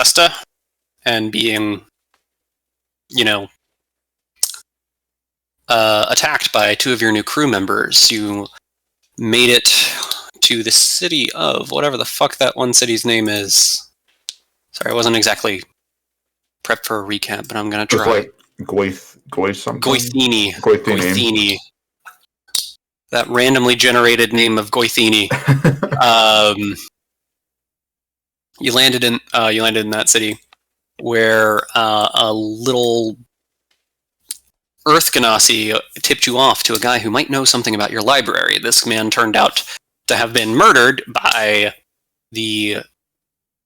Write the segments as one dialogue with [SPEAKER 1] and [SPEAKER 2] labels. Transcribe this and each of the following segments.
[SPEAKER 1] Vesta and being, attacked by two of your new crew members. You made it to the city of whatever the fuck that one city's name is. Sorry, I wasn't exactly prepped for a recap, but I'm gonna try.
[SPEAKER 2] It's like something.
[SPEAKER 1] Goithini. That randomly generated name of Goithini. You landed in that city, where a little Earth Ganassi tipped you off to a guy who might know something about your library. This man turned out to have been murdered by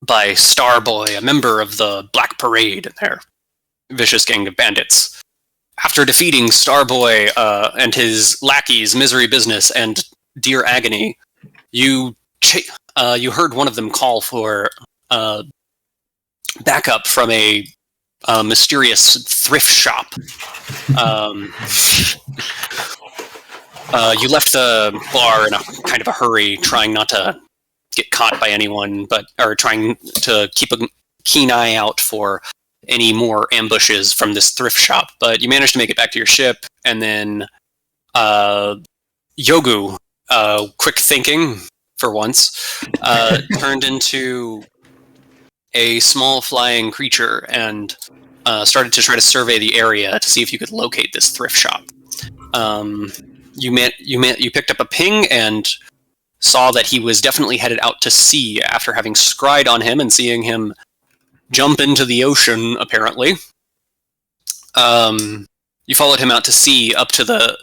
[SPEAKER 1] Starboy, a member of the Black Parade and their vicious gang of bandits. After defeating Starboy and his lackeys, Misery Business and Dear Agony, you heard one of them call for backup from a mysterious thrift shop. You left the bar in a kind of a hurry, trying not to get caught by anyone, or trying to keep a keen eye out for any more ambushes from this thrift shop. But you managed to make it back to your ship, and then Yogu, quick thinking for once, turned into a small flying creature and started to try to survey the area to see if you could locate this thrift shop. You picked up a ping and saw that he was definitely headed out to sea after having scryed on him and seeing him jump into the ocean, apparently. You followed him out to sea up to the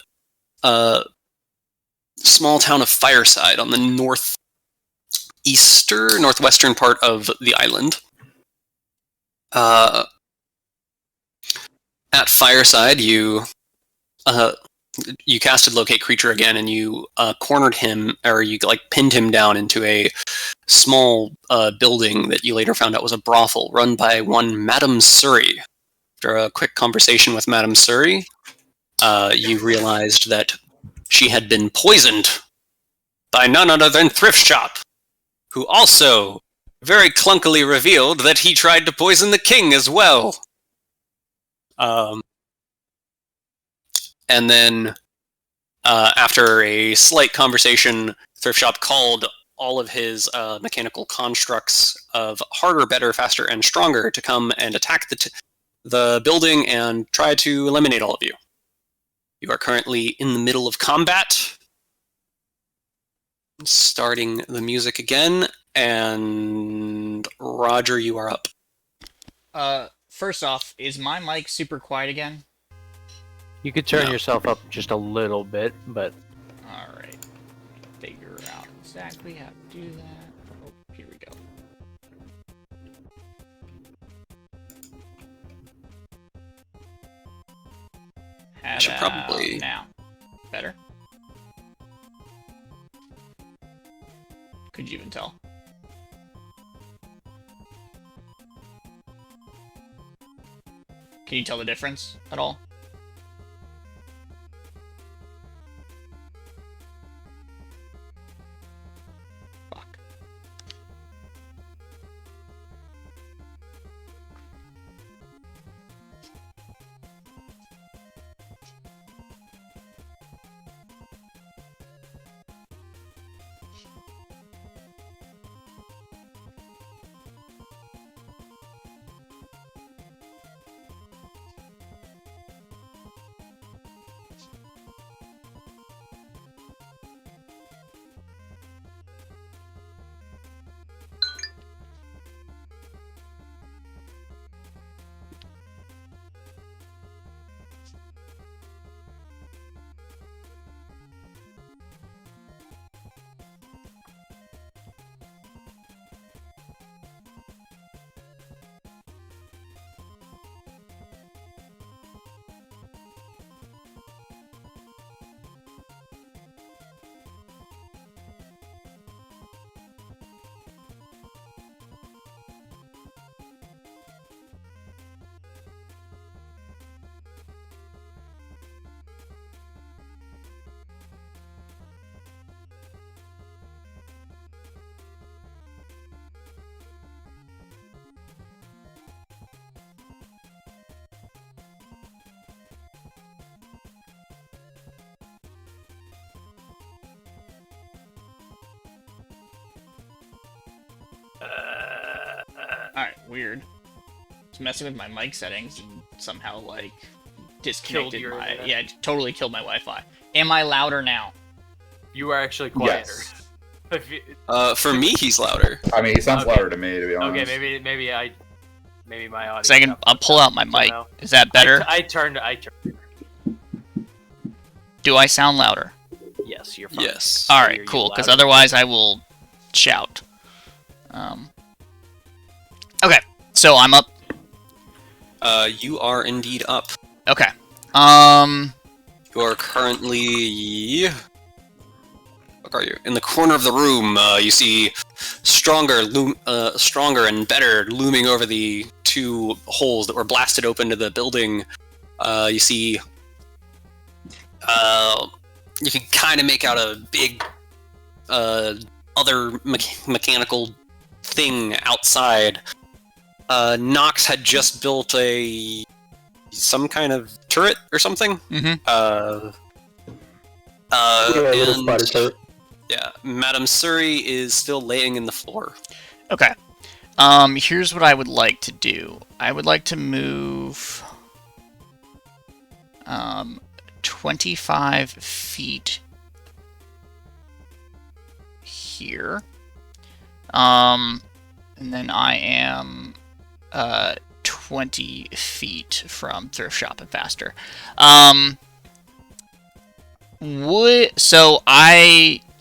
[SPEAKER 1] small town of Fireside on the northwestern part of the island. At Fireside, you casted Locate Creature again, and you cornered him, or you pinned him down into a small building that you later found out was a brothel run by one Madame Surrey. After a quick conversation with Madame Surrey, you realized that she had been poisoned by none other than Thrift Shop, who also very clunkily revealed that he tried to poison the king as well. And then, after a slight conversation, Thrift Shop called all of his mechanical constructs of harder, better, faster, and stronger to come and attack the building and try to eliminate all of you. You are currently in the middle of combat. Starting the music again, and Roger, you are up.
[SPEAKER 3] First off, is my mic super quiet again?
[SPEAKER 4] You could turn yourself up just a little bit, but...
[SPEAKER 3] Alright. Figure out exactly how to do that. Oh, here we go.
[SPEAKER 1] Should probably...
[SPEAKER 3] Now. Better? Could you even tell? Can you tell the difference at all? Fuck. Alright, weird. It's messing with my mic settings and somehow, like, disconnected
[SPEAKER 4] your
[SPEAKER 3] my...
[SPEAKER 4] internet.
[SPEAKER 3] Yeah, it totally killed my Wi-Fi. Am I louder now?
[SPEAKER 4] You are actually quieter.
[SPEAKER 2] Yes.
[SPEAKER 4] If you-
[SPEAKER 1] For me, he's louder.
[SPEAKER 2] I mean, he sounds
[SPEAKER 4] Okay.
[SPEAKER 2] louder to me, to be honest.
[SPEAKER 4] okay, maybe my audio.
[SPEAKER 3] So I'll pull out my mic. Is that better?
[SPEAKER 4] I turned.
[SPEAKER 3] Do I sound louder?
[SPEAKER 4] Yes, you're fine.
[SPEAKER 1] Yes.
[SPEAKER 3] All
[SPEAKER 4] I
[SPEAKER 3] right,
[SPEAKER 4] hear you
[SPEAKER 3] cool. Because
[SPEAKER 4] louder.
[SPEAKER 3] otherwise, I will shout. Okay, so I'm up.
[SPEAKER 1] You are indeed up.
[SPEAKER 3] Okay.
[SPEAKER 1] You are currently... Where are you? In the corner of the room, you see stronger and better looming over the two holes that were blasted open to the building. You see... you can kind of make out a big other mechanical thing outside. Nox had just built some kind of turret or something.
[SPEAKER 3] Mm-hmm.
[SPEAKER 2] Little spider turret.
[SPEAKER 1] Yeah, Madame Suri is still laying in the floor.
[SPEAKER 3] Okay. Here's what I would like to do. I would like to move 25 feet here. And then I am 20 feet from thrift shop and faster.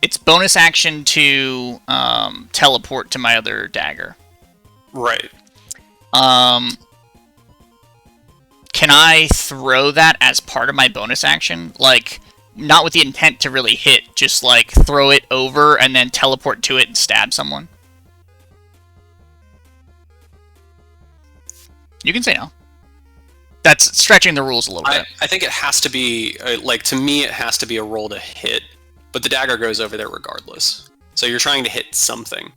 [SPEAKER 3] It's bonus action to teleport to my other dagger.
[SPEAKER 1] Right.
[SPEAKER 3] Can I throw that as part of my bonus action? Like, not with the intent to really hit, just like throw it over and then teleport to it and stab someone? You can say no. That's stretching the rules a little bit.
[SPEAKER 1] I think it has to be, to me, it has to be a roll to hit, but the dagger goes over there regardless. So you're trying to hit something.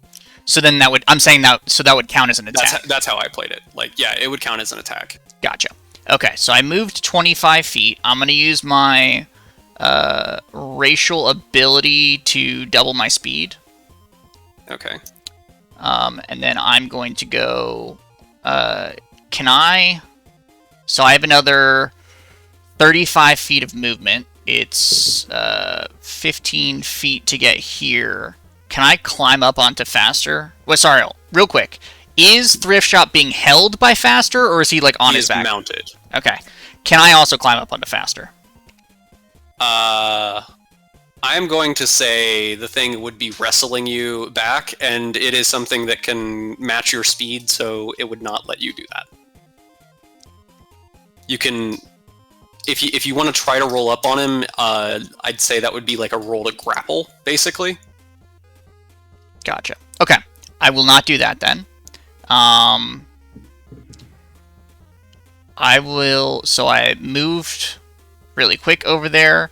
[SPEAKER 3] So then that would, that would count as an attack.
[SPEAKER 1] That's how I played it. Yeah, it would count as an attack.
[SPEAKER 3] Gotcha. Okay, so I moved 25 feet. I'm going to use my racial ability to double my speed.
[SPEAKER 1] Okay.
[SPEAKER 3] And then I'm going to go... So I have another 35 feet of movement. It's 15 feet to get here. Can I climb up onto Faster? Well, sorry, real quick. Is Thrift Shop being held by Faster, or is he, like, on his back?
[SPEAKER 1] He is mounted.
[SPEAKER 3] Okay. Can I also climb up onto Faster?
[SPEAKER 1] I am going to say the thing would be wrestling you back, and it is something that can match your speed, so it would not let you do that. You can... If you want to try to roll up on him, I'd say that would be like a roll to grapple, basically.
[SPEAKER 3] Gotcha. Okay. I will not do that then. I will... So I moved really quick over there.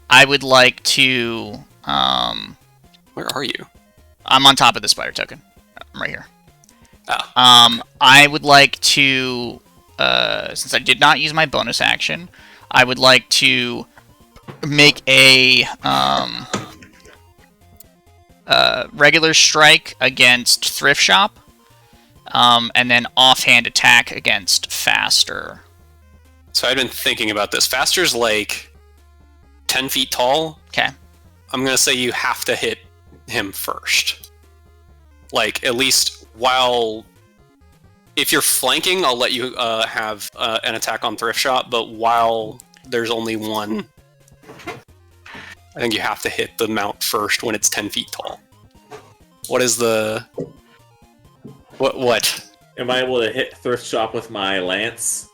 [SPEAKER 3] I would like to...
[SPEAKER 1] Where are you?
[SPEAKER 3] I'm on top of the spider token. I'm right here.
[SPEAKER 1] Ah.
[SPEAKER 3] I would like to... since I did not use my bonus action, I would like to make a regular strike against Thrift Shop, and then offhand attack against Faster.
[SPEAKER 1] So I've been thinking about this. Faster's like 10 feet tall.
[SPEAKER 3] Okay.
[SPEAKER 1] I'm going to say you have to hit him first. Like, at least while... If you're flanking, I'll let you have an attack on Thrift Shop, but while there's only one, I think you have to hit the mount first when it's 10 feet tall. What is the... What?
[SPEAKER 5] Am I able to hit Thrift Shop with my lance?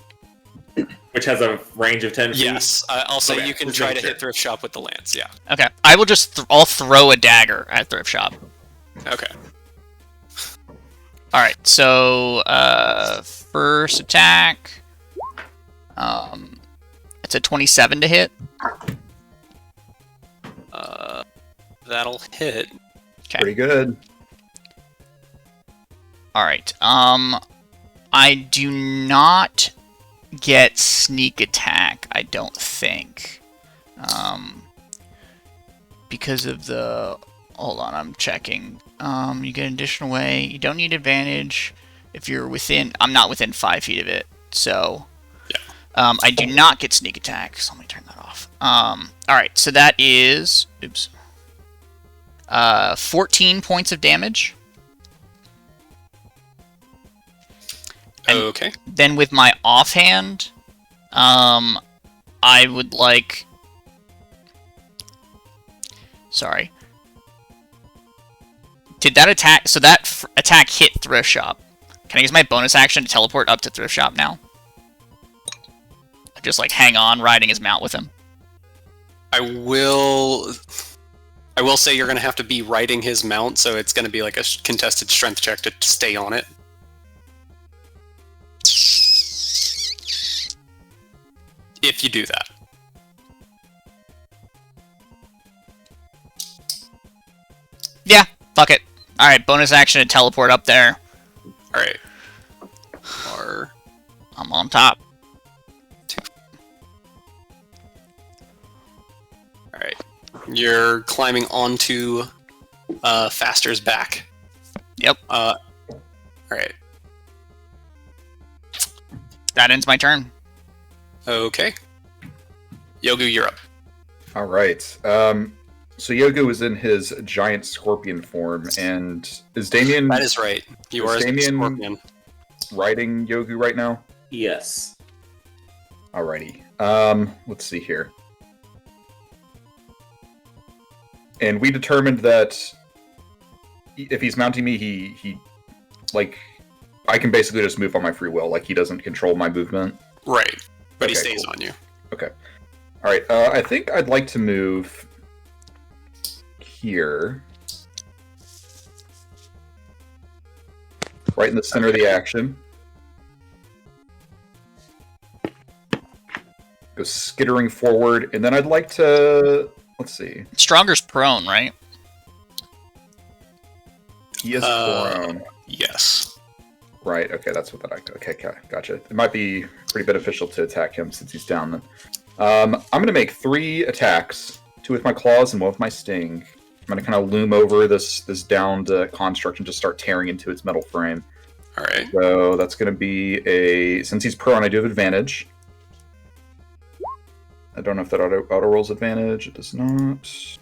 [SPEAKER 5] Which has a range of 10 feet?
[SPEAKER 1] Yes, I'll say
[SPEAKER 5] Okay,
[SPEAKER 1] you can
[SPEAKER 5] just
[SPEAKER 1] try to
[SPEAKER 5] making
[SPEAKER 1] hit Thrift Shop with the lance, yeah.
[SPEAKER 3] Okay. I will just... I'll throw a dagger at Thrift Shop.
[SPEAKER 1] Okay.
[SPEAKER 3] Alright, so... first attack... it's a 27 to hit.
[SPEAKER 1] That'll hit.
[SPEAKER 3] Okay.
[SPEAKER 2] Pretty good.
[SPEAKER 3] Alright, I do not get sneak attack, I don't think. Because of the... Hold on, I'm checking. You get an additional way. You don't need advantage if you're within, I'm not within 5 feet of it, so
[SPEAKER 1] Yeah.
[SPEAKER 3] I do not get sneak attack. So let me turn that off. All right, so that is 14 points of damage. And
[SPEAKER 1] Okay.
[SPEAKER 3] then with my offhand, I would like. Sorry. Did that attack? So that attack hit Thrift Shop. Can I use my bonus action to teleport up to Thrift Shop now? Just like hang on, riding his mount with him.
[SPEAKER 1] I will say you're going to have to be riding his mount, so it's going to be like a contested strength check to stay on it. If you do that.
[SPEAKER 3] Yeah, fuck it. Alright, bonus action to teleport up there.
[SPEAKER 1] Alright.
[SPEAKER 3] I'm on top.
[SPEAKER 1] Alright. You're climbing onto Faster's back.
[SPEAKER 3] Yep.
[SPEAKER 1] Alright.
[SPEAKER 3] That ends my turn.
[SPEAKER 1] Okay. Yogu, you're up.
[SPEAKER 2] All right. So Yogu is in his giant scorpion form, and is Damien
[SPEAKER 1] That is right. You
[SPEAKER 2] Is
[SPEAKER 1] are a
[SPEAKER 2] Damien-
[SPEAKER 1] scorpion.
[SPEAKER 2] riding Yogu right now?
[SPEAKER 5] Yes.
[SPEAKER 2] Alrighty. Let's see here. And we determined that if he's mounting me, he like I can basically just move on my free will. Like he doesn't control my movement.
[SPEAKER 1] Right. But he
[SPEAKER 2] Okay,
[SPEAKER 1] stays
[SPEAKER 2] cool.
[SPEAKER 1] on you.
[SPEAKER 2] Okay. All right. I think I'd like to move here, right in the center of the action. Go skittering forward, and then I'd like to. Let's see.
[SPEAKER 3] Stronger's prone, right?
[SPEAKER 2] He is prone.
[SPEAKER 1] Yes.
[SPEAKER 2] Right, okay, that's what that... Okay, gotcha. It might be pretty beneficial to attack him since he's down then. I'm going to make 3 attacks, 2 with my claws and 1 with my sting. I'm going to kind of loom over this downed construct and just start tearing into its metal frame.
[SPEAKER 1] Alright.
[SPEAKER 2] So that's going to be a... Since he's prone, I do have advantage. I don't know if that auto rolls advantage. It does not.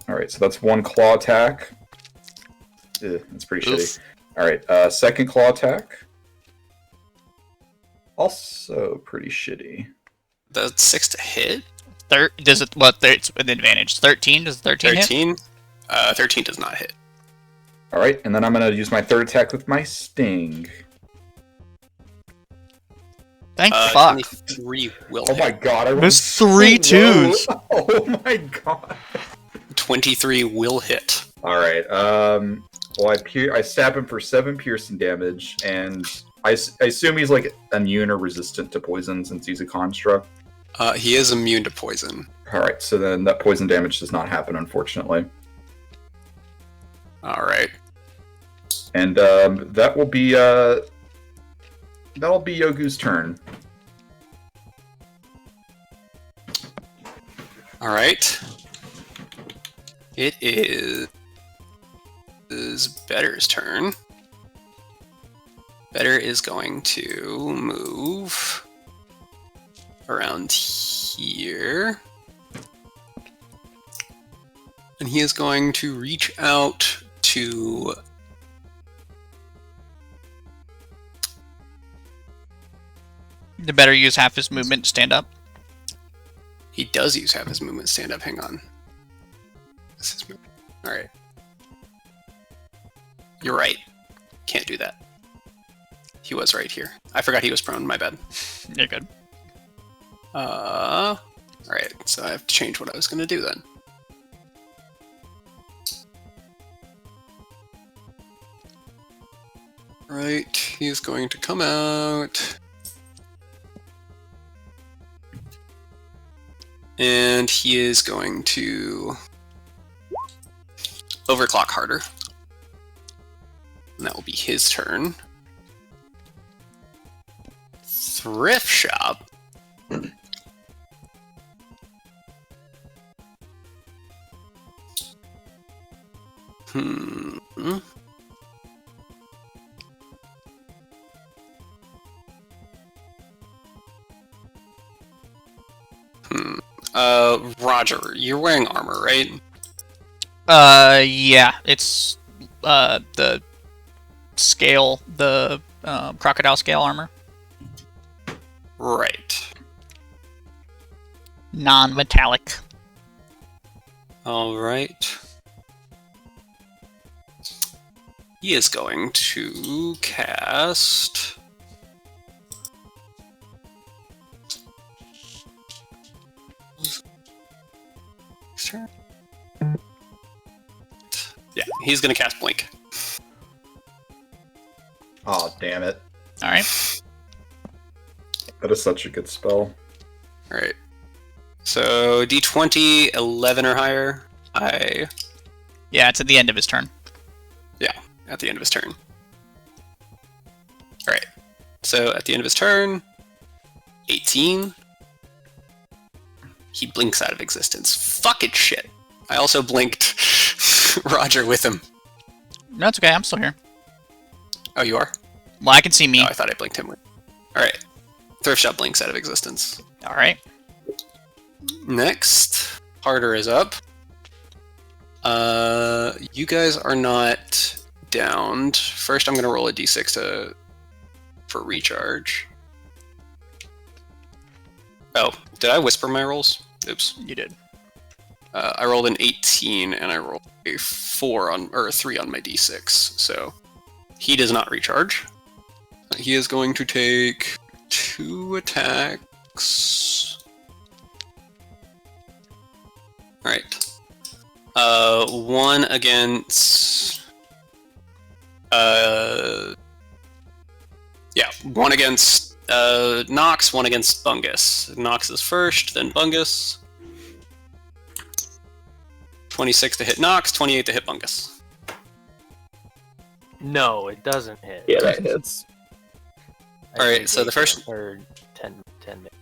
[SPEAKER 2] Alright, so that's 1 claw attack. That's pretty shitty. Alright, second claw attack. Also pretty shitty.
[SPEAKER 1] That's 6 to hit.
[SPEAKER 3] Does it? What? It's with advantage. 13. Does 13 hit?
[SPEAKER 1] 13? 13 does not hit.
[SPEAKER 2] Alright, and then I'm going to use my third attack with my sting.
[SPEAKER 3] Thank fuck.
[SPEAKER 1] 23 will
[SPEAKER 2] Oh
[SPEAKER 1] hit.
[SPEAKER 2] my god, I rolled
[SPEAKER 3] There's
[SPEAKER 2] so
[SPEAKER 3] 3
[SPEAKER 2] low.
[SPEAKER 3] twos.
[SPEAKER 2] Oh my god.
[SPEAKER 1] 23 will hit.
[SPEAKER 2] Alright, well, I stab him for 7 piercing damage, and I assume he's like immune or resistant to poison since he's a construct.
[SPEAKER 1] He is immune to poison.
[SPEAKER 2] Alright, so then that poison damage does not happen, unfortunately.
[SPEAKER 1] Alright.
[SPEAKER 2] And that will be that'll be Yogu's turn.
[SPEAKER 1] Alright. It is Better's turn. Better is going to move around here. And he is going to reach out to...
[SPEAKER 3] The better use half his movement to stand up.
[SPEAKER 1] He does use half his movement to stand up. Hang on. This is movement. Alright. You're right. Can't do that. He was right here. I forgot he was prone. My bad.
[SPEAKER 3] You're good.
[SPEAKER 1] Alright, so I have to change what I was going to do then. Right, he's going to come out. And he is going to overclock harder. And that will be his turn. Thrift shop. Roger, you're wearing armor, right?
[SPEAKER 3] Yeah, it's the scale, the crocodile scale armor,
[SPEAKER 1] Right.
[SPEAKER 3] non-metallic.
[SPEAKER 1] All right. He is going to cast. Turn. Yeah, he's going to cast Blink.
[SPEAKER 2] Oh, damn it.
[SPEAKER 3] All right.
[SPEAKER 2] That is such a good spell.
[SPEAKER 1] All right. So D20, 11 or higher.
[SPEAKER 3] Yeah, it's at the end of his turn.
[SPEAKER 1] Yeah, at the end of his turn. All right. So at the end of his turn, 18. He blinks out of existence. Fucking shit. I also blinked Roger with him.
[SPEAKER 3] No, it's okay. I'm still here.
[SPEAKER 1] Oh, you are?
[SPEAKER 3] Well, I can see me.
[SPEAKER 1] Oh, I thought I blinked him with. All right. Thrift Shop blinks out of existence.
[SPEAKER 3] All right.
[SPEAKER 1] Next, Harder is up. You guys are not downed. First, I'm going to roll a d6 for recharge. Oh, did I whisper my rolls? Oops.
[SPEAKER 3] You did.
[SPEAKER 1] I rolled an 18 and I rolled a 3 on my d6. So he does not recharge. He is going to take 2 attacks. All right. One against. One against Nox, one against Bungus. Nox is first, then Bungus. 26 to hit Nox, 28 to hit Bungus.
[SPEAKER 4] No, it doesn't hit.
[SPEAKER 6] Yeah, that hits.
[SPEAKER 1] Alright, so the first-
[SPEAKER 4] Or 10 damage.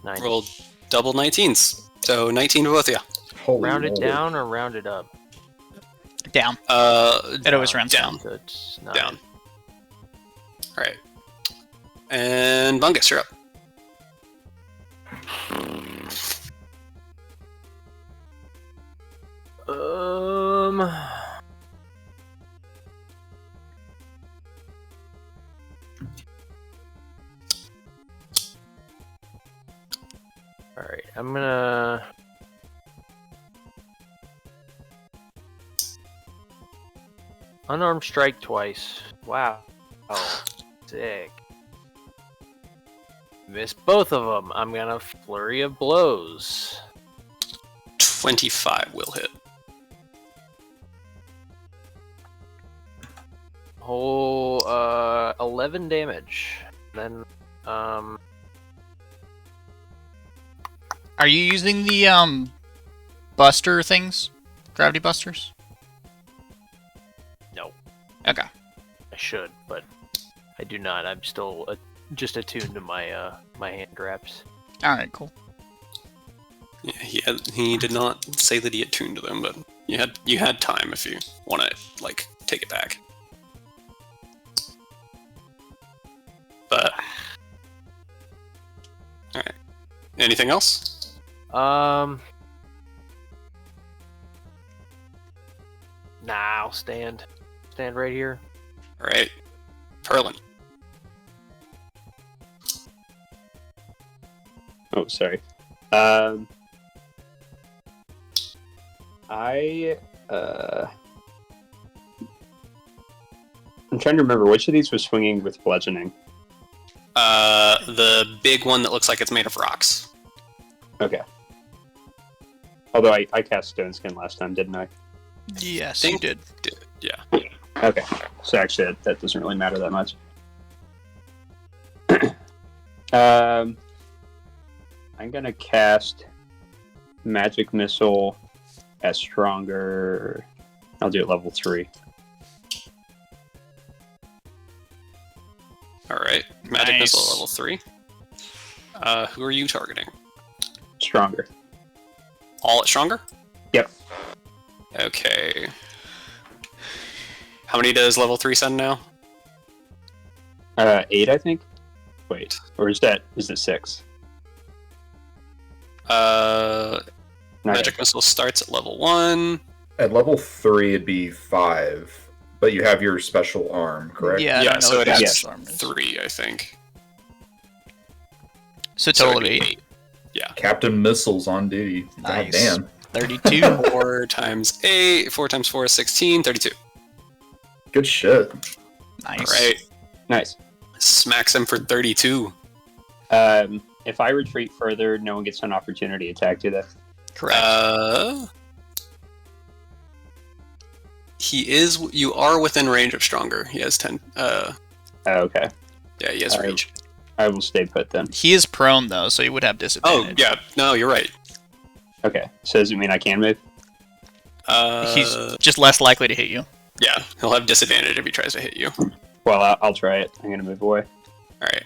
[SPEAKER 4] 9.
[SPEAKER 1] Rolled double 19s. So 19 to both of you.
[SPEAKER 2] Holy
[SPEAKER 4] Round it
[SPEAKER 2] moly.
[SPEAKER 4] down or round it up?
[SPEAKER 3] Down. It always rounds down.
[SPEAKER 1] down.
[SPEAKER 4] So it's 9.
[SPEAKER 1] Down. Alright. And Bungus, you're up.
[SPEAKER 4] Alright, I'm gonna... Unarmed strike twice. Wow. Oh, sick. Missed both of them. I'm gonna flurry of blows.
[SPEAKER 1] 25 will hit.
[SPEAKER 4] Whole 11 damage. Then
[SPEAKER 3] Are you using the buster things? Gravity busters?
[SPEAKER 4] no,
[SPEAKER 3] Okay.
[SPEAKER 4] I should, but I do not. I'm still just attuned to my my hand wraps.
[SPEAKER 3] All right, cool.
[SPEAKER 1] Yeah, he did not say that he had tuned to them, but you had time if you want to take it back. But all right. Anything else?
[SPEAKER 4] Nah, I'll stand right here.
[SPEAKER 1] All right, Perlin.
[SPEAKER 6] Oh, sorry. I'm trying to remember which of these was swinging with bludgeoning.
[SPEAKER 1] The big one that looks like it's made of rocks.
[SPEAKER 6] Okay. Although I cast Stone Skin last time, didn't I?
[SPEAKER 3] Yes,
[SPEAKER 1] Think-
[SPEAKER 3] you did.
[SPEAKER 1] Yeah.
[SPEAKER 6] Okay. So actually, that doesn't really matter that much. I'm gonna cast Magic Missile as stronger. I'll do it level 3.
[SPEAKER 1] All right. Magic
[SPEAKER 3] Nice.
[SPEAKER 1] missile level 3. Who are you targeting?
[SPEAKER 6] Stronger.
[SPEAKER 1] All at stronger?
[SPEAKER 6] Yep.
[SPEAKER 1] Okay. How many does level 3 send now?
[SPEAKER 6] 8, I think. Wait, or is it 6? Not
[SPEAKER 1] Magic
[SPEAKER 6] yet.
[SPEAKER 1] Missile starts at level 1.
[SPEAKER 2] At level 3, it'd be 5, but you have your special arm, correct?
[SPEAKER 3] Yeah, I
[SPEAKER 1] Yeah,
[SPEAKER 3] don't know
[SPEAKER 1] so
[SPEAKER 3] what
[SPEAKER 1] it
[SPEAKER 3] his
[SPEAKER 1] has
[SPEAKER 3] special arm is.
[SPEAKER 1] 3, I think.
[SPEAKER 3] So
[SPEAKER 1] So
[SPEAKER 3] total
[SPEAKER 1] it'd
[SPEAKER 3] of
[SPEAKER 1] be
[SPEAKER 3] 8.
[SPEAKER 2] Captain Missiles on duty.
[SPEAKER 3] Nice.
[SPEAKER 2] God damn.
[SPEAKER 3] 32.
[SPEAKER 1] 4 times 8. 4 times 4 is 16. 32.
[SPEAKER 2] Good shit.
[SPEAKER 3] Nice.
[SPEAKER 1] Alright.
[SPEAKER 6] Nice.
[SPEAKER 1] Smacks him for 32.
[SPEAKER 6] If I retreat further, no one gets an opportunity attack, do they?
[SPEAKER 3] Correct.
[SPEAKER 1] You are within range of Stronger. He has 10.
[SPEAKER 6] Okay.
[SPEAKER 1] Yeah, he has
[SPEAKER 6] Alright.
[SPEAKER 1] reach.
[SPEAKER 6] I will stay put then.
[SPEAKER 3] He is prone, though, so he would have
[SPEAKER 1] Oh,
[SPEAKER 3] disadvantage.
[SPEAKER 1] yeah. No, you're right.
[SPEAKER 6] Okay. So does it mean I can move?
[SPEAKER 3] He's just less likely to hit you.
[SPEAKER 1] Yeah, he'll have disadvantage if he tries to hit you.
[SPEAKER 6] Well, I'll try it. I'm gonna move away.
[SPEAKER 1] Alright.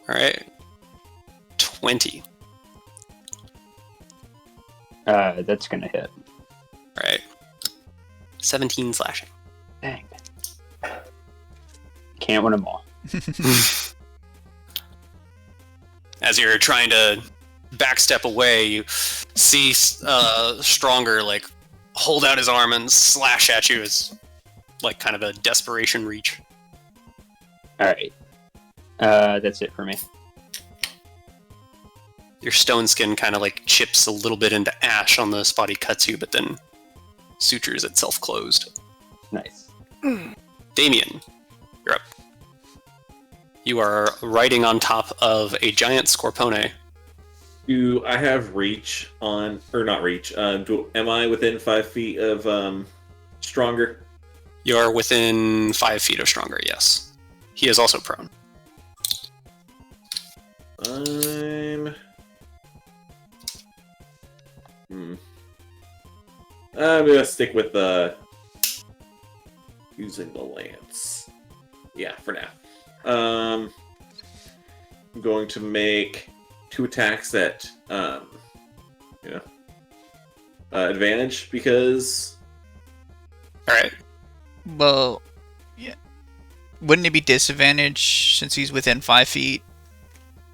[SPEAKER 1] Alright. 20.
[SPEAKER 6] That's gonna hit.
[SPEAKER 1] Alright. 17 slashing.
[SPEAKER 6] Dang. Can't win them all.
[SPEAKER 1] As you're trying to backstep away, you see Stronger, like, hold out his arm and slash at you as, like, kind of a desperation reach.
[SPEAKER 6] Alright. That's it for me.
[SPEAKER 1] Your stone skin kind of, like, chips a little bit into ash on the spot he cuts you, but then sutures itself closed.
[SPEAKER 6] Nice.
[SPEAKER 1] Damien, you're up. You are riding on top of a giant Scorpone.
[SPEAKER 5] Do I have reach on, or not reach? Am I within 5 feet of Stronger?
[SPEAKER 1] You're within 5 feet of Stronger, yes. He is also prone.
[SPEAKER 5] I'm gonna stick with using the lance. Yeah, for now. I'm going to make 2 attacks at advantage because
[SPEAKER 1] Alright.
[SPEAKER 3] Well, yeah. Wouldn't it be disadvantage since he's within 5 feet?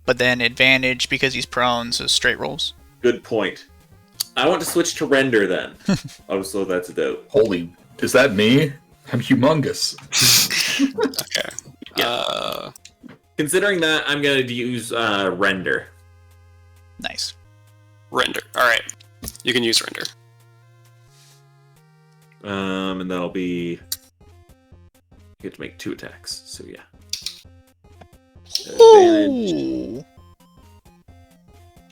[SPEAKER 3] But then advantage because he's prone, so straight rolls?
[SPEAKER 5] good point. I want to switch to render then. Oh, so that's a dope.
[SPEAKER 2] Holy, is that me? I'm humongous.
[SPEAKER 1] Okay.
[SPEAKER 5] Yeah. Considering that, I'm going to use render.
[SPEAKER 3] Nice.
[SPEAKER 1] Render. Alright. You can use render.
[SPEAKER 5] And that'll be... You get to make 2 attacks, so yeah. Advantage.
[SPEAKER 3] Ooh.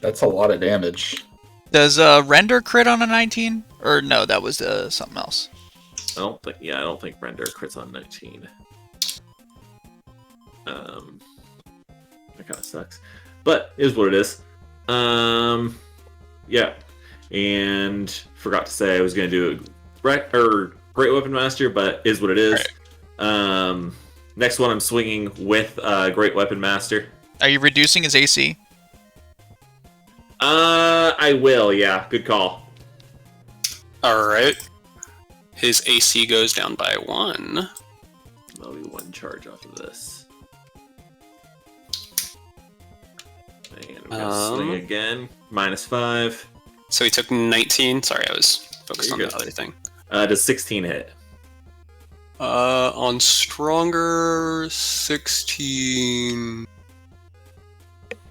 [SPEAKER 2] That's a lot of damage.
[SPEAKER 3] Does render crit on a 19? Or no, that was something else.
[SPEAKER 5] I don't think render crits on 19. That kind of sucks, but it is what it is. Yeah, and forgot to say I was gonna do Great Weapon Master, but is what it is. Right. Next one I'm swinging with Great Weapon Master.
[SPEAKER 3] Are you reducing his AC?
[SPEAKER 5] I will. Yeah, good call.
[SPEAKER 1] Alright. His AC goes down by 1.
[SPEAKER 5] That'll be 1 charge off of this. And I'm gonna swing again. -5.
[SPEAKER 1] So he took 19. Sorry, I was focused on
[SPEAKER 5] There
[SPEAKER 1] the
[SPEAKER 5] you go.
[SPEAKER 1] other thing.
[SPEAKER 5] Does 16 hit?
[SPEAKER 1] On Stronger, 16...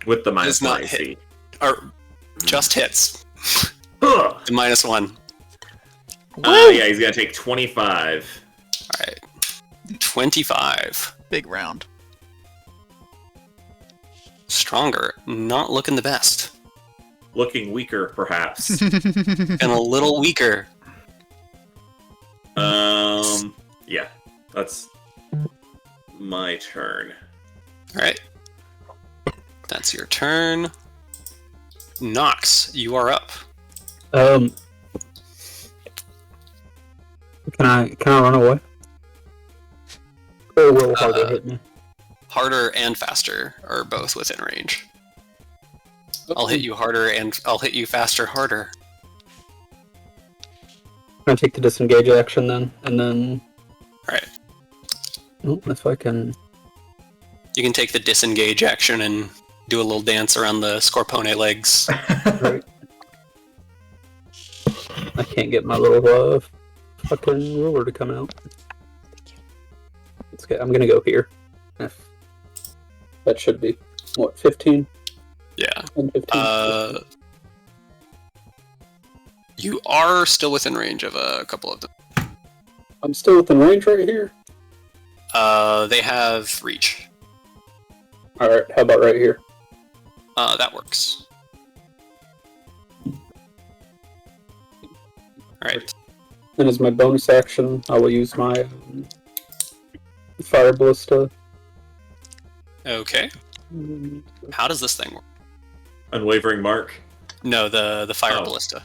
[SPEAKER 5] With the
[SPEAKER 1] Does not
[SPEAKER 5] -1
[SPEAKER 1] hit.
[SPEAKER 5] AC.
[SPEAKER 1] Or just hits.
[SPEAKER 5] Ugh.
[SPEAKER 1] The -1.
[SPEAKER 5] Yeah, he's gonna take 25.
[SPEAKER 1] Alright. 25.
[SPEAKER 3] Big round.
[SPEAKER 1] Stronger. Not looking the best.
[SPEAKER 5] Looking weaker, perhaps.
[SPEAKER 1] And a little weaker.
[SPEAKER 5] Yeah, that's my turn.
[SPEAKER 1] Alright. That's your turn. Nox, you are up.
[SPEAKER 7] Can I run away? Or will Harder hit me?
[SPEAKER 1] Harder and faster are both within range. I'll hit you harder and I'll hit you faster harder.
[SPEAKER 7] Can I take the disengage action then? And then...
[SPEAKER 1] Alright.
[SPEAKER 7] Oh, if I can...
[SPEAKER 1] You can take the disengage action and do a little dance around the Scorpone legs.
[SPEAKER 7] Right. I can't get my little fucking ruler to come out. Let's get, I'm gonna go here. That should be what, 15?
[SPEAKER 1] Yeah.
[SPEAKER 7] 10, 15.
[SPEAKER 1] You are still within range of a couple of them.
[SPEAKER 7] I'm still within range right here.
[SPEAKER 1] They have reach.
[SPEAKER 7] All right. How about right here?
[SPEAKER 1] That works. Alright.
[SPEAKER 7] And as my bonus action, I will use my fire ballista.
[SPEAKER 1] Okay. How does this thing work?
[SPEAKER 5] Unwavering mark.
[SPEAKER 1] No, the fire
[SPEAKER 5] Oh.
[SPEAKER 1] ballista.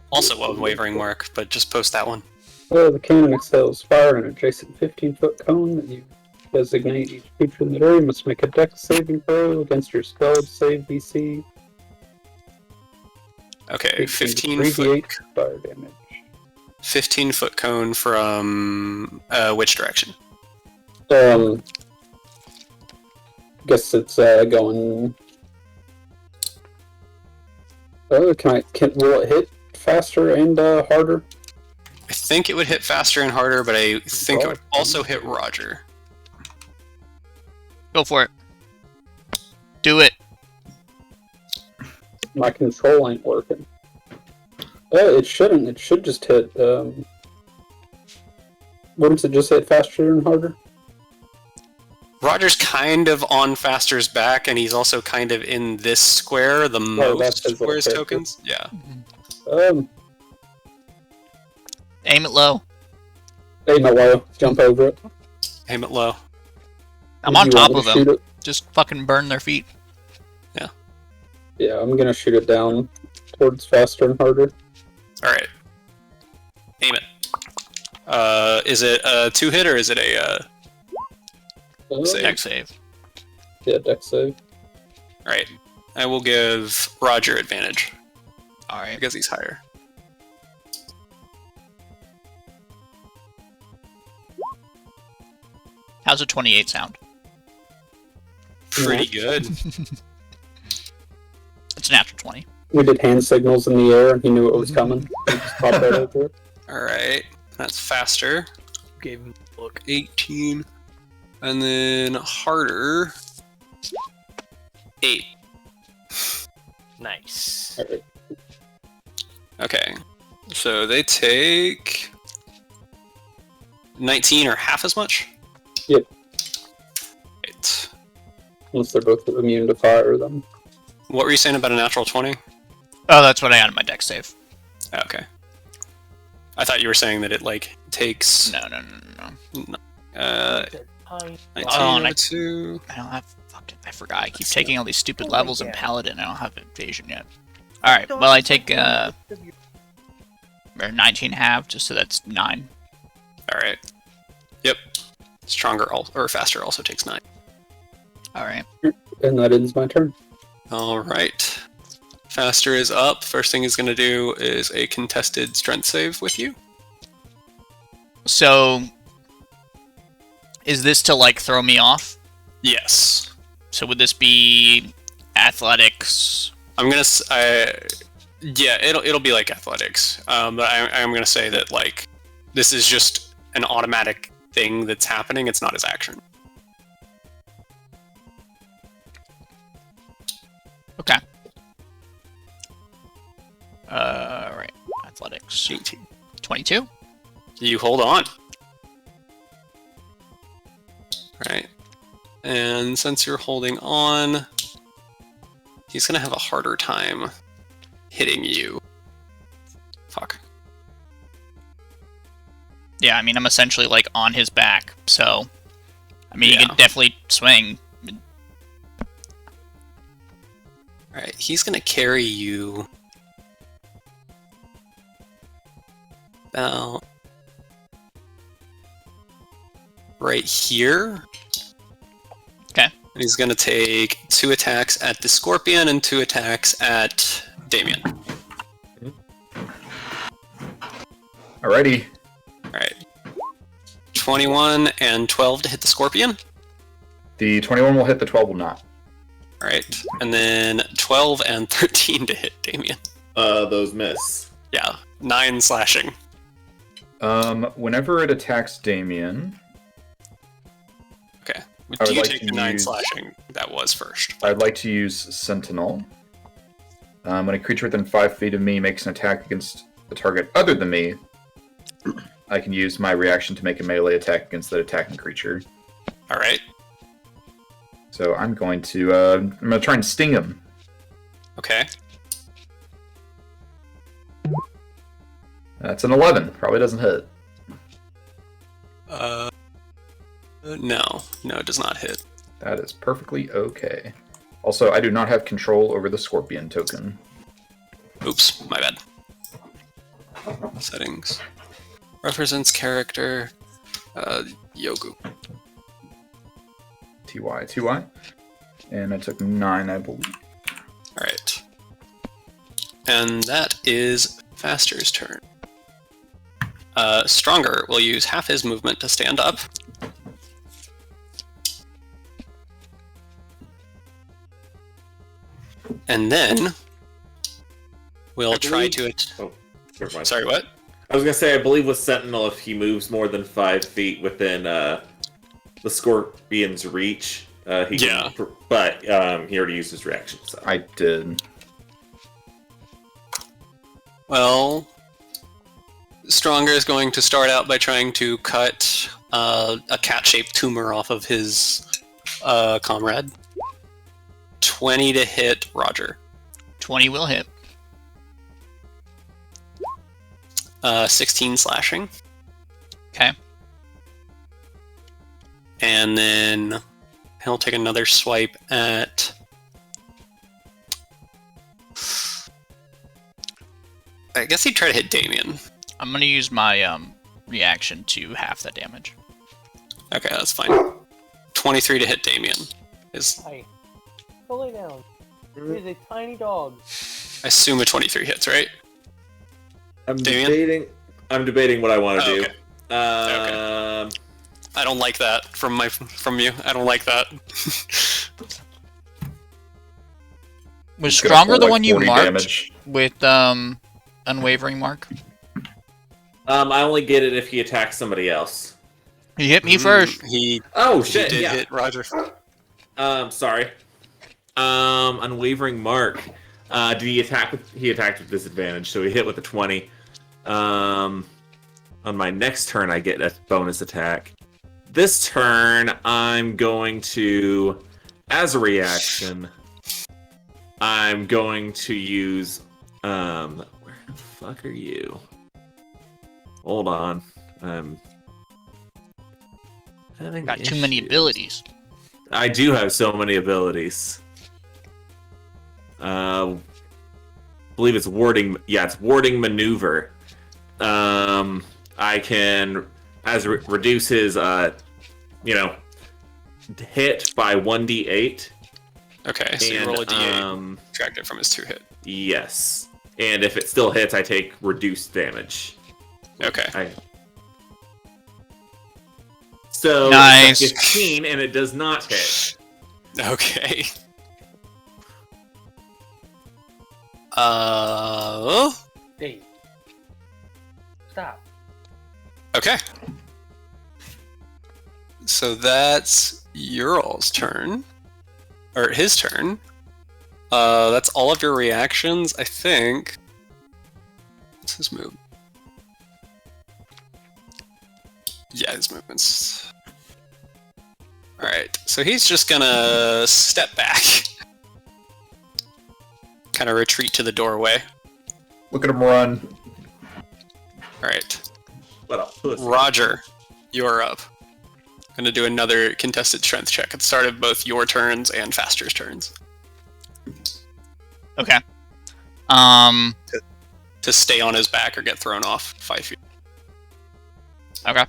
[SPEAKER 1] Also unwavering mark, but just post that one.
[SPEAKER 7] The cannon expels fire in an adjacent 15-foot cone that you designate. Each creature in the area must make a dex saving throw against your spell to save DC.
[SPEAKER 1] Okay, 15
[SPEAKER 7] 3d8
[SPEAKER 1] foot,
[SPEAKER 7] fire damage.
[SPEAKER 1] 15 foot cone from which direction?
[SPEAKER 7] Guess it's going. Will it hit faster and harder?
[SPEAKER 1] I think it would hit faster and harder, but I think it would also hit Roger.
[SPEAKER 3] Go for it. Do it.
[SPEAKER 7] My control ain't working. It shouldn't. It should just hit. Wouldn't it just hit faster and harder?
[SPEAKER 1] Roger's kind of on Faster's back, and he's also kind of in this square, the
[SPEAKER 7] that's his
[SPEAKER 1] most where his
[SPEAKER 7] little character.
[SPEAKER 1] tokens. Yeah.
[SPEAKER 3] Aim it low.
[SPEAKER 7] Ain't no way. Jump over it.
[SPEAKER 1] Aim it low.
[SPEAKER 3] I'm
[SPEAKER 7] Do
[SPEAKER 3] on
[SPEAKER 7] you
[SPEAKER 3] top
[SPEAKER 7] want
[SPEAKER 3] of
[SPEAKER 7] me to
[SPEAKER 3] them.
[SPEAKER 7] shoot it?
[SPEAKER 3] Just fucking burn their feet.
[SPEAKER 7] Yeah, I'm gonna shoot it down towards faster and harder.
[SPEAKER 1] Alright. Aim it. Is it a 2-hit or is it a Save.
[SPEAKER 3] Dex save.
[SPEAKER 7] Yeah, dex save.
[SPEAKER 1] Alright. I will give Roger advantage
[SPEAKER 3] Alright.
[SPEAKER 1] because he's higher.
[SPEAKER 3] How's a 28 sound?
[SPEAKER 1] Pretty good.
[SPEAKER 3] It's a natural 20.
[SPEAKER 7] We did hand signals in the air, and he knew it was coming. He just popped right over it.
[SPEAKER 1] Alright. That's faster.
[SPEAKER 4] Gave him a look.
[SPEAKER 1] 18. And then harder. 8.
[SPEAKER 4] Nice.
[SPEAKER 7] Alright.
[SPEAKER 1] Okay. So they take 19 or half as much?
[SPEAKER 7] Yep.
[SPEAKER 1] Right.
[SPEAKER 7] Unless they're both immune to fire, then.
[SPEAKER 1] What were you saying about a natural 20?
[SPEAKER 3] Oh, that's what I had in my dex save.
[SPEAKER 1] Okay. I thought you were saying that it, like, takes...
[SPEAKER 3] No.
[SPEAKER 1] 19
[SPEAKER 3] Oh,
[SPEAKER 1] or 2...
[SPEAKER 3] I don't have. Fuck it, I forgot. I keep taking all these stupid levels in Paladin. I don't have Invasion yet. Alright, well, I take or 19 half, just so that's 9.
[SPEAKER 1] Alright. Yep. Stronger or faster also takes 9.
[SPEAKER 3] Alright.
[SPEAKER 7] And that ends my turn.
[SPEAKER 1] Alright. Faster is up. First thing he's going to do is a contested strength save with you.
[SPEAKER 3] So, is this to, like, throw me off?
[SPEAKER 1] Yes.
[SPEAKER 3] So would this be athletics?
[SPEAKER 1] I'm going to... yeah, it'll be like athletics. But I'm going to say that, like, this is just an automatic thing that's happening. It's not his action.
[SPEAKER 3] Okay. Right. Athletics.
[SPEAKER 1] 18.
[SPEAKER 3] 22?
[SPEAKER 1] You hold on. Right. And since you're holding on, he's going to have a harder time hitting you. Fuck.
[SPEAKER 3] Yeah, I mean, I'm essentially, like, on his back, so... I mean,
[SPEAKER 1] Yeah.
[SPEAKER 3] you can definitely swing.
[SPEAKER 1] Alright, he's going to carry you about right here.
[SPEAKER 3] Okay.
[SPEAKER 1] And he's going to take 2 attacks at the Scorpion and 2 attacks at Damien.
[SPEAKER 2] Alrighty.
[SPEAKER 1] Alright. 21 and 12 to hit the Scorpion.
[SPEAKER 2] The 21 will hit, the 12 will not.
[SPEAKER 1] Alright. And then 12 and 13 to hit Damien.
[SPEAKER 5] Those miss.
[SPEAKER 1] Yeah. 9 slashing.
[SPEAKER 2] Whenever it attacks Damien,
[SPEAKER 1] Okay.
[SPEAKER 2] I
[SPEAKER 1] Do
[SPEAKER 2] would
[SPEAKER 1] you
[SPEAKER 2] like
[SPEAKER 1] take
[SPEAKER 2] to
[SPEAKER 1] the 9
[SPEAKER 2] use-
[SPEAKER 1] slashing? That was first.
[SPEAKER 2] I'd like to use Sentinel. When a creature within 5 feet of me makes an attack against a target other than me, I can use my reaction to make a melee attack against that attacking creature.
[SPEAKER 1] Alright.
[SPEAKER 2] So I'm going to try and sting him.
[SPEAKER 1] Okay.
[SPEAKER 2] That's an 11. Probably doesn't hit.
[SPEAKER 1] No. No, it does not hit.
[SPEAKER 2] That is perfectly okay. Also, I do not have control over the Scorpion token.
[SPEAKER 1] Oops, my bad. Settings. Represents character. Yogu.
[SPEAKER 2] TY. And I took 9, I believe.
[SPEAKER 1] Alright. And that is Faster's turn. Stronger will use half his movement to stand up. And then we'll try to...
[SPEAKER 5] Oh, never mind.
[SPEAKER 1] Sorry, what?
[SPEAKER 5] I was gonna say, I believe with Sentinel, if he moves more than 5 feet within the Scorpion's reach, he
[SPEAKER 1] Yeah.
[SPEAKER 5] can, but he already used his reaction. So
[SPEAKER 2] I did.
[SPEAKER 1] Well, Stronger is going to start out by trying to cut a cat-shaped tumor off of his comrade. 20 to hit Roger.
[SPEAKER 3] 20 will hit.
[SPEAKER 1] 16 slashing.
[SPEAKER 3] Okay.
[SPEAKER 1] And then he'll take another swipe at... I guess he'd try to hit Damien.
[SPEAKER 3] I'm gonna use my reaction to half that damage.
[SPEAKER 1] Okay, that's fine. 23 to hit Damien.
[SPEAKER 4] Hi. Go lay down. He is a tiny dog.
[SPEAKER 1] I assume a 23 hits, right?
[SPEAKER 5] I'm
[SPEAKER 1] Damien?
[SPEAKER 5] debating what I want to
[SPEAKER 1] Oh,
[SPEAKER 5] do.
[SPEAKER 1] okay. I don't like that from you. I don't like that.
[SPEAKER 3] Was
[SPEAKER 2] It's gonna
[SPEAKER 3] Stronger
[SPEAKER 2] pull,
[SPEAKER 3] the
[SPEAKER 2] like,
[SPEAKER 3] one you
[SPEAKER 2] 40
[SPEAKER 3] marked
[SPEAKER 2] damage.
[SPEAKER 3] with Unwavering Mark?
[SPEAKER 5] I only get it if he attacks somebody else.
[SPEAKER 3] He hit me first.
[SPEAKER 1] He
[SPEAKER 5] Oh shit!
[SPEAKER 1] did
[SPEAKER 5] Yeah.
[SPEAKER 1] hit Roger.
[SPEAKER 5] Sorry. Unwavering Mark. Did he attack with? He attacked with disadvantage, so he hit with a 20. On my next turn, I get a bonus attack. This turn, I'm going to, as a reaction, I'm going to use. Where the fuck are you? Hold on. Having
[SPEAKER 3] Got too many
[SPEAKER 5] issues.
[SPEAKER 3] abilities.
[SPEAKER 5] I do have so many abilities. Believe it's warding. Yeah, it's warding maneuver. I can reduce his hit by 1d8.
[SPEAKER 1] Okay, so you
[SPEAKER 5] And,
[SPEAKER 1] roll a d8, subtract it from his 2 hit.
[SPEAKER 5] Yes, and if it still hits, I take reduced damage.
[SPEAKER 1] Okay.
[SPEAKER 5] So
[SPEAKER 3] Nice.
[SPEAKER 5] it's 15, and it does not hit.
[SPEAKER 1] Okay.
[SPEAKER 4] Dave. Stop.
[SPEAKER 1] Okay. So that's Ural's turn. Or his turn. That's all of your reactions, I think. What's his move? Yeah, his movements. Alright, so he's just gonna step back. Kind of retreat to the doorway.
[SPEAKER 2] Look at him run.
[SPEAKER 1] Alright.
[SPEAKER 5] What a pussy.
[SPEAKER 1] Roger, you're up. Gonna do another contested strength check at the start of both your turns and Faster's turns.
[SPEAKER 3] Okay.
[SPEAKER 1] To stay on his back or get thrown off 5 feet.
[SPEAKER 3] Okay.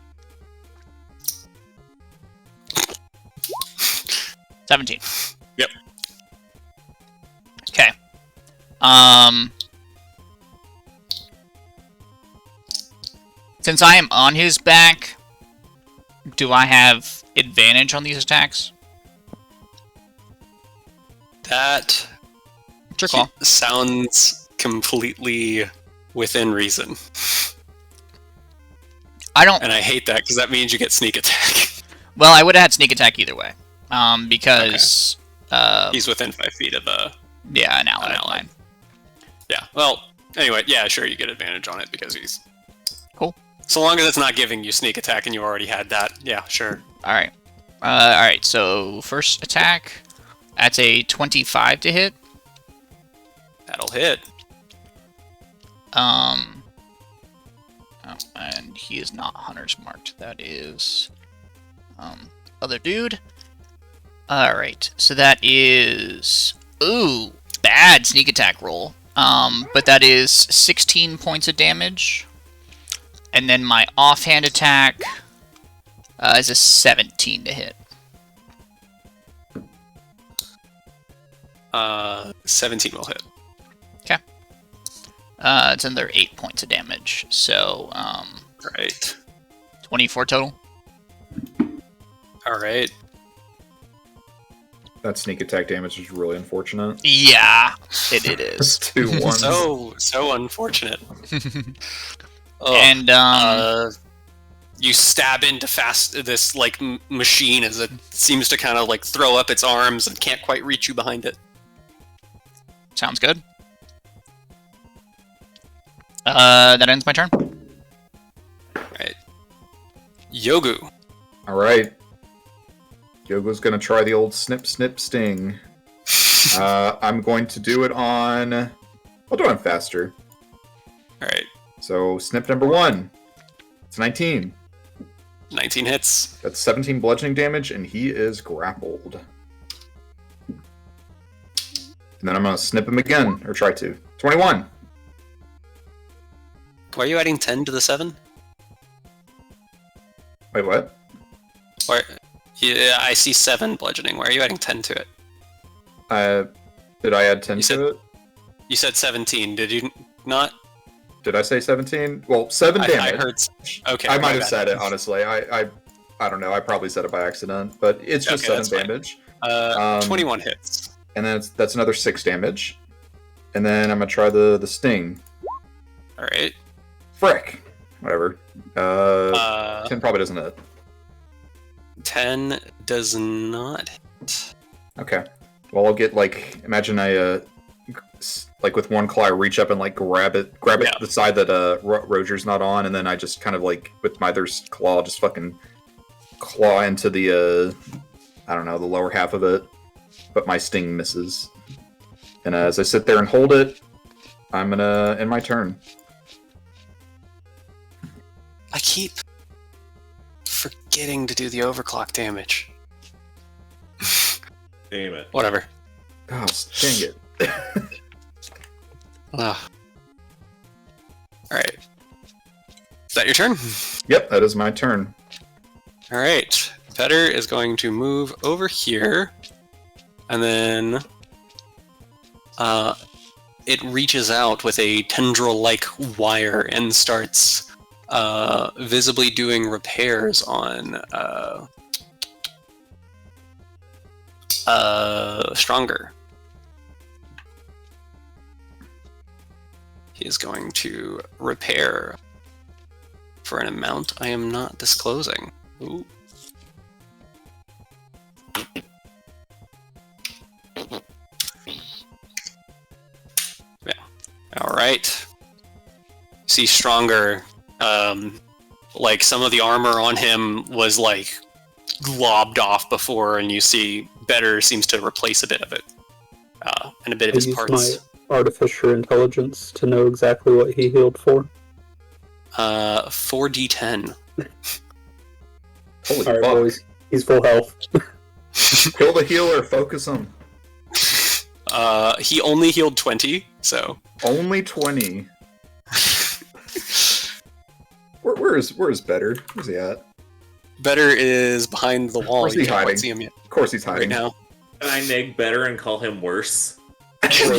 [SPEAKER 3] 17.
[SPEAKER 1] Yep.
[SPEAKER 3] Okay. Since I am on his back, do I have advantage on these attacks?
[SPEAKER 1] That
[SPEAKER 3] It's your call.
[SPEAKER 1] sounds completely within reason.
[SPEAKER 3] I don't.
[SPEAKER 1] And I hate that because that means you get sneak attack.
[SPEAKER 3] Well, I would have had sneak attack either way. Because
[SPEAKER 1] He's within 5 feet of the...
[SPEAKER 3] yeah, an ally.
[SPEAKER 1] Yeah, well, anyway, yeah, sure, you get advantage on it because he's...
[SPEAKER 3] Cool.
[SPEAKER 1] So long as it's not giving you sneak attack and you already had that, yeah, sure.
[SPEAKER 3] Alright. Alright, so first attack. That's a 25 to hit.
[SPEAKER 1] That'll hit.
[SPEAKER 3] Oh, and he is not Hunter's Marked. That is... other dude. Alright, so that is... Ooh, bad sneak attack roll. But that is 16 points of damage. And then my offhand attack is a 17 to hit.
[SPEAKER 1] 17 will hit.
[SPEAKER 3] Okay. It's another 8 points of damage. So,
[SPEAKER 1] Right.
[SPEAKER 3] 24 total.
[SPEAKER 1] Alright.
[SPEAKER 2] That sneak attack damage is really unfortunate.
[SPEAKER 3] Yeah, it is.
[SPEAKER 2] 2-1.
[SPEAKER 1] So unfortunate. Ugh.
[SPEAKER 3] And,
[SPEAKER 1] you stab into this like machine as it seems to kind of like throw up its arms and can't quite reach you behind it.
[SPEAKER 3] sounds good. That ends my turn.
[SPEAKER 1] Right. Yogu.
[SPEAKER 2] All right. Yogo's gonna try the old snip, snip, sting. I'm going to do it on... I'll do it on faster.
[SPEAKER 1] Alright.
[SPEAKER 2] So, snip number 1. It's 19.
[SPEAKER 1] 19 hits.
[SPEAKER 2] That's 17 bludgeoning damage, and he is grappled. And then I'm gonna snip him again, or try to. 21.
[SPEAKER 1] Why are you adding 10 to the 7?
[SPEAKER 2] Wait, what?
[SPEAKER 1] Or, yeah, I see 7 bludgeoning. Why are you adding 10 to it?
[SPEAKER 2] Did I add 10
[SPEAKER 1] You said-
[SPEAKER 2] to it?
[SPEAKER 1] You said 17. Did you not?
[SPEAKER 2] Did I say 17? Well, 7 damage.
[SPEAKER 1] I heard. Okay.
[SPEAKER 2] I
[SPEAKER 1] my
[SPEAKER 2] might have
[SPEAKER 1] bad.
[SPEAKER 2] said it, honestly. I don't know. I probably said it by accident, but it's just
[SPEAKER 1] Okay,
[SPEAKER 2] 7
[SPEAKER 1] that's fine.
[SPEAKER 2] damage.
[SPEAKER 1] 21 hits.
[SPEAKER 2] And then that's another 6 damage. And then I'm gonna try the sting.
[SPEAKER 1] Alright.
[SPEAKER 2] Frick. Whatever. 10 probably doesn't hit.
[SPEAKER 1] 10 does not hit.
[SPEAKER 2] Okay. Well, I'll get like, imagine I like with one claw I reach up and like grab it
[SPEAKER 1] Yeah.
[SPEAKER 2] the side that Roger's not on, and then I just kind of like with my other claw just fucking claw into the I don't know, the lower half of it, but my sting misses. And as I sit there and hold it, I'm gonna end my turn.
[SPEAKER 1] I keep forgetting to do the overclock damage.
[SPEAKER 5] Damn it.
[SPEAKER 1] Whatever.
[SPEAKER 2] Oh, dang it.
[SPEAKER 1] Ugh. Alright. Is that your turn?
[SPEAKER 2] Yep, that is my turn.
[SPEAKER 1] Alright. Petter is going to move over here. And then it reaches out with a tendril-like wire and starts visibly doing repairs on Stronger. He is going to repair for an amount I am not disclosing. Ooh. Yeah. All right. See Stronger. Like some of the armor on him was like lobbed off before, and you see Better seems to replace a bit of it, and a bit of
[SPEAKER 7] I
[SPEAKER 1] his
[SPEAKER 7] use
[SPEAKER 1] parts.
[SPEAKER 7] my artificial intelligence to know exactly what he healed for.
[SPEAKER 1] 4d10.
[SPEAKER 2] Holy
[SPEAKER 7] Alright,
[SPEAKER 2] fuck.
[SPEAKER 7] boys. He's full health.
[SPEAKER 2] Kill the healer, focus him.
[SPEAKER 1] He only healed 20, so
[SPEAKER 2] Only 20. Where is Better? Where's he at?
[SPEAKER 1] Better is behind the wall.
[SPEAKER 2] Where's
[SPEAKER 1] You
[SPEAKER 2] he
[SPEAKER 1] can't quite
[SPEAKER 2] hiding?
[SPEAKER 1] see him yet
[SPEAKER 2] Of course he's
[SPEAKER 1] right
[SPEAKER 2] hiding.
[SPEAKER 1] now.
[SPEAKER 5] Can I neg better and call him worse?
[SPEAKER 2] Can we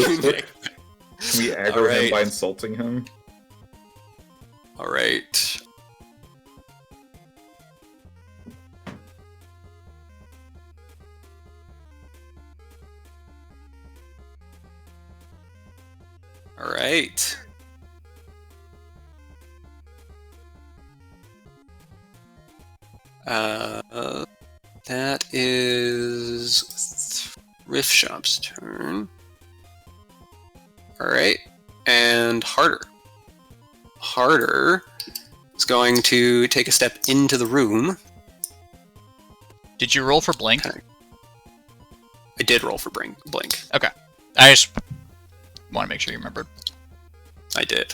[SPEAKER 2] aggro him
[SPEAKER 1] Alright.
[SPEAKER 2] by insulting him?
[SPEAKER 1] All right. All right. That is Thrift Shop's turn. All right, and Harder. Harder is going to take a step into the room.
[SPEAKER 3] Did you roll for blink?
[SPEAKER 1] I did roll for blink.
[SPEAKER 3] Okay. I just want to make sure you remembered.
[SPEAKER 1] I did.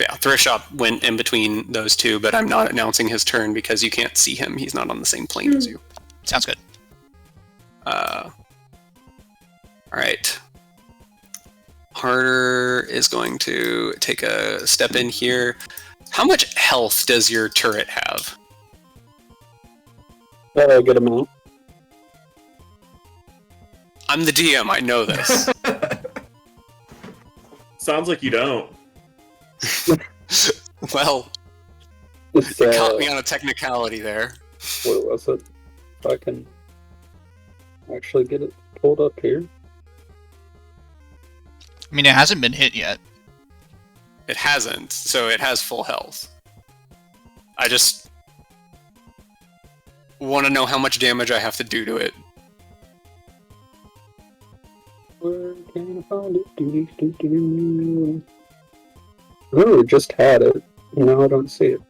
[SPEAKER 1] Yeah, Thrift Shop went in between those two, but I'm not announcing his turn because you can't see him. He's not on the same plane as you.
[SPEAKER 3] Sounds good.
[SPEAKER 1] All right. Harder is going to take a step in here. How much health does your turret have?
[SPEAKER 7] A good amount.
[SPEAKER 1] I'm the DM, I know this.
[SPEAKER 5] Sounds like you don't.
[SPEAKER 1] Well,
[SPEAKER 7] It's,
[SPEAKER 1] you caught me on a technicality there.
[SPEAKER 7] what was it? If I can actually get it pulled up here.
[SPEAKER 3] I mean, it hasn't been hit yet.
[SPEAKER 1] It hasn't, so it has full health. I just want to know how much damage I have to do to it.
[SPEAKER 7] Where can I find it? Do-do-do-do. Oh, just had it. No, I don't see it.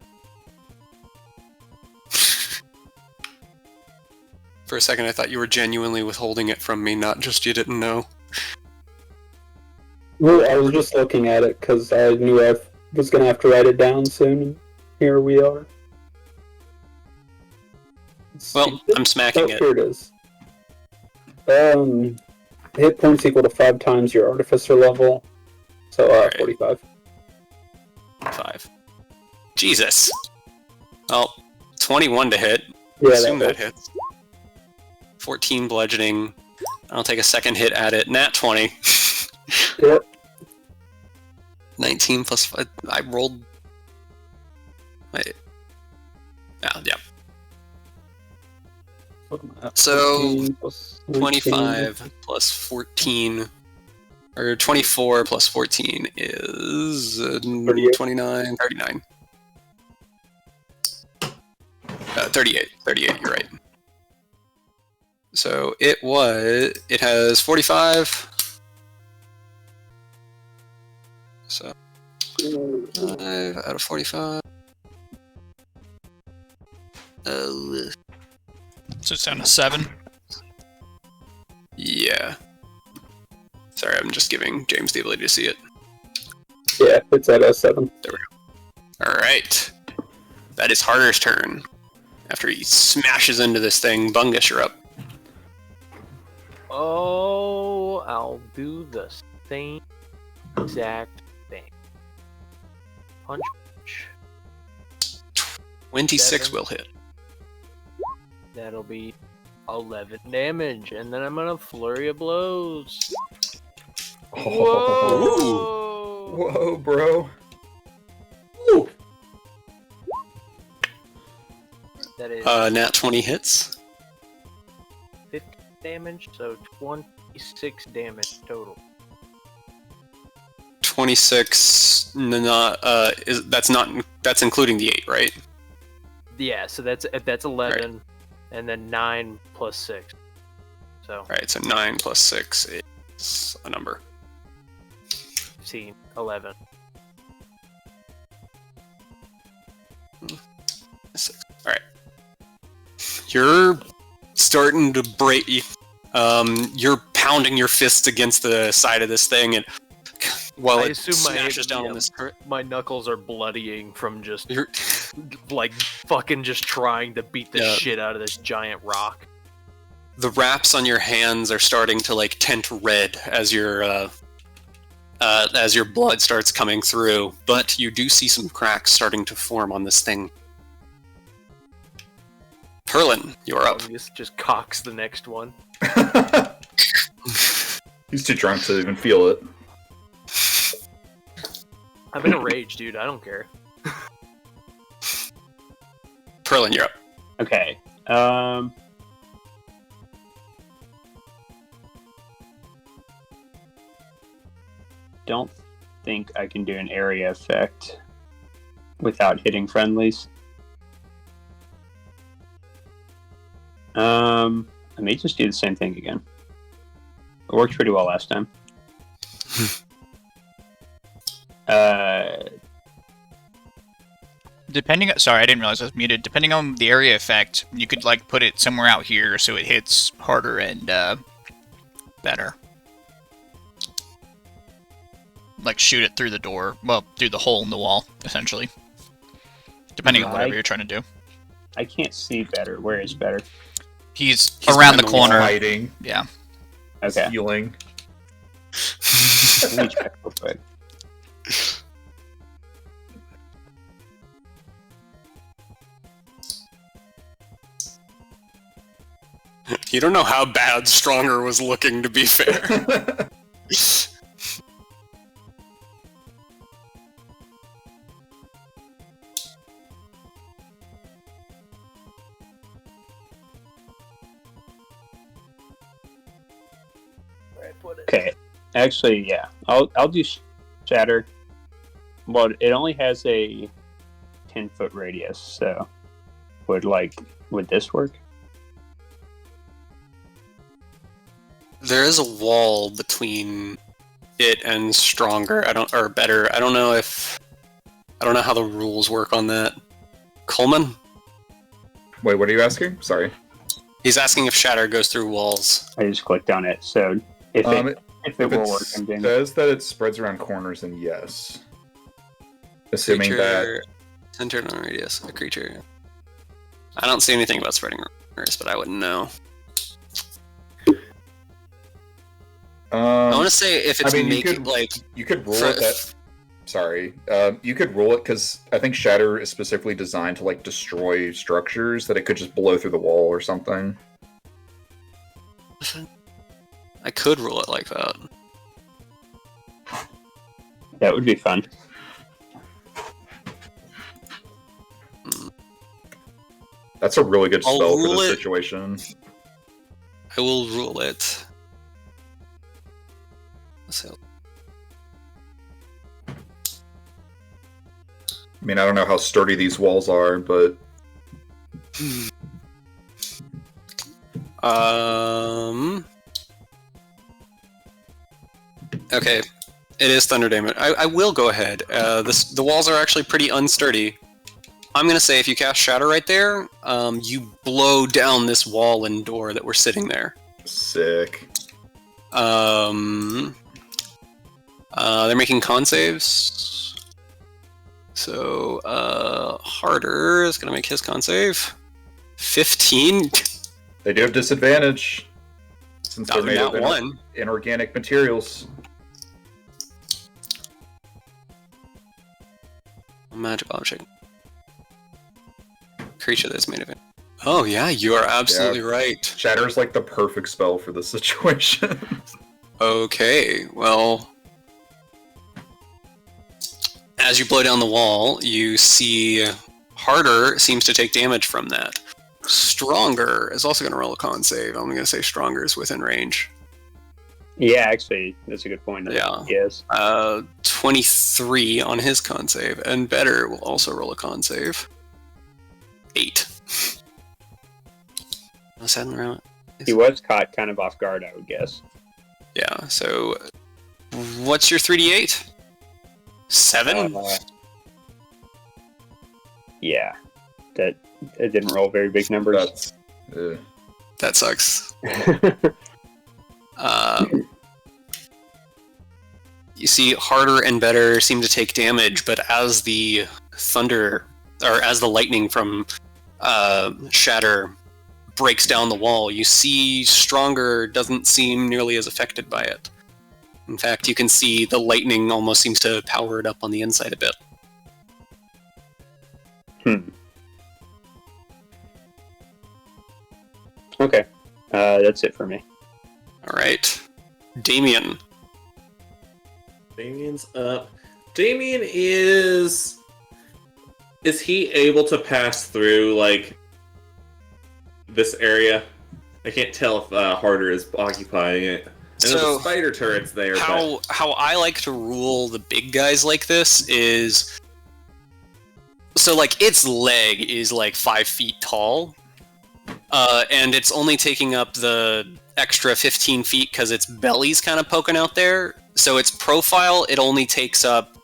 [SPEAKER 1] For a second, I thought you were genuinely withholding it from me, not just you didn't know.
[SPEAKER 7] Well, I was just looking at it because I knew I was going to have to write it down soon. And here we are.
[SPEAKER 1] Well, I'm smacking it.
[SPEAKER 7] Here it is. Hit points equal to 5 times your artificer level. So,
[SPEAKER 1] Right.
[SPEAKER 7] 45.
[SPEAKER 1] 5. Jesus. Well, 21 to hit.
[SPEAKER 7] Yeah,
[SPEAKER 1] Assume
[SPEAKER 7] that
[SPEAKER 1] that hits. 14 bludgeoning. I'll take a second hit at it. Nat 20.
[SPEAKER 7] Yep.
[SPEAKER 1] 19 plus 5. I rolled. Wait. Yeah.
[SPEAKER 7] What am I at?
[SPEAKER 1] So,
[SPEAKER 7] 14 plus 19.
[SPEAKER 1] 25 plus 14. Or 24 plus 14 is
[SPEAKER 7] 38.
[SPEAKER 1] 29. 39. 38. 38, you're right. So it has 45. So 5 out of 45. Oh,
[SPEAKER 3] So it's down to 7.
[SPEAKER 1] yeah. Sorry, I'm just giving James the ability to see it.
[SPEAKER 7] Yeah, it's at a 7.
[SPEAKER 1] Alright. That is Harder's turn. After he smashes into this thing, Bungus, you're up.
[SPEAKER 4] Oh, I'll do the same exact thing. Punch.
[SPEAKER 1] 26
[SPEAKER 4] 7.
[SPEAKER 1] will hit.
[SPEAKER 4] That'll be 11 damage, and then I'm gonna flurry of blows.
[SPEAKER 2] Oh.
[SPEAKER 4] Whoa!
[SPEAKER 2] Whoa, bro.
[SPEAKER 5] Ooh.
[SPEAKER 4] That is
[SPEAKER 1] Nat 20 hits.
[SPEAKER 4] 50 damage, so 26 damage total.
[SPEAKER 1] 26. That's including the 8, right?
[SPEAKER 4] Yeah, so that's 11, and then 9 plus 6. So
[SPEAKER 1] Right. So 9 plus 6 is a number.
[SPEAKER 4] 15, 11.
[SPEAKER 1] 6. All right. You're starting to break. You're pounding your fists against the side of this thing, and while
[SPEAKER 4] I
[SPEAKER 1] it
[SPEAKER 4] assume
[SPEAKER 1] smashes down on this.
[SPEAKER 4] My knuckles are bloodying from just
[SPEAKER 1] You're,
[SPEAKER 4] like fucking just trying to beat the
[SPEAKER 1] Yeah.
[SPEAKER 4] shit out of this giant rock.
[SPEAKER 1] the wraps on your hands are starting to like tint red as your blood starts coming through, but you do see some cracks starting to form on this thing. Perlin, you're up.
[SPEAKER 4] This just cocks the next one.
[SPEAKER 2] He's too drunk to even feel it.
[SPEAKER 4] I'm in a rage, dude. I don't care.
[SPEAKER 1] Perlin, you're up.
[SPEAKER 6] Okay. don't think I can do an area effect without hitting friendlies. I may just do the same thing again. It worked pretty well last time.
[SPEAKER 3] Sorry, I didn't realize I was muted. Depending on the area effect, you could like put it somewhere out here so it hits harder and better. Like shoot it through the door, well, through the hole in the wall, essentially. Depending on whatever you're trying to do.
[SPEAKER 6] I can't see better. Where is better?
[SPEAKER 3] He's around the
[SPEAKER 2] kind of
[SPEAKER 3] corner.
[SPEAKER 2] hiding.
[SPEAKER 3] Yeah.
[SPEAKER 6] Okay.
[SPEAKER 2] Healing.
[SPEAKER 6] Let me check real quick.
[SPEAKER 1] You don't know how bad Stronger was looking, to be fair.
[SPEAKER 6] Okay. Actually, yeah. I'll do shatter. But it only has a 10-foot radius, so would this work?
[SPEAKER 1] There is a wall between it and Stronger. Better. I don't know how the rules work on that. Coleman?
[SPEAKER 2] Wait, what are you asking? Sorry.
[SPEAKER 1] He's asking if Shatter goes through walls.
[SPEAKER 6] I just clicked on it, so if it will work, I'm doing it.
[SPEAKER 2] Says that it spreads around corners, and yes. Assuming that...
[SPEAKER 1] Centered on radius, a creature. I don't see anything about spreading corners, but I wouldn't know. I want to say if it's
[SPEAKER 2] you could rule it that. Sorry, you could rule it because I think Shatter is specifically designed to destroy structures that it could just blow through the wall or something.
[SPEAKER 1] I could rule it like that.
[SPEAKER 6] That would be fun.
[SPEAKER 2] That's a really good spell for this situation.
[SPEAKER 1] I will rule it. So.
[SPEAKER 2] I mean, I don't know how sturdy these walls are, but...
[SPEAKER 1] Okay, it is thunder damage. I will go ahead. The walls are actually pretty unsturdy. I'm gonna say if you cast Shatter right there, you blow down this wall and door that were sitting there.
[SPEAKER 2] Sick.
[SPEAKER 1] They're making con saves. So, Harder is gonna make his con save. 15.
[SPEAKER 2] They do have disadvantage since they're made of
[SPEAKER 1] one.
[SPEAKER 2] Inorganic materials.
[SPEAKER 1] Magic object. Creature that's made of it. Oh yeah, you are absolutely right.
[SPEAKER 2] Shatter is the perfect spell for this situation.
[SPEAKER 1] Okay, well, as you blow down the wall, you see Harder seems to take damage from that. Stronger is also going to roll a con save. I'm going to say Stronger is within range.
[SPEAKER 6] Yeah, actually, that's a good point.
[SPEAKER 1] Yeah.
[SPEAKER 6] Yes.
[SPEAKER 1] 23 on his con save, and Better will also roll a con save. 8. What's that around?
[SPEAKER 6] He was caught kind of off guard, I would guess.
[SPEAKER 1] Yeah, so what's your 3d8? 7?
[SPEAKER 6] Yeah. It didn't roll very big numbers.
[SPEAKER 1] That sucks. You see, Harder and Better seem to take damage, but as the thunder, or as the lightning from Shatter breaks down the wall, you see Stronger doesn't seem nearly as affected by it. In fact, you can see the lightning almost seems to power it up on the inside a bit.
[SPEAKER 6] Okay. That's it for me.
[SPEAKER 1] Alright. Damien.
[SPEAKER 5] Damien's up. Damien is he able to pass through, this area? I can't tell if Harder is occupying it. And then the spider turret's there.
[SPEAKER 1] How I like to rule the big guys like this is, so like its leg is like 5 feet tall, and it's only taking up the extra 15 feet because its belly's kind of poking out there. So its profile, it only takes up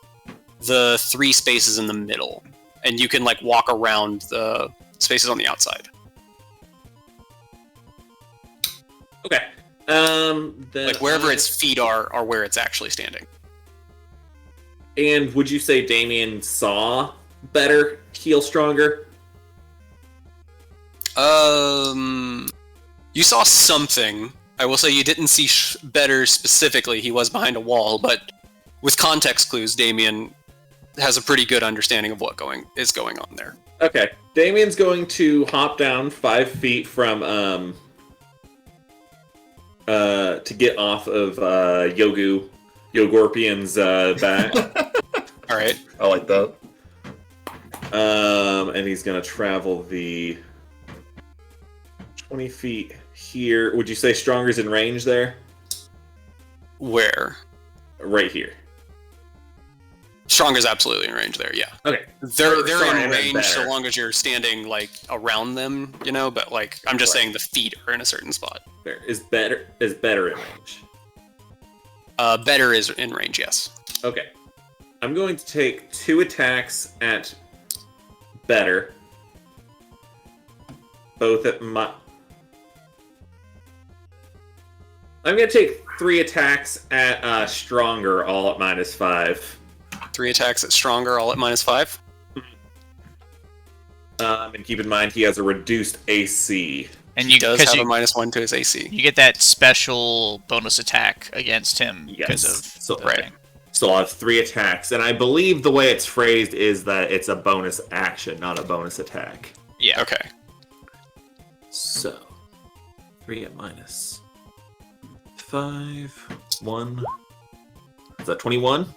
[SPEAKER 1] the 3 spaces in the middle, and you can like walk around the spaces on the outside.
[SPEAKER 5] Okay.
[SPEAKER 1] Like wherever its feet are where it's actually standing.
[SPEAKER 5] And would you say Damien saw better, heal stronger?
[SPEAKER 1] You saw something. I will say you didn't see better specifically. He was behind a wall, but with context clues, Damien has a pretty good understanding of what is going on there.
[SPEAKER 5] Okay. Damien's going to hop down 5 feet from to get off of Yogorpian's back.
[SPEAKER 1] All right.
[SPEAKER 2] I like that.
[SPEAKER 5] And he's gonna travel the 20 feet here. Would you say Stronger's in range there?
[SPEAKER 1] Where?
[SPEAKER 5] Right here.
[SPEAKER 1] Stronger's absolutely in range there, yeah.
[SPEAKER 5] Okay.
[SPEAKER 1] They're
[SPEAKER 5] Sorry,
[SPEAKER 1] in range so
[SPEAKER 5] better.
[SPEAKER 1] long as you're standing like around them, you know, but like I'm just saying the feet are in a certain spot.
[SPEAKER 5] There is better in range.
[SPEAKER 1] Better is in range, yes.
[SPEAKER 5] Okay. I'm going to take 2 attacks at better. Both at my... I'm going to take 3 attacks at stronger, all at -5.
[SPEAKER 1] 3 attacks at stronger, all at -5.
[SPEAKER 5] And keep in mind, he has a reduced AC.
[SPEAKER 3] And
[SPEAKER 1] He does have
[SPEAKER 3] you,
[SPEAKER 1] a -1 to his AC.
[SPEAKER 3] you get that special bonus attack against him because of
[SPEAKER 5] So,
[SPEAKER 3] the thing.
[SPEAKER 5] So I'll have 3 attacks, and I believe the way it's phrased is that it's a bonus action, not a bonus attack.
[SPEAKER 3] Yeah.
[SPEAKER 1] Okay.
[SPEAKER 5] So, 3 at -5, 1. Is that 21?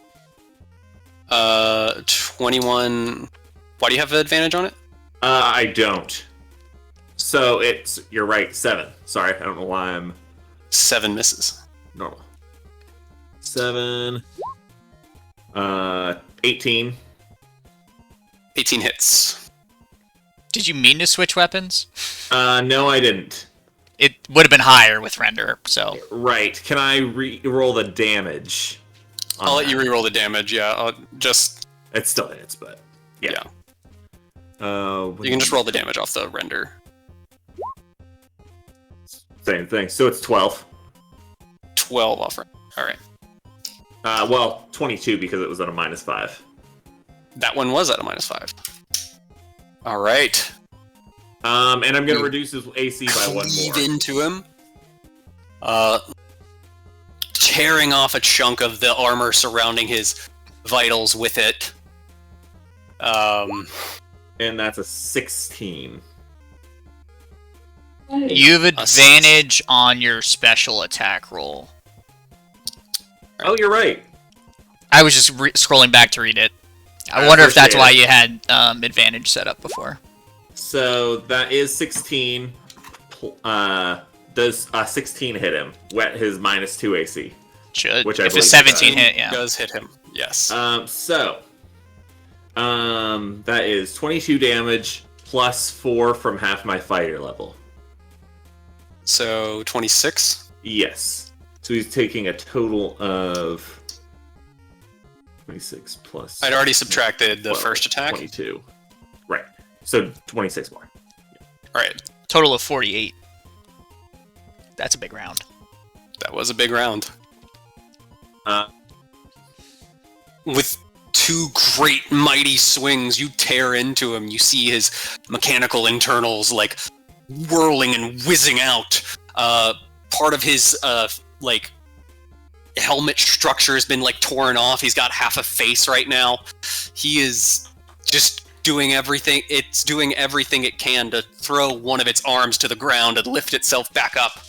[SPEAKER 1] 21. Why do you have the advantage on it?
[SPEAKER 5] I don't. So you're right, 7. Sorry, I don't know why I'm
[SPEAKER 1] 7 misses.
[SPEAKER 5] normal. 7, 18.
[SPEAKER 1] 18 hits.
[SPEAKER 3] Did you mean to switch weapons?
[SPEAKER 5] No, I didn't.
[SPEAKER 3] It would have been higher with render, so
[SPEAKER 5] Right, can I re-roll the damage? on
[SPEAKER 1] I'll let you
[SPEAKER 5] that?
[SPEAKER 1] reroll the damage, yeah. I'll just...
[SPEAKER 5] It still hits, but yeah.
[SPEAKER 1] You can just roll the damage off the render.
[SPEAKER 5] Same thing. So it's 12.
[SPEAKER 1] 12 off render. Alright.
[SPEAKER 5] Well, 22 because it was at a -5.
[SPEAKER 1] That one was at a -5. Alright.
[SPEAKER 5] And I'm gonna reduce his AC by 1 more.
[SPEAKER 1] Cleave into him. Tearing off a chunk of the armor surrounding his vitals with it.
[SPEAKER 5] And that's a 16.
[SPEAKER 3] you have advantage on your special attack roll.
[SPEAKER 5] Oh, you're right.
[SPEAKER 3] I was just scrolling back to read it. I wonder if that's
[SPEAKER 5] appreciate
[SPEAKER 3] why
[SPEAKER 5] it.
[SPEAKER 3] you had advantage set up before.
[SPEAKER 5] So that is 16. Does 16 hit him? Wet his -2 AC.
[SPEAKER 3] Should.
[SPEAKER 5] Which I
[SPEAKER 3] if
[SPEAKER 5] believe
[SPEAKER 3] it's 17
[SPEAKER 5] does.
[SPEAKER 3] hit, yeah.
[SPEAKER 1] Does hit him. Yes.
[SPEAKER 5] That is 22 damage plus 4 from half my fighter level.
[SPEAKER 1] So 26.
[SPEAKER 5] Yes. So he's taking a total of 26 plus.
[SPEAKER 1] I'd already subtracted the
[SPEAKER 5] 12,
[SPEAKER 1] first attack.
[SPEAKER 5] 22. Right. So 26 more.
[SPEAKER 1] Alright.
[SPEAKER 3] Total of 48. That's a big round.
[SPEAKER 1] That was a big round.
[SPEAKER 5] Uh,
[SPEAKER 1] With 2 great mighty swings, you tear into him. You see his mechanical internals like whirling and whizzing out. Part of his like helmet structure has been like torn off. He's got half a face right now. He is just doing everything. It's doing everything it can to throw one of its arms to the ground and lift itself back up.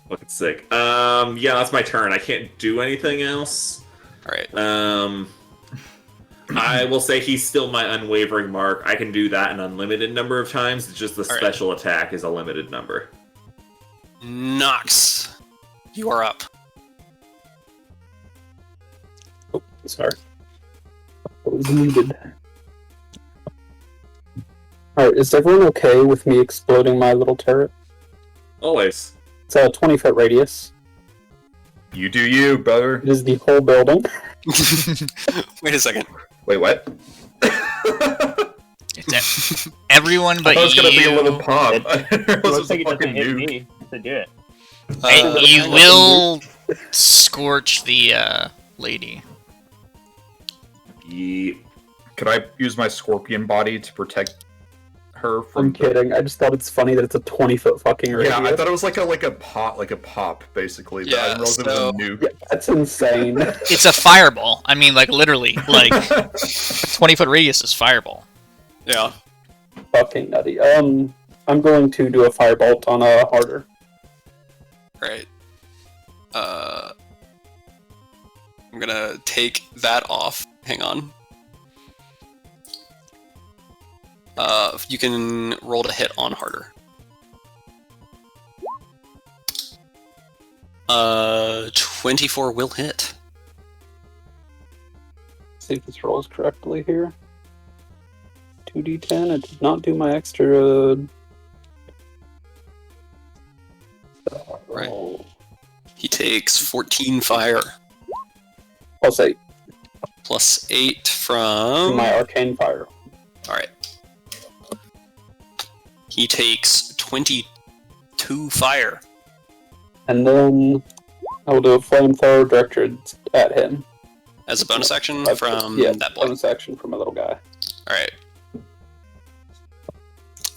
[SPEAKER 5] Looking sick. Yeah, that's my turn. I can't do anything else.
[SPEAKER 1] All right.
[SPEAKER 5] I will say he's still my unwavering mark. I can do that an unlimited number of times. It's just the
[SPEAKER 1] All right.
[SPEAKER 5] special attack is a limited number.
[SPEAKER 1] Nox. You are up.
[SPEAKER 7] Oh, sorry. I was muted. Alright, is everyone okay with me exploding my little turret?
[SPEAKER 5] Always.
[SPEAKER 7] It's a 20-foot radius.
[SPEAKER 2] You do you, brother.
[SPEAKER 7] It is the whole building.
[SPEAKER 1] Wait a second.
[SPEAKER 2] Wait, what?
[SPEAKER 3] It's everyone
[SPEAKER 2] I
[SPEAKER 3] but
[SPEAKER 2] thought it was gonna be a little
[SPEAKER 3] you.
[SPEAKER 2] pop.
[SPEAKER 6] It
[SPEAKER 2] This was
[SPEAKER 6] looks like
[SPEAKER 2] a
[SPEAKER 6] it doesn't
[SPEAKER 2] fucking
[SPEAKER 6] hit
[SPEAKER 2] nuke.
[SPEAKER 6] me to do it.
[SPEAKER 3] You will scorch the lady.
[SPEAKER 2] Could I use my scorpion body to protect her from?
[SPEAKER 7] I'm kidding. I just thought it's funny that it's a 20-foot fucking radius.
[SPEAKER 2] Yeah, I thought it was like a pop, basically. But I
[SPEAKER 1] Yeah,
[SPEAKER 2] didn't realize it was a nuke.
[SPEAKER 7] Yeah, that's insane.
[SPEAKER 3] It's a fireball. I mean, like literally, like 20-foot radius is fireball.
[SPEAKER 1] Yeah.
[SPEAKER 7] Fucking nutty. I'm going to do a firebolt on a harder.
[SPEAKER 1] Right. I'm gonna take that off. Hang on. You can roll to hit on harder. 24 will hit.
[SPEAKER 7] See if this rolls correctly here. 2d10. I did not do my extra.
[SPEAKER 1] Right.
[SPEAKER 7] Roll.
[SPEAKER 1] He takes 14 fire,
[SPEAKER 7] I'll say
[SPEAKER 1] plus 8 from...
[SPEAKER 7] my arcane fire.
[SPEAKER 1] Alright. He takes 22 fire.
[SPEAKER 7] And then I will do a flamethrower directed at him.
[SPEAKER 1] As a bonus action
[SPEAKER 7] That's-
[SPEAKER 1] from
[SPEAKER 7] yeah,
[SPEAKER 1] that boy.
[SPEAKER 7] bonus action from a little guy.
[SPEAKER 1] Alright.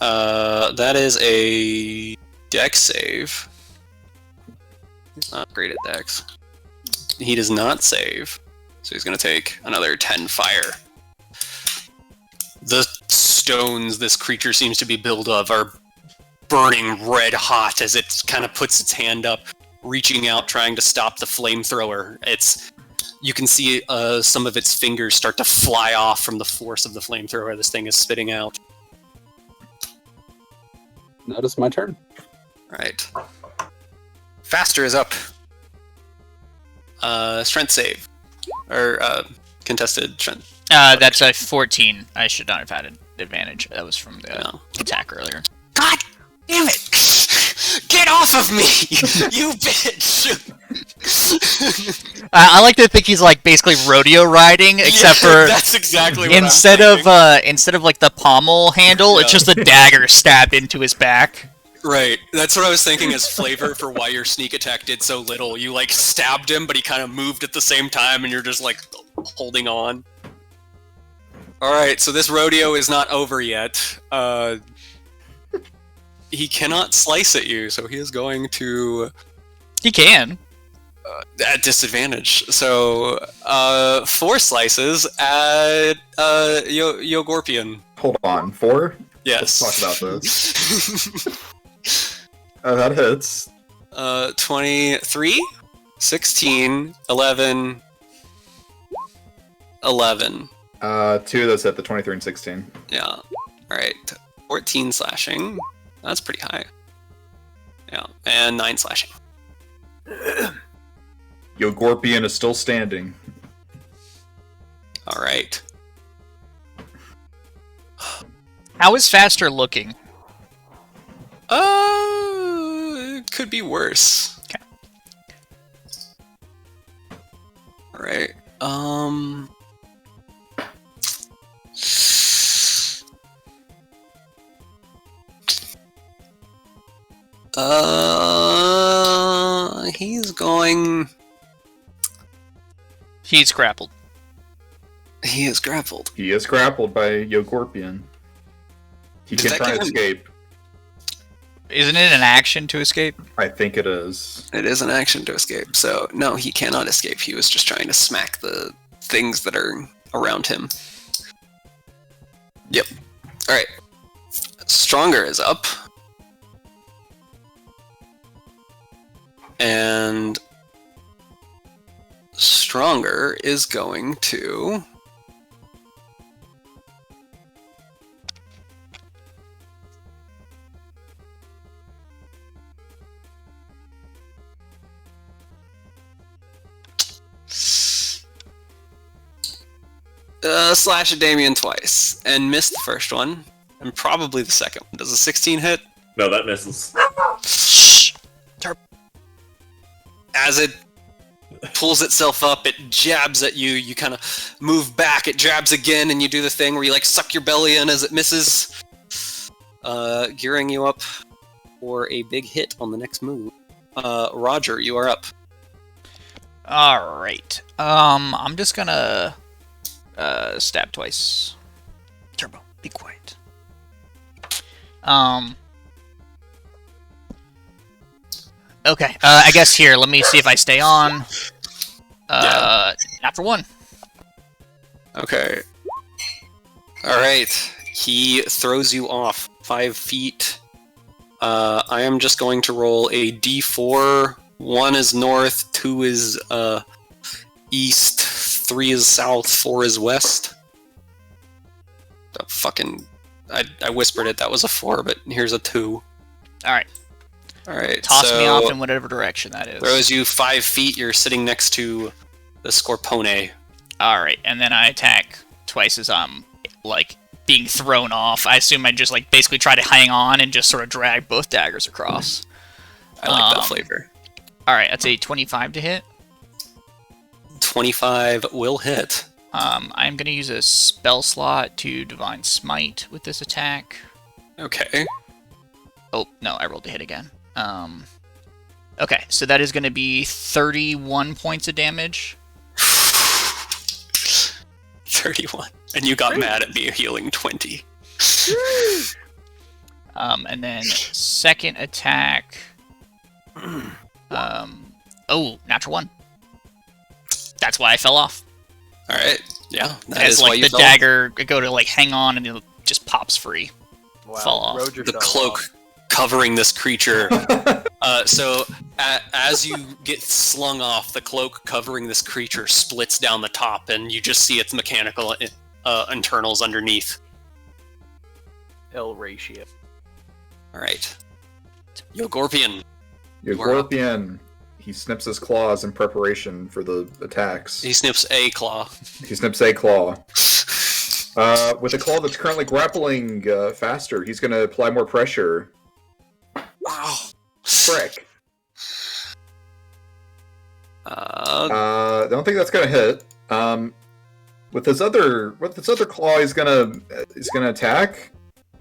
[SPEAKER 1] That is a dex save. He's not great at dex. He does not save, so he's going to take another 10 fire. The stones this creature seems to be built of are burning red hot as it kind of puts its hand up, reaching out, trying to stop the flamethrower. You can see some of its fingers start to fly off from the force of the flamethrower this thing is spitting out.
[SPEAKER 7] That is my turn.
[SPEAKER 1] Right. Faster is up. Strength save. Or, contested strength.
[SPEAKER 3] That's a 14. I should not have had an advantage. That was from the
[SPEAKER 1] No.
[SPEAKER 3] attack earlier.
[SPEAKER 1] God damn it! Get off of me! You bitch!
[SPEAKER 3] I like to think he's like basically rodeo riding, except for
[SPEAKER 1] That's exactly what
[SPEAKER 3] instead
[SPEAKER 1] I'm
[SPEAKER 3] of
[SPEAKER 1] thinking.
[SPEAKER 3] instead of like the pommel handle, it's
[SPEAKER 1] Yeah.
[SPEAKER 3] just a dagger stabbed into his back.
[SPEAKER 1] Right. That's what I was thinking as flavor for why your sneak attack did so little. You, like, stabbed him, but he kind of moved at the same time, and you're just, like, holding on. Alright, so this rodeo is not over yet. He cannot slice at you, so he is going to...
[SPEAKER 3] He can.
[SPEAKER 1] At disadvantage. So, 4 slices at Yogorpian.
[SPEAKER 2] Hold on, 4?
[SPEAKER 1] Yes.
[SPEAKER 2] Let's talk about this. That hits.
[SPEAKER 1] 23, 16, 11, 11.
[SPEAKER 2] 2 of those hit, the 23 and 16.
[SPEAKER 1] Yeah. Alright. 14 slashing. That's pretty high. Yeah. And 9 slashing.
[SPEAKER 2] Yogorpian is still standing.
[SPEAKER 1] Alright.
[SPEAKER 3] How is Faster looking?
[SPEAKER 1] It could be worse.
[SPEAKER 3] Okay.
[SPEAKER 1] Alright. He's going...
[SPEAKER 3] He's grappled.
[SPEAKER 1] He is grappled.
[SPEAKER 2] He is grappled by Yogorpian. He
[SPEAKER 1] Does
[SPEAKER 2] can
[SPEAKER 1] that
[SPEAKER 2] try and
[SPEAKER 1] give him-
[SPEAKER 2] escape.
[SPEAKER 3] Isn't it an action to escape?
[SPEAKER 2] I think it is.
[SPEAKER 1] It is an action to escape, so no, he cannot escape. He was just trying to smack the things that are around him. Yep. Alright. Stronger is up. And Stronger is going to... slash at Damien twice and missed the first one, and probably the second one. Does a 16 hit?
[SPEAKER 5] No, that misses.
[SPEAKER 1] Shh. As it pulls itself up, it jabs at you. You kind of move back. It jabs again, and you do the thing where you like suck your belly in as it misses, gearing you up for a big hit on the next move. Roger, you are up.
[SPEAKER 3] All right. I'm just gonna stab twice. Turbo, be quiet. Okay. I guess here. Let me see if I stay on. Not for one.
[SPEAKER 1] Okay. All right. He throws you off 5 feet. I am just going to roll a d4. 1 is north, 2 is east, 3 is south, 4 is west. I whispered it. That was a 4, but here's a 2.
[SPEAKER 3] All right.
[SPEAKER 1] All right.
[SPEAKER 3] Toss
[SPEAKER 1] so
[SPEAKER 3] me off in whatever direction that is.
[SPEAKER 1] Throws you 5 feet. You're sitting next to the Scorpone.
[SPEAKER 3] All right, and then I attack twice as I'm like being thrown off. I assume I just like basically try to hang on and just sort of drag both daggers across.
[SPEAKER 1] I like that flavor.
[SPEAKER 3] All right, that's a 25 to hit.
[SPEAKER 1] 25 will hit.
[SPEAKER 3] I'm going to use a spell slot to Divine Smite with this attack.
[SPEAKER 1] Okay.
[SPEAKER 3] Oh, no, I rolled to hit again. Okay, so that is going to be 31 points of damage.
[SPEAKER 1] 31. And you got mad at me healing 20.
[SPEAKER 3] And then second attack. Oh, natural 1. That's why I fell off.
[SPEAKER 1] All right. Yeah. That
[SPEAKER 3] As
[SPEAKER 1] is why
[SPEAKER 3] like
[SPEAKER 1] you
[SPEAKER 3] the
[SPEAKER 1] fell.
[SPEAKER 3] dagger go to like hang on and it just pops free.
[SPEAKER 4] Wow,
[SPEAKER 3] Fall off.
[SPEAKER 4] Roger
[SPEAKER 1] The
[SPEAKER 4] fell
[SPEAKER 1] cloak
[SPEAKER 4] off.
[SPEAKER 1] covering this creature. So as you get slung off, the cloak covering this creature splits down the top, and you just see its mechanical internals underneath.
[SPEAKER 4] L ratio.
[SPEAKER 1] All right. Yogorpian.
[SPEAKER 2] Yogorpian, he snips his claws in preparation for the attacks.
[SPEAKER 1] He snips a claw.
[SPEAKER 2] He snips a claw. With a claw that's currently grappling faster, he's going to apply more pressure.
[SPEAKER 1] Wow.
[SPEAKER 2] Frick.
[SPEAKER 1] Uh,
[SPEAKER 2] I don't think that's going to hit. With his other claw, he's gonna attack.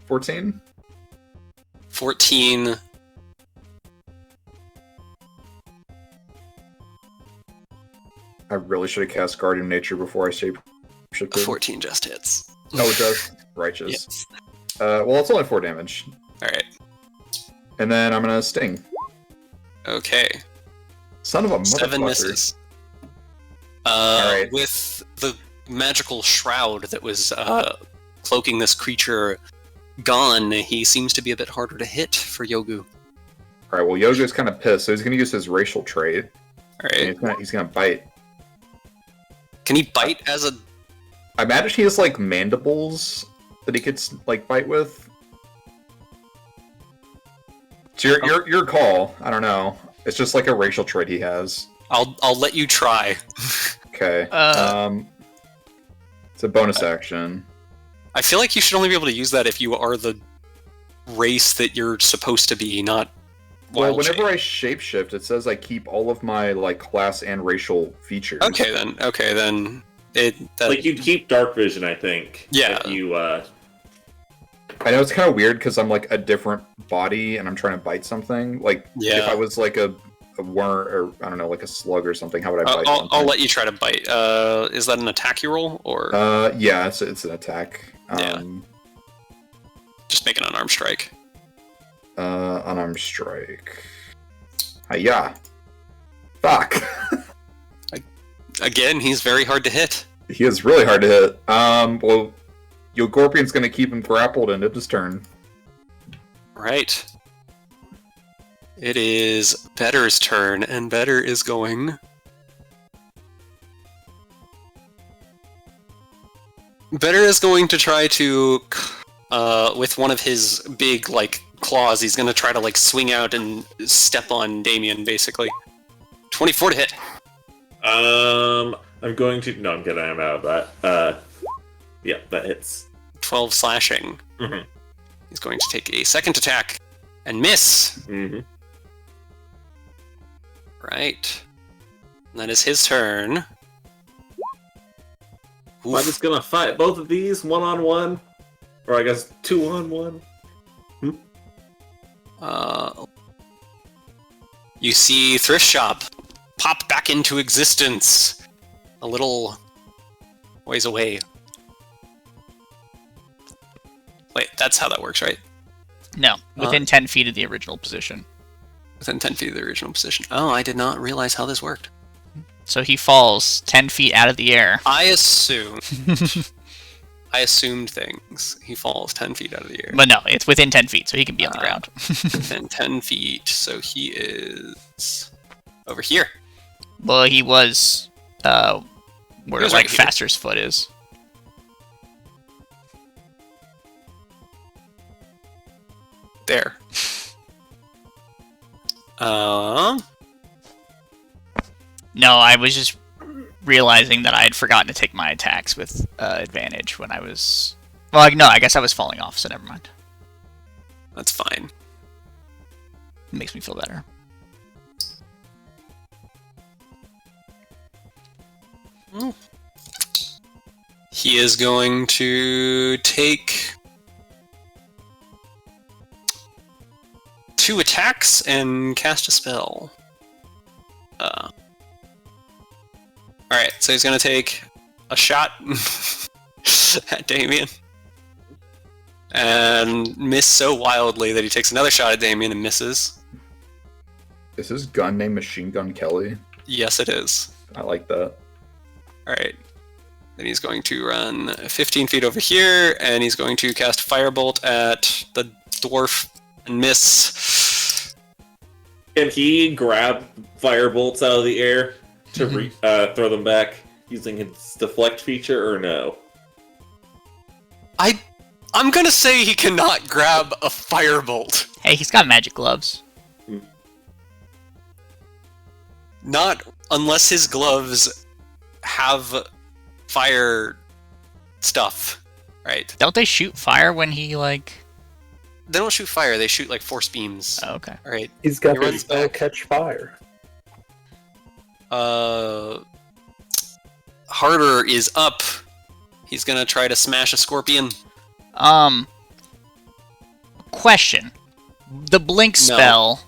[SPEAKER 2] 14.
[SPEAKER 1] 14.
[SPEAKER 2] I really should have cast Guardian Nature before I shapeshifted.
[SPEAKER 1] 14 just hits.
[SPEAKER 2] Oh, it does. Righteous.
[SPEAKER 1] Yes.
[SPEAKER 2] Well, it's only 4 damage,
[SPEAKER 1] All right.
[SPEAKER 2] and then I'm gonna sting.
[SPEAKER 1] Okay.
[SPEAKER 2] Son of a
[SPEAKER 1] 7
[SPEAKER 2] motherfucker.
[SPEAKER 1] misses.
[SPEAKER 2] Alright.
[SPEAKER 1] With the magical shroud that was cloaking this creature gone, he seems to be a bit harder to hit for Yogu.
[SPEAKER 2] All right. Well, Yoga's kind of pissed, so he's gonna use his racial trait.
[SPEAKER 1] All
[SPEAKER 2] And
[SPEAKER 1] right.
[SPEAKER 2] he's gonna bite.
[SPEAKER 1] Can he bite as a...
[SPEAKER 2] I imagine he has like mandibles that he could like bite with. It's your call. I don't know. It's just like a racial trait he has.
[SPEAKER 1] I'll let you try.
[SPEAKER 2] Okay. It's a bonus action.
[SPEAKER 1] I feel like you should only be able to use that if you are the race that you're supposed to be, not
[SPEAKER 2] Well,
[SPEAKER 1] wild
[SPEAKER 2] whenever
[SPEAKER 1] shape.
[SPEAKER 2] I shapeshift, it says I keep all of my like class and racial features.
[SPEAKER 1] Okay then.
[SPEAKER 5] Like you'd keep dark vision, I think.
[SPEAKER 1] Yeah.
[SPEAKER 5] If you
[SPEAKER 2] I know it's kind of weird because I'm like a different body and I'm trying to bite something. Like
[SPEAKER 1] Yeah.
[SPEAKER 2] if I was like a worm or I don't know, like a slug or something, how would I bite
[SPEAKER 1] I'll
[SPEAKER 2] something?
[SPEAKER 1] let you try to bite. Is that an attack you roll or
[SPEAKER 2] Yeah, it's an attack.
[SPEAKER 1] Yeah. just make an unarmed strike?
[SPEAKER 2] Unarmed strike. Yeah. Fuck.
[SPEAKER 1] Again, he's very hard to hit.
[SPEAKER 2] He is really hard to hit. Well, Yogorpian's gonna keep him grappled and end his turn.
[SPEAKER 1] Right. It is Better's turn, and Better is going... Better is going to try to, with one of his big, like, claws, he's going to try to, like, swing out and step on Damien, basically. 24 to hit.
[SPEAKER 5] I'm going to. No, I'm kidding. I'm out of that. Yeah, that hits.
[SPEAKER 1] 12 slashing.
[SPEAKER 5] Mhm.
[SPEAKER 1] He's going to take a second attack and miss.
[SPEAKER 5] Mm-hmm.
[SPEAKER 1] Right. And that is his turn.
[SPEAKER 5] Am I just gonna fight both of these 1-on-1? Or I guess 2-on-1?
[SPEAKER 1] You see Thrift Shop pop back into existence a little ways away. Wait, that's how that works, right?
[SPEAKER 3] No, within 10 feet of the original position.
[SPEAKER 1] Within 10 feet of the original position. Oh, I did not realize how this worked.
[SPEAKER 3] So he falls 10 feet out of the air.
[SPEAKER 1] I assumed things. He falls 10 feet out of the air.
[SPEAKER 3] But no, it's within 10 feet, so he can be on the ground.
[SPEAKER 1] Within 10 feet, so he is over here.
[SPEAKER 3] Well, he was where
[SPEAKER 1] He was
[SPEAKER 3] like
[SPEAKER 1] right here.
[SPEAKER 3] Faster's foot is.
[SPEAKER 1] There.
[SPEAKER 3] No, I was just realizing that I had forgotten to take my attacks with advantage when I was... Well, no, I guess I was falling off, so never mind.
[SPEAKER 1] That's fine.
[SPEAKER 3] It makes me feel better.
[SPEAKER 1] He is going to take 2 attacks and cast a spell. Alright, so he's going to take a shot at Damien. And miss so wildly that he takes another shot at Damien and misses.
[SPEAKER 2] Is his gun named Machine Gun Kelly?
[SPEAKER 1] Yes, it is.
[SPEAKER 2] I like that.
[SPEAKER 1] Alright. Then he's going to run 15 feet over here, and he's going to cast Firebolt at the dwarf and miss.
[SPEAKER 5] Can he grab fire bolts out of the air to throw them back using his deflect feature, or no?
[SPEAKER 1] I'm gonna say he cannot grab a Firebolt.
[SPEAKER 3] Hey, he's got magic gloves.
[SPEAKER 1] Not unless his gloves have fire stuff, right?
[SPEAKER 3] Don't they shoot fire when he, like...
[SPEAKER 1] They don't shoot fire, they shoot like force beams.
[SPEAKER 3] Oh, okay.
[SPEAKER 1] Right.
[SPEAKER 7] He's got
[SPEAKER 1] He
[SPEAKER 7] the
[SPEAKER 1] runs
[SPEAKER 7] spell
[SPEAKER 1] back.
[SPEAKER 7] catch fire.
[SPEAKER 1] Harder is up. He's gonna try to smash a scorpion.
[SPEAKER 3] Question. The blink
[SPEAKER 1] No.
[SPEAKER 3] spell,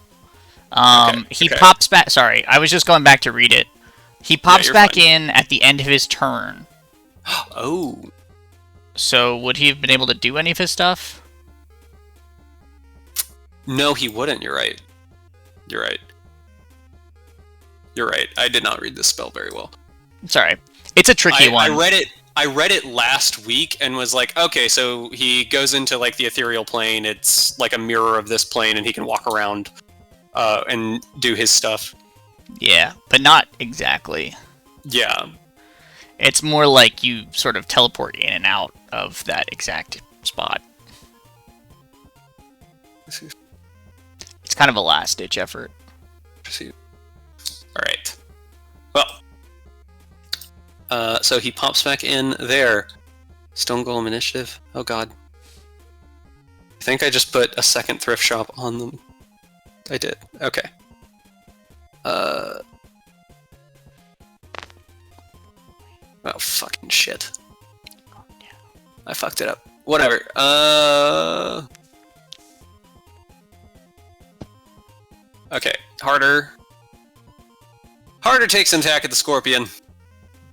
[SPEAKER 3] he
[SPEAKER 1] okay.
[SPEAKER 3] pops back... Sorry, I was just going back to read it. He pops
[SPEAKER 1] you're
[SPEAKER 3] back
[SPEAKER 1] fine.
[SPEAKER 3] in at the end of his turn.
[SPEAKER 1] Oh.
[SPEAKER 3] So would he have been able to do any of his stuff?
[SPEAKER 1] No, he wouldn't. You're right. You're right. You're right. I did not read this spell very well.
[SPEAKER 3] Sorry. It's a tricky one.
[SPEAKER 1] I read it last week and was like, okay, so he goes into like the ethereal plane. It's like a mirror of this plane, and he can walk around and do his stuff.
[SPEAKER 3] Yeah, but not exactly.
[SPEAKER 1] Yeah.
[SPEAKER 3] It's more like you sort of teleport in and out of that exact spot. It's kind of a last-ditch effort.
[SPEAKER 1] All right. Well, so he pops back in there. Stone Golem initiative. Oh god. I think I just put a second thrift shop on them. I did. Okay. Oh fucking shit. I fucked it up. Whatever. Okay. Harder takes an attack at the scorpion.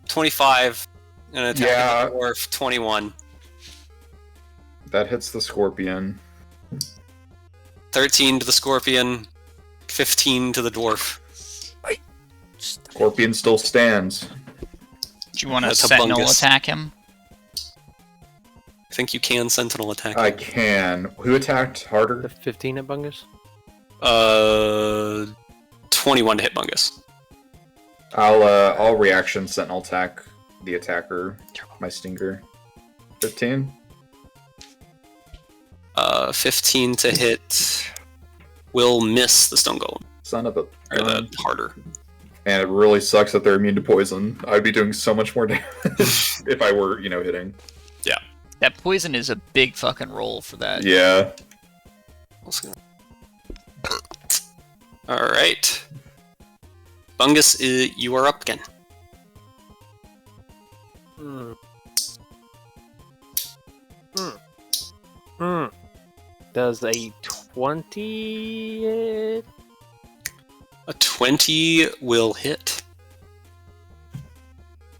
[SPEAKER 1] 25. And an attack at the dwarf. 21.
[SPEAKER 2] That hits the scorpion.
[SPEAKER 1] 13 to the scorpion. 15 to the dwarf.
[SPEAKER 2] Scorpion still stands.
[SPEAKER 3] Do you want to
[SPEAKER 1] That's a
[SPEAKER 3] sentinel
[SPEAKER 1] bungus.
[SPEAKER 3] attack him?
[SPEAKER 1] I think you can sentinel attack.
[SPEAKER 2] I can. Who attacked harder?
[SPEAKER 4] The 15 at Bungus?
[SPEAKER 1] 21 to hit Bungus.
[SPEAKER 2] I'll reaction sentinel attack the attacker. My stinger. 15.
[SPEAKER 1] 15 to hit will miss the stone golem.
[SPEAKER 2] Son of a.
[SPEAKER 1] Or the harder.
[SPEAKER 2] And it really sucks that they're immune to poison. I'd be doing so much more damage if I were, hitting.
[SPEAKER 1] Yeah.
[SPEAKER 3] That poison is a big fucking roll for that.
[SPEAKER 2] Yeah.
[SPEAKER 1] Alright. Bungus, you are up again.
[SPEAKER 4] Does a 20 hit?
[SPEAKER 1] A 20 will hit.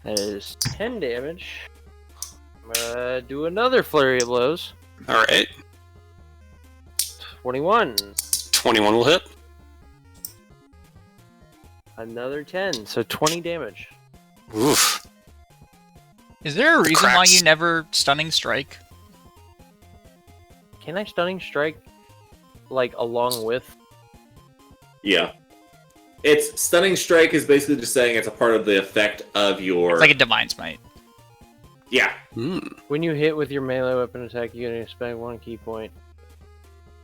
[SPEAKER 4] That is 10 damage. I'm gonna do another flurry of blows.
[SPEAKER 1] Alright.
[SPEAKER 4] 21.
[SPEAKER 1] 21 will hit.
[SPEAKER 4] Another 10, so 20 damage.
[SPEAKER 1] Oof.
[SPEAKER 3] Is there a reason why
[SPEAKER 1] Cracks.
[SPEAKER 3] you never stunning strike?
[SPEAKER 4] Can I stunning strike, like, along with?
[SPEAKER 5] Yeah. It's Stunning Strike is basically just saying it's a part of the effect of your...
[SPEAKER 3] It's like a divine smite.
[SPEAKER 5] Yeah.
[SPEAKER 4] When you hit with your melee weapon attack, you can spend 1 key point.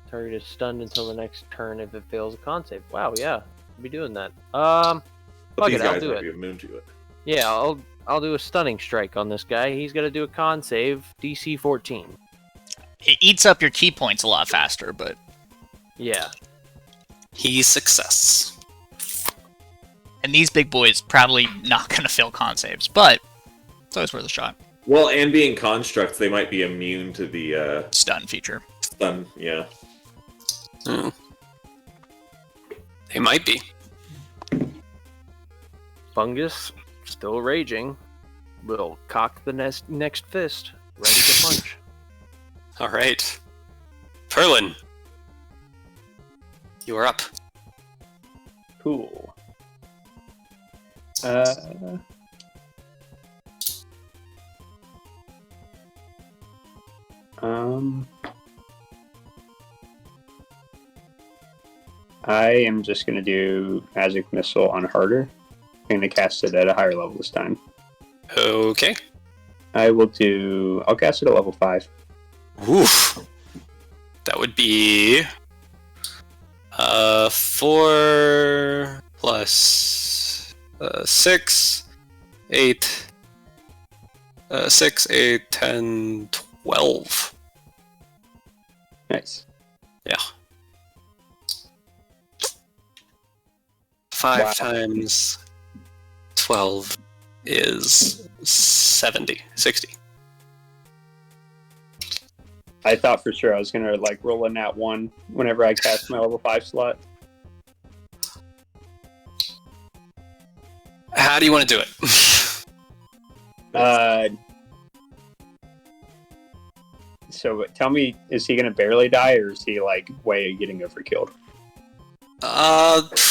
[SPEAKER 4] Target is stunned until the next turn if it fails a con save. Wow, yeah. I'll be doing that.
[SPEAKER 5] But
[SPEAKER 4] Fuck
[SPEAKER 5] these
[SPEAKER 4] it, I'll
[SPEAKER 5] guys
[SPEAKER 4] do
[SPEAKER 5] might
[SPEAKER 4] it.
[SPEAKER 5] be immune to it.
[SPEAKER 4] Yeah, I'll do a stunning strike on this guy. He's got to do a con save, DC 14.
[SPEAKER 3] It eats up your key points a lot faster, but
[SPEAKER 4] Yeah.
[SPEAKER 1] He success.
[SPEAKER 3] and these big boys probably not gonna fail con saves, but it's always worth a shot.
[SPEAKER 5] Well, and being constructs, they might be immune to the
[SPEAKER 3] Stun feature.
[SPEAKER 5] stun. Yeah.
[SPEAKER 1] Hmm. They might be.
[SPEAKER 4] Fungus, still raging, will cock the next fist, ready to punch.
[SPEAKER 1] Alright. Perlin. You are up.
[SPEAKER 6] Cool. I am just gonna do Magic Missile on harder. I'm gonna cast it at a higher level this time.
[SPEAKER 1] Okay.
[SPEAKER 6] I'll cast it at level 5.
[SPEAKER 1] Oof. That would be 4 plus 6, 8, 6, 8, 10, 12.
[SPEAKER 6] Nice.
[SPEAKER 1] Yeah. 5
[SPEAKER 6] Wow.
[SPEAKER 1] times 12 is 60.
[SPEAKER 6] I thought for sure I was gonna like roll a nat 1 whenever I cast my level 5 slot.
[SPEAKER 1] How do you want to do it?
[SPEAKER 6] So tell me, is he gonna barely die, or is he like way getting overkilled?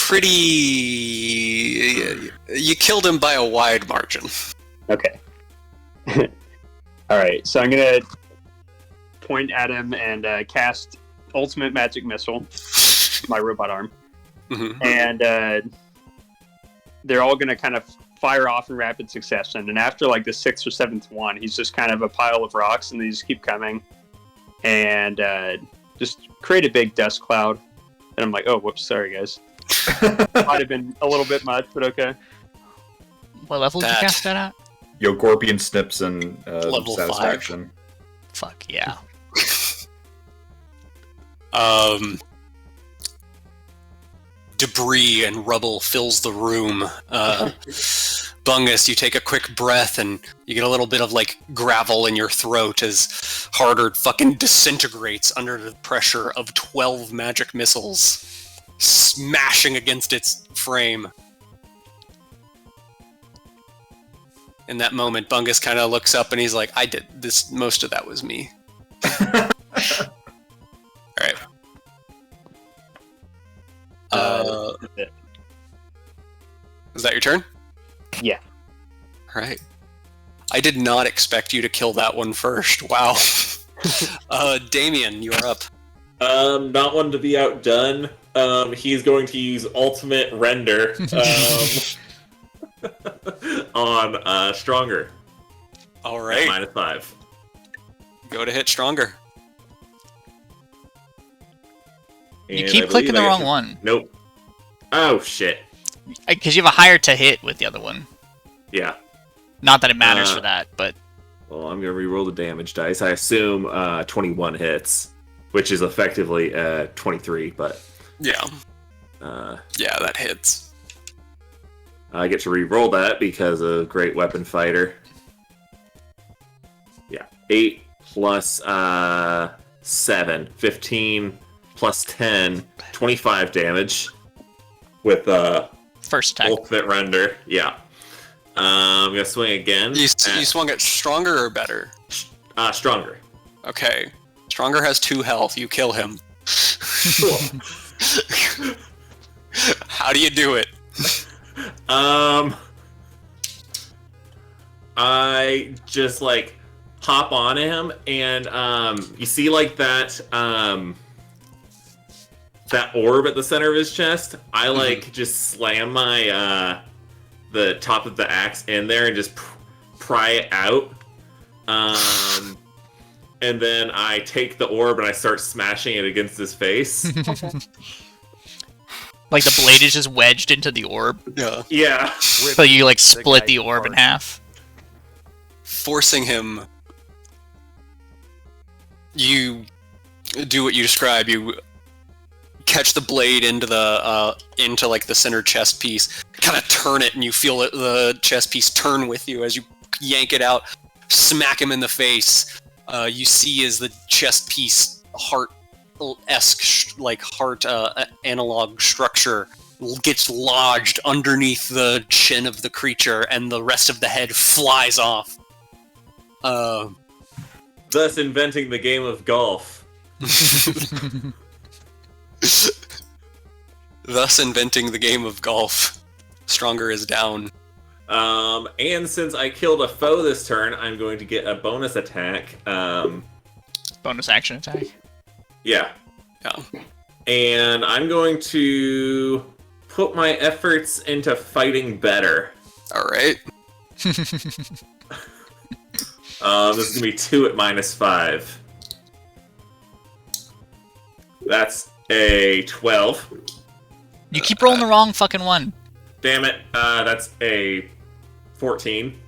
[SPEAKER 1] Pretty. You killed him by a wide margin.
[SPEAKER 6] Okay. All right. So I'm gonna point at him and cast Ultimate Magic Missile, my robot arm,
[SPEAKER 1] Mhm.
[SPEAKER 6] and they're all gonna kind of fire off in rapid succession. And after like the 6th or 7th one, he's just kind of a pile of rocks, and they just keep coming, and just create a big dust cloud. And I'm like, oh, whoops, sorry guys. Might have been a little bit much, but okay.
[SPEAKER 3] What level did you
[SPEAKER 1] That-
[SPEAKER 3] cast that at?
[SPEAKER 2] Yo, Gorpian snips and
[SPEAKER 1] Level 5.
[SPEAKER 2] satisfaction.
[SPEAKER 3] Fuck yeah.
[SPEAKER 1] Debris and rubble fills the room. Bungus, you take a quick breath and you get a little bit of like gravel in your throat as Harder fucking disintegrates under the pressure of 12 magic missiles smashing against its frame. In that moment, Bungus kind of looks up and he's like, I did this, most of that was me. Alright. Is that your turn?
[SPEAKER 6] Yeah.
[SPEAKER 1] Alright. I did not expect you to kill that one first. Wow. Damien, you are up.
[SPEAKER 5] Not one to be outdone. He's going to use Ultimate Render on Stronger.
[SPEAKER 1] Alright.
[SPEAKER 5] At -5.
[SPEAKER 1] Go to hit stronger.
[SPEAKER 3] You
[SPEAKER 5] And I
[SPEAKER 3] keep
[SPEAKER 5] believe
[SPEAKER 3] clicking the
[SPEAKER 5] I get
[SPEAKER 3] wrong
[SPEAKER 5] to-
[SPEAKER 3] one.
[SPEAKER 5] Nope. Oh, shit.
[SPEAKER 3] Because you have a higher to hit with the other one.
[SPEAKER 5] Yeah.
[SPEAKER 3] Not that it matters for that, but
[SPEAKER 5] Well, I'm gonna re-roll the damage dice. I assume 21 hits, which is effectively 23, but
[SPEAKER 1] Yeah. Yeah, that hits.
[SPEAKER 5] I get to re-roll that because of Great Weapon Fighter. Yeah, 8 plus 7, 15 plus 10, 25 damage with
[SPEAKER 3] First attack.
[SPEAKER 5] Ultimate Render. Yeah. I'm gonna swing again.
[SPEAKER 1] You swung at stronger or better?
[SPEAKER 5] Stronger.
[SPEAKER 1] Okay. Stronger has 2 health. You kill him. How do you do it?
[SPEAKER 5] I just like hop on him, and you see like that that orb at the center of his chest. I like just slam my the top of the axe in there and just pry it out. And then I take the orb and I start smashing it against his face.
[SPEAKER 3] Like the blade is just wedged into the orb.
[SPEAKER 1] Yeah.
[SPEAKER 5] Yeah.
[SPEAKER 3] So you like split the orb in half.
[SPEAKER 1] Forcing him. You do what you describe. You catch the blade into like the center chest piece, kind of turn it, and you feel the chest piece turn with you as you yank it out, smack him in the face. You see as the chest piece heart-esque, like heart analog structure gets lodged underneath the chin of the creature, and the rest of the head flies off.
[SPEAKER 5] Thus inventing the game of golf.
[SPEAKER 1] Thus inventing the game of golf. Stronger is down.
[SPEAKER 5] And since I killed a foe this turn, I'm going to get a bonus attack.
[SPEAKER 3] Bonus action attack.
[SPEAKER 5] Yeah.
[SPEAKER 1] Yeah.
[SPEAKER 5] And I'm going to put my efforts into fighting better.
[SPEAKER 1] Alright.
[SPEAKER 5] This is going to be 2 at -5. That's a 12.
[SPEAKER 3] You keep rolling the wrong fucking one.
[SPEAKER 5] Damn it. That's a 14.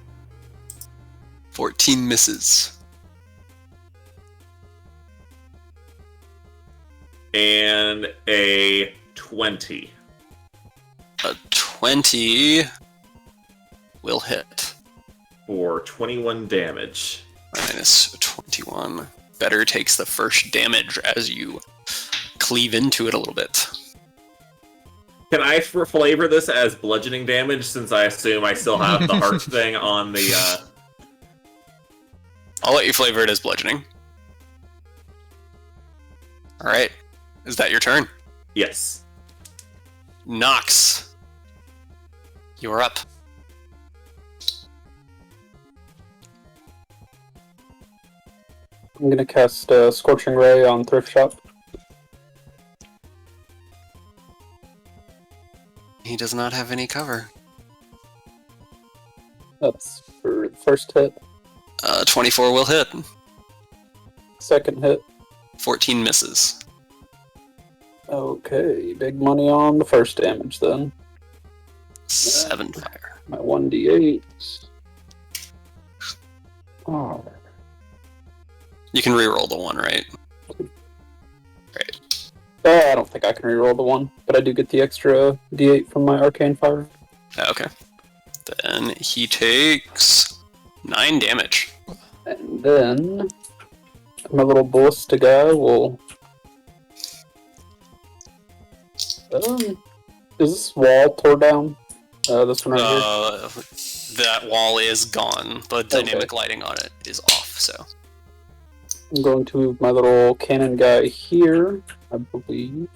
[SPEAKER 1] 14 misses.
[SPEAKER 5] And a 20.
[SPEAKER 1] A 20 will hit.
[SPEAKER 5] For 21 damage.
[SPEAKER 1] Minus 21. Better takes the first damage as you cleave into it a little bit.
[SPEAKER 5] Can I flavor this as bludgeoning damage, since I assume I still have the heart thing on the...
[SPEAKER 1] I'll let you flavor it as bludgeoning. Alright. Is that your turn?
[SPEAKER 5] Yes.
[SPEAKER 1] Nox. You're up.
[SPEAKER 7] I'm gonna cast Scorching Ray on Thrift Shop.
[SPEAKER 1] He does not have any cover.
[SPEAKER 7] That's for the first hit.
[SPEAKER 1] 24 will hit.
[SPEAKER 7] Second hit.
[SPEAKER 1] 14 misses.
[SPEAKER 7] Okay, big money on the first damage then.
[SPEAKER 1] 7 fire.
[SPEAKER 7] My 1d8. Oh.
[SPEAKER 1] You can reroll the 1, right?
[SPEAKER 7] I don't think I can reroll the 1, but I do get the extra d8 from my Arcane Fire.
[SPEAKER 1] Okay. Then he takes 9 damage.
[SPEAKER 7] And then my little ballista guy will... is this wall tore down? This one right here?
[SPEAKER 1] That wall is gone. The dynamic lighting on it is off, so...
[SPEAKER 7] I'm going to move my little cannon guy here, I believe.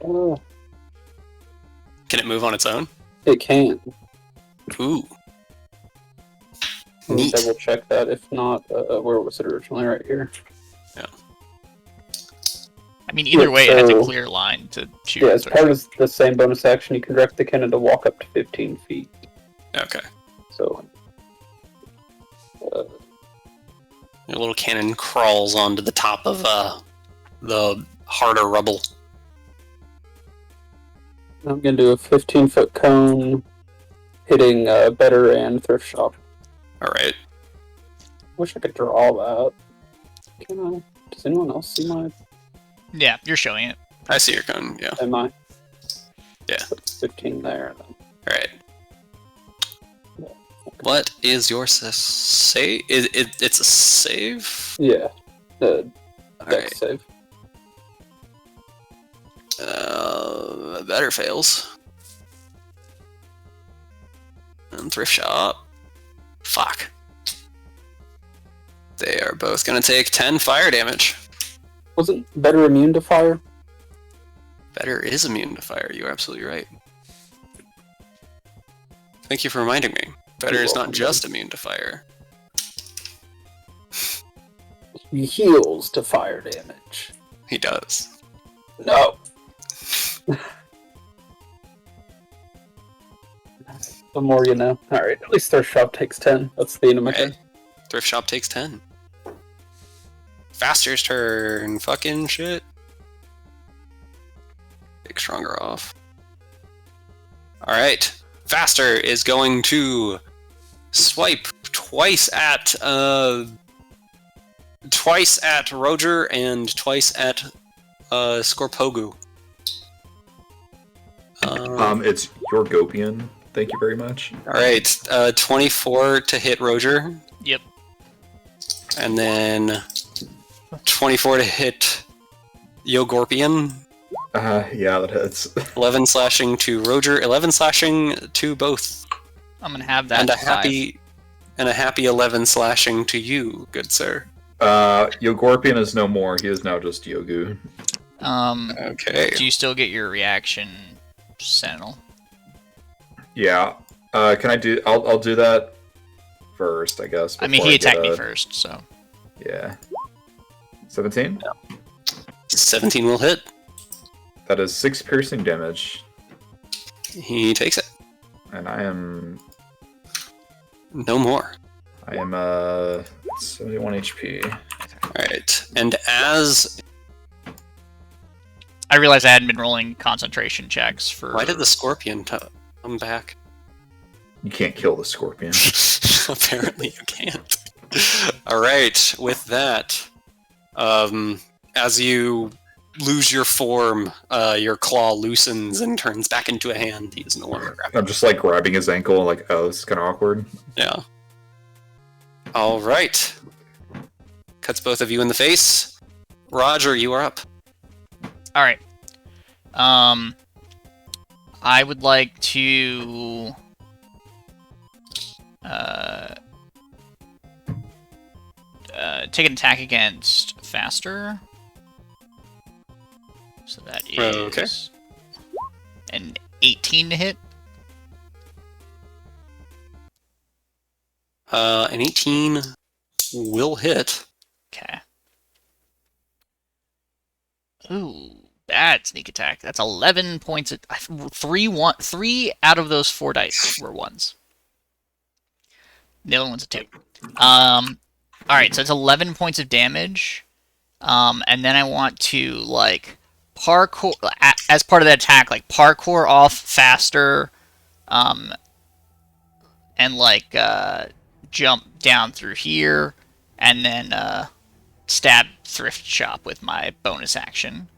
[SPEAKER 1] Can it move on its own?
[SPEAKER 7] It can.
[SPEAKER 1] Ooh.
[SPEAKER 7] Let me
[SPEAKER 1] Neat.
[SPEAKER 7] double check that. If not, where was it originally? Right here.
[SPEAKER 1] Yeah.
[SPEAKER 3] I mean, either way, it has a
[SPEAKER 7] So-
[SPEAKER 3] clear line to shoot.
[SPEAKER 7] Yeah, as part of the same bonus action, you can direct the cannon to walk up to 15 feet.
[SPEAKER 1] Okay.
[SPEAKER 7] So,
[SPEAKER 1] Your little cannon crawls onto the top of the harder rubble.
[SPEAKER 7] I'm going to do a 15-foot cone hitting Better and Thrift Shop.
[SPEAKER 1] All right.
[SPEAKER 7] Wish I could draw that. Can I? Does anyone else see my?
[SPEAKER 3] Yeah, you're showing it.
[SPEAKER 1] I see your cone. Yeah.
[SPEAKER 7] Am I?
[SPEAKER 1] Yeah.
[SPEAKER 7] Put 15 there. Then.
[SPEAKER 1] All right. What is your save? It's a save.
[SPEAKER 7] Yeah. The
[SPEAKER 1] All
[SPEAKER 7] dex
[SPEAKER 1] right.
[SPEAKER 7] save.
[SPEAKER 1] Better fails. And thrift shop. Fuck. They are both gonna take 10 fire damage.
[SPEAKER 7] Wasn't better immune to fire?
[SPEAKER 1] Better is immune to fire. You're absolutely right. Thank you for reminding me. Better
[SPEAKER 7] You're
[SPEAKER 1] is not
[SPEAKER 7] welcome,
[SPEAKER 1] just immune to fire.
[SPEAKER 7] He heals to fire damage.
[SPEAKER 1] He does.
[SPEAKER 7] No. The more you know. Alright, at least their shop takes 10. That's the end of my turn.
[SPEAKER 1] Right. Thrift shop takes 10. Faster's turn. Fucking shit. Take stronger off. Alright. Faster is going to swipe twice at Roger and twice at Scorpogu.
[SPEAKER 2] It's your Gopian. Thank you very much.
[SPEAKER 1] Alright, 24 to hit Roger.
[SPEAKER 3] Yep.
[SPEAKER 1] And then 24 to hit Yogorpian.
[SPEAKER 2] Yeah, that hits.
[SPEAKER 1] 11 slashing to Roger, 11 slashing to both.
[SPEAKER 3] I'm gonna have that.
[SPEAKER 1] And a
[SPEAKER 3] 5.
[SPEAKER 1] happy 11 slashing to you, good sir.
[SPEAKER 2] Yogorpian is no more. He is now just Yogu.
[SPEAKER 1] Okay.
[SPEAKER 3] Do you still get your reaction, Sentinel?
[SPEAKER 2] Yeah. Can I do? I'll do that first, I guess.
[SPEAKER 3] I mean,
[SPEAKER 2] before
[SPEAKER 3] he
[SPEAKER 2] I get
[SPEAKER 3] attacked me first, so.
[SPEAKER 2] Yeah. 17.
[SPEAKER 1] 17 will hit.
[SPEAKER 2] That is 6 piercing damage,
[SPEAKER 1] He takes it.
[SPEAKER 2] and I am
[SPEAKER 1] No more.
[SPEAKER 2] 71 HP.
[SPEAKER 1] Alright. And as...
[SPEAKER 3] I realized I hadn't been rolling concentration checks for.
[SPEAKER 1] Why did the scorpion come back?
[SPEAKER 2] You can't kill the scorpion.
[SPEAKER 1] Apparently you can't. Alright, with that, as you lose your form, your claw loosens and turns back into a hand. He is no longer grabbing.
[SPEAKER 2] I'm just like grabbing his ankle, like, oh, this is kind of awkward.
[SPEAKER 1] Yeah. Alright. Cuts both of you in the face. Roger, you are up.
[SPEAKER 3] All right. I would like to take an attack against Faster. So that is
[SPEAKER 1] Okay.
[SPEAKER 3] an 18 to hit.
[SPEAKER 1] An 18 will hit.
[SPEAKER 3] Okay. Ooh, bad sneak attack. That's 11 points. Three out of those 4 dice were ones. The other one's a 2. All right, so it's 11 points of damage. And then I want to like parkour as part of the attack, like parkour off Faster, and like jump down through here, and then stab Thrift Shop with my bonus action.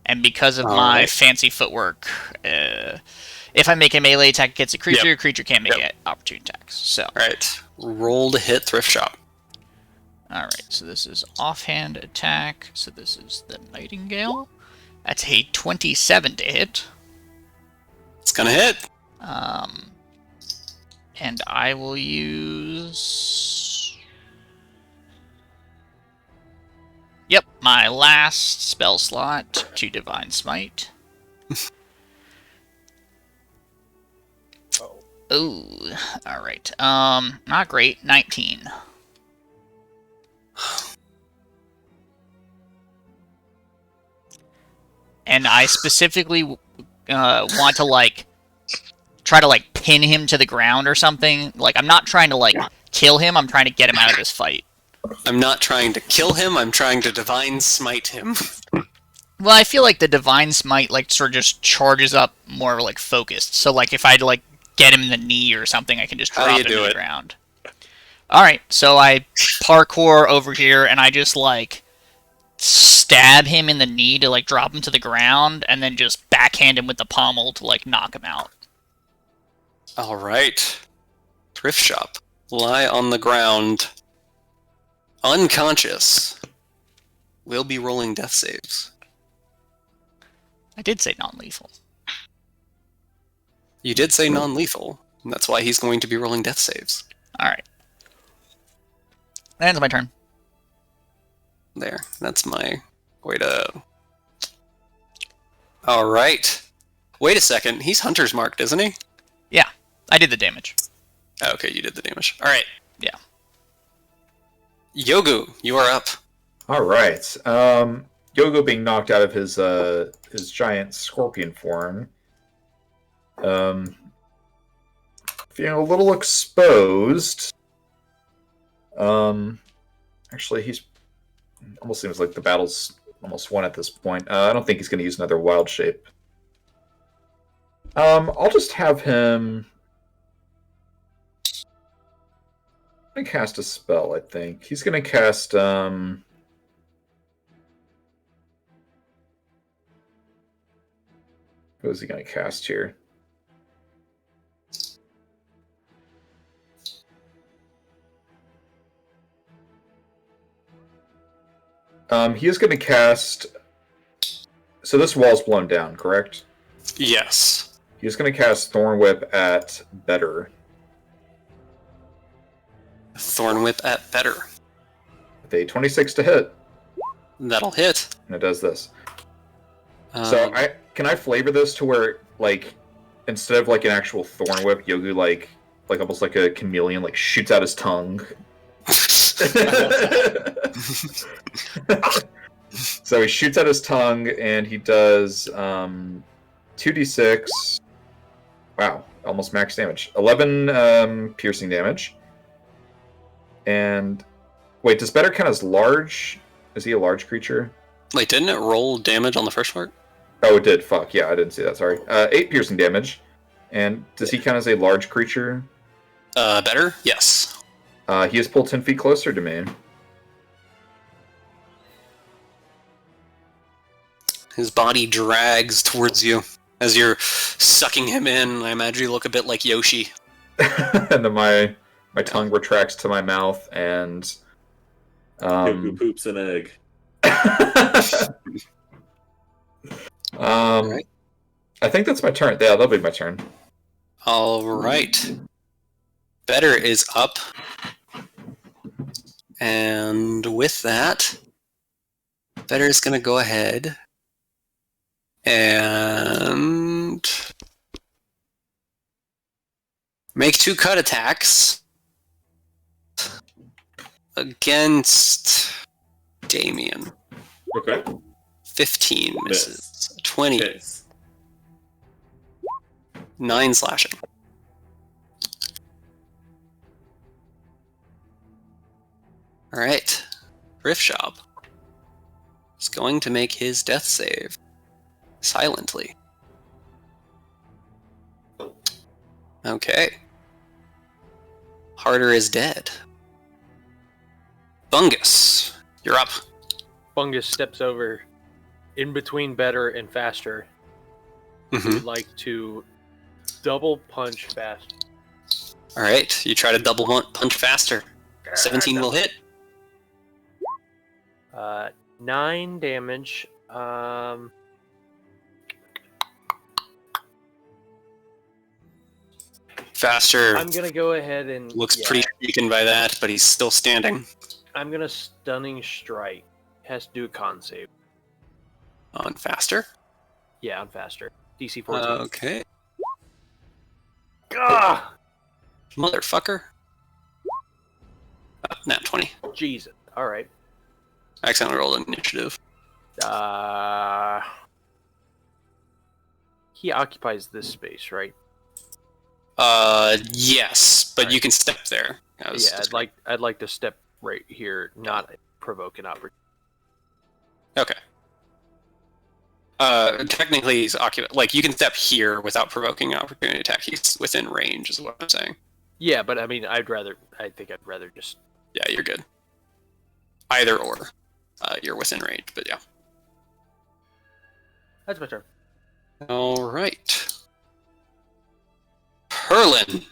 [SPEAKER 3] And because of my
[SPEAKER 1] Alright.
[SPEAKER 3] fancy footwork, if I make a melee attack against a creature, a creature can't make opportunity attacks. So,
[SPEAKER 1] Alright. Roll to hit Thrift Shop.
[SPEAKER 3] alright, so this is offhand attack. So this is the Nightingale. That's a 27 to hit.
[SPEAKER 1] It's gonna hit.
[SPEAKER 3] And I will use... Yep, my last spell slot to Divine Smite. Ooh, alright. Not great. 19. And I specifically want to, like, try to, like, pin him to the ground or something. Like, I'm not trying to, like, kill him. I'm trying to get him out of this fight.
[SPEAKER 1] I'm not trying to kill him, I'm trying to divine smite him.
[SPEAKER 3] Well, I feel like the Divine Smite, like, sort of just charges up more, like, focused. So, like, if I, like, get him in the knee or something, I can just
[SPEAKER 1] How
[SPEAKER 3] drop
[SPEAKER 1] do you
[SPEAKER 3] him
[SPEAKER 1] do
[SPEAKER 3] to the
[SPEAKER 1] it?
[SPEAKER 3] ground. Alright, so I parkour over here and I just like stab him in the knee to like drop him to the ground and then just backhand him with the pommel to like knock him out.
[SPEAKER 1] All right. Thrift shop. Lie on the ground. Unconscious. We'll be rolling death saves.
[SPEAKER 3] I did say non-lethal.
[SPEAKER 1] You did say non-lethal, and that's why he's going to be rolling death saves.
[SPEAKER 3] Alright. That ends my turn.
[SPEAKER 1] There. That's my way to... Alright. Wait a second. He's Hunter's marked, isn't he?
[SPEAKER 3] Yeah, I did the damage.
[SPEAKER 1] Okay, you did the damage. Alright.
[SPEAKER 3] Yeah.
[SPEAKER 1] Yogu, you are up.
[SPEAKER 2] All right. Yogo being knocked out of his giant scorpion form. Feeling a little exposed. Actually, he's almost seems like the battle's almost won at this point. I don't think he's going to use another wild shape. I'll just have him. I'm gonna cast a spell. I think he's going to cast. Who is he going to cast here? He is going to cast... So this wall's blown down, correct?
[SPEAKER 1] Yes.
[SPEAKER 2] He's going to cast Thorn Whip at Better.
[SPEAKER 1] Thorn Whip at Better.
[SPEAKER 2] With a 26 to hit.
[SPEAKER 1] That'll hit.
[SPEAKER 2] And it does this. So can I flavor this to where, like, instead of like an actual Thorn Whip, Yogu like almost like a chameleon, like shoots out his tongue. So he shoots out his tongue and he does 2d6. Wow, almost max damage. 11 piercing damage. And wait, does Better count as large? Is he a large creature?
[SPEAKER 1] Wait, didn't it roll damage on the first part?
[SPEAKER 2] Oh, it did. Fuck, yeah, I didn't see that, sorry. 8 piercing damage. And does he count as a large creature?
[SPEAKER 1] Better? Yes.
[SPEAKER 2] He is pulled 10 feet closer to me.
[SPEAKER 1] His body drags towards you as you're sucking him in. I imagine you look a bit like Yoshi.
[SPEAKER 2] And then my tongue retracts to my mouth, and...
[SPEAKER 5] Yogu poops an egg.
[SPEAKER 1] Right.
[SPEAKER 2] I think that's my turn. Yeah, that'll be my turn.
[SPEAKER 1] All right. Better is up. And with that, Better is going to go ahead and make 2 cut attacks against Damien.
[SPEAKER 5] Okay.
[SPEAKER 1] 15 misses. 20.
[SPEAKER 5] Hits.
[SPEAKER 1] 9 slashing. Alright. Rift Shop is going to make his death save silently. Okay. Harder is dead. Bungus, you're up.
[SPEAKER 4] Fungus steps over in between Better and Faster.
[SPEAKER 1] Mm-hmm.
[SPEAKER 4] Would like to double punch fast.
[SPEAKER 1] Alright, you try to double punch faster. 17 will hit.
[SPEAKER 4] 9 damage.
[SPEAKER 1] Faster
[SPEAKER 4] I'm gonna go ahead and
[SPEAKER 1] looks pretty shaken by that, but he's still standing.
[SPEAKER 4] I'm gonna Stunning Strike. Has to do a con save.
[SPEAKER 1] On Faster?
[SPEAKER 4] Yeah, on Faster. DC 14.
[SPEAKER 1] Okay.
[SPEAKER 4] Gah!
[SPEAKER 1] Motherfucker. Nat 20.
[SPEAKER 4] Jesus. All right.
[SPEAKER 1] I accidentally rolled an initiative.
[SPEAKER 4] He occupies this space, right?
[SPEAKER 1] Yes, but you can step there.
[SPEAKER 4] Yeah, I'd like to step right here, not provoke an opportunity.
[SPEAKER 1] Okay. Technically, he's occupied. Like, you can step here without provoking an opportunity attack. He's within range, is what I'm saying.
[SPEAKER 4] Yeah, but I mean, I think I'd rather just.
[SPEAKER 1] Yeah, you're good. Either or. You're within range, but yeah.
[SPEAKER 4] That's my turn.
[SPEAKER 1] All right. Herlin,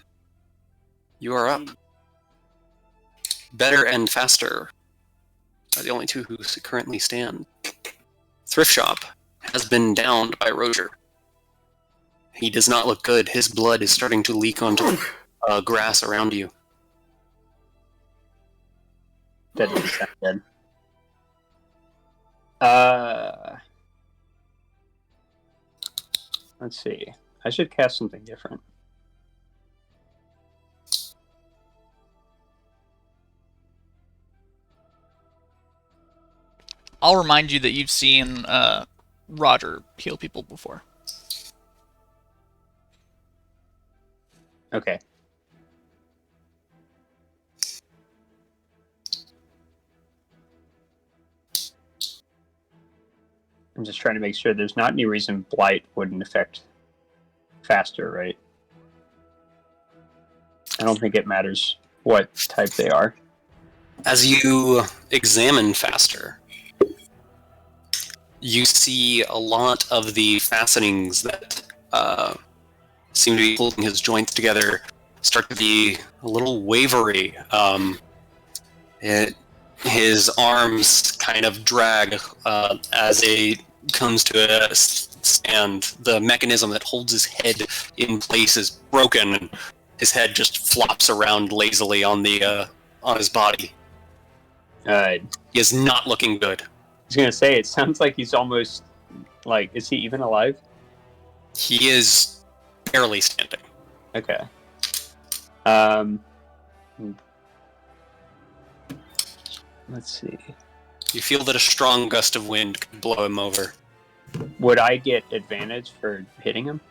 [SPEAKER 1] you are up. Better and Faster are the only two who currently stand. Thrift Shop has been downed by Roger. He does not look good. His blood is starting to leak onto grass around you.
[SPEAKER 6] That doesn't sound good. Let's see. I should cast something different.
[SPEAKER 3] I'll remind you that you've seen Roger heal people before.
[SPEAKER 6] Okay. I'm just trying to make sure there's not any reason Blight wouldn't affect Faster, right? I don't think it matters what type they are.
[SPEAKER 1] As you examine Faster, you see a lot of the fastenings that seem to be holding his joints together start to be a little wavery. His arms kind of drag as he comes to a stand. The mechanism that holds his head in place is broken, and his head just flops around lazily on his body. He is not looking good.
[SPEAKER 6] I was gonna say, it sounds like he's almost like, is he even alive?
[SPEAKER 1] He is barely standing.
[SPEAKER 6] Okay. Let's see.
[SPEAKER 1] You feel that a strong gust of wind could blow him over.
[SPEAKER 6] Would I get advantage for hitting him?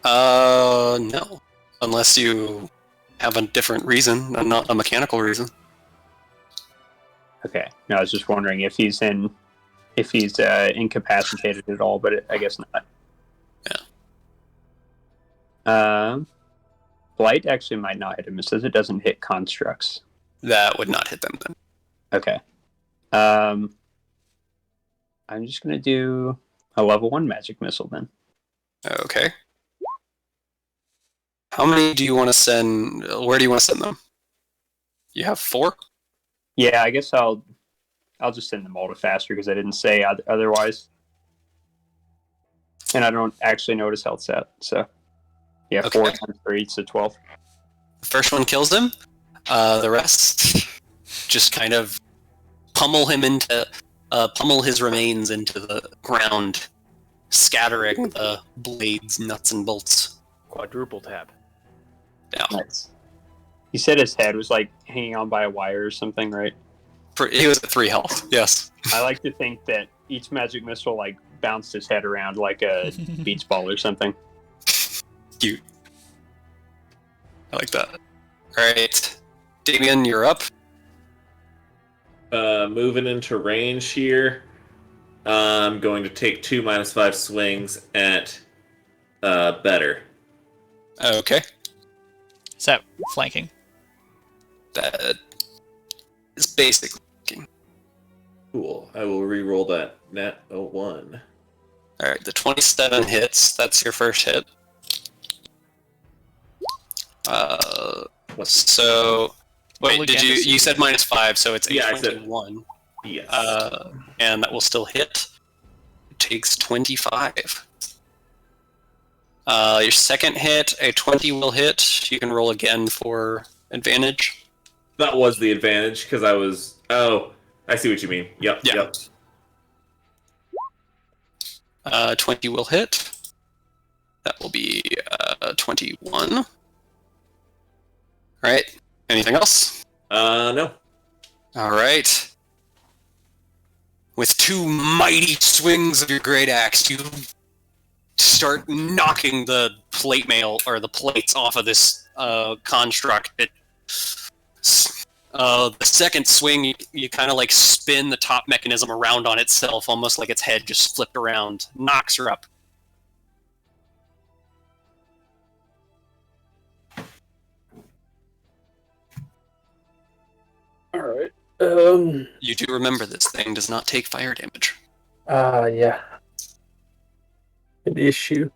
[SPEAKER 1] No. Unless you have a different reason, not a mechanical reason.
[SPEAKER 6] Okay. No, I was just wondering if he's incapacitated at all, but I guess not.
[SPEAKER 1] Yeah.
[SPEAKER 6] Blight actually might not hit him. It says it doesn't hit constructs.
[SPEAKER 1] That would not hit them then.
[SPEAKER 6] Okay. I'm just gonna do a level 1 magic missile then.
[SPEAKER 1] Okay. How many do you want to send? Where do you want to send them? You have 4?
[SPEAKER 6] Yeah, I guess I'll just send them all to Faster because I didn't say otherwise. And I don't actually know what his health set, so yeah,
[SPEAKER 1] Okay.
[SPEAKER 6] 4 times 3, so 12.
[SPEAKER 1] The first one kills him. The rest just kind of pummel his remains into the ground, scattering the blades, nuts, and bolts.
[SPEAKER 4] Quadruple tap.
[SPEAKER 1] Yeah.
[SPEAKER 6] Nice. He said his head was like hanging on by a wire or something, right?
[SPEAKER 1] He was at 3 health. Yes.
[SPEAKER 6] I like to think that each magic missile like bounced his head around like a beach ball or something.
[SPEAKER 1] Cute. I like that. Alright. Damien, you're up.
[SPEAKER 5] Moving into range here. I'm going to take 2 -5 swings at Better.
[SPEAKER 1] Okay.
[SPEAKER 3] Is that flanking?
[SPEAKER 1] That is basically.
[SPEAKER 5] Cool. I will re-roll that nat 1.
[SPEAKER 1] Alright, the 27 hits. That's your first hit. So. Wait,
[SPEAKER 3] Roll
[SPEAKER 1] did
[SPEAKER 3] again
[SPEAKER 1] you.
[SPEAKER 3] to see.
[SPEAKER 1] You said -5, so it's a
[SPEAKER 5] Yeah, I said-
[SPEAKER 1] 21.
[SPEAKER 5] Yes.
[SPEAKER 1] And that will still hit. It takes 25. Your second hit, a 20 will hit. You can roll again for advantage.
[SPEAKER 5] That was the advantage because I was. Oh, I see what you mean. Yep.
[SPEAKER 1] Yeah.
[SPEAKER 5] Yep.
[SPEAKER 1] 20 will hit. That will be 21. Alright. Anything else?
[SPEAKER 5] No.
[SPEAKER 1] Alright. With 2 mighty swings of your great axe, you start knocking the plate mail or the plates off of this construct. The second swing, you kind of like spin the top mechanism around on itself, almost like its head just flipped around. Knocks her up.
[SPEAKER 7] Alright.
[SPEAKER 1] You do remember this thing does not take fire damage.
[SPEAKER 7] Yeah. An issue.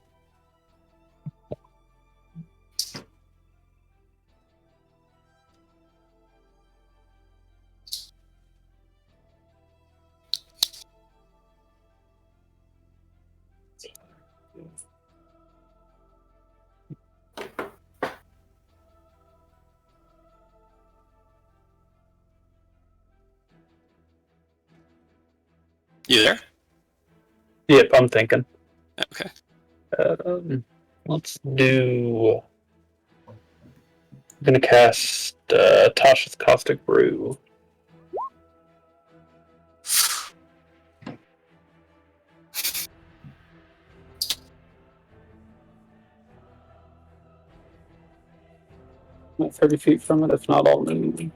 [SPEAKER 1] You there?
[SPEAKER 7] Yep, I'm thinking.
[SPEAKER 1] Okay.
[SPEAKER 7] Let's do. I'm gonna cast Tasha's Caustic Brew. Not 30 feet from it, if not, I'll move.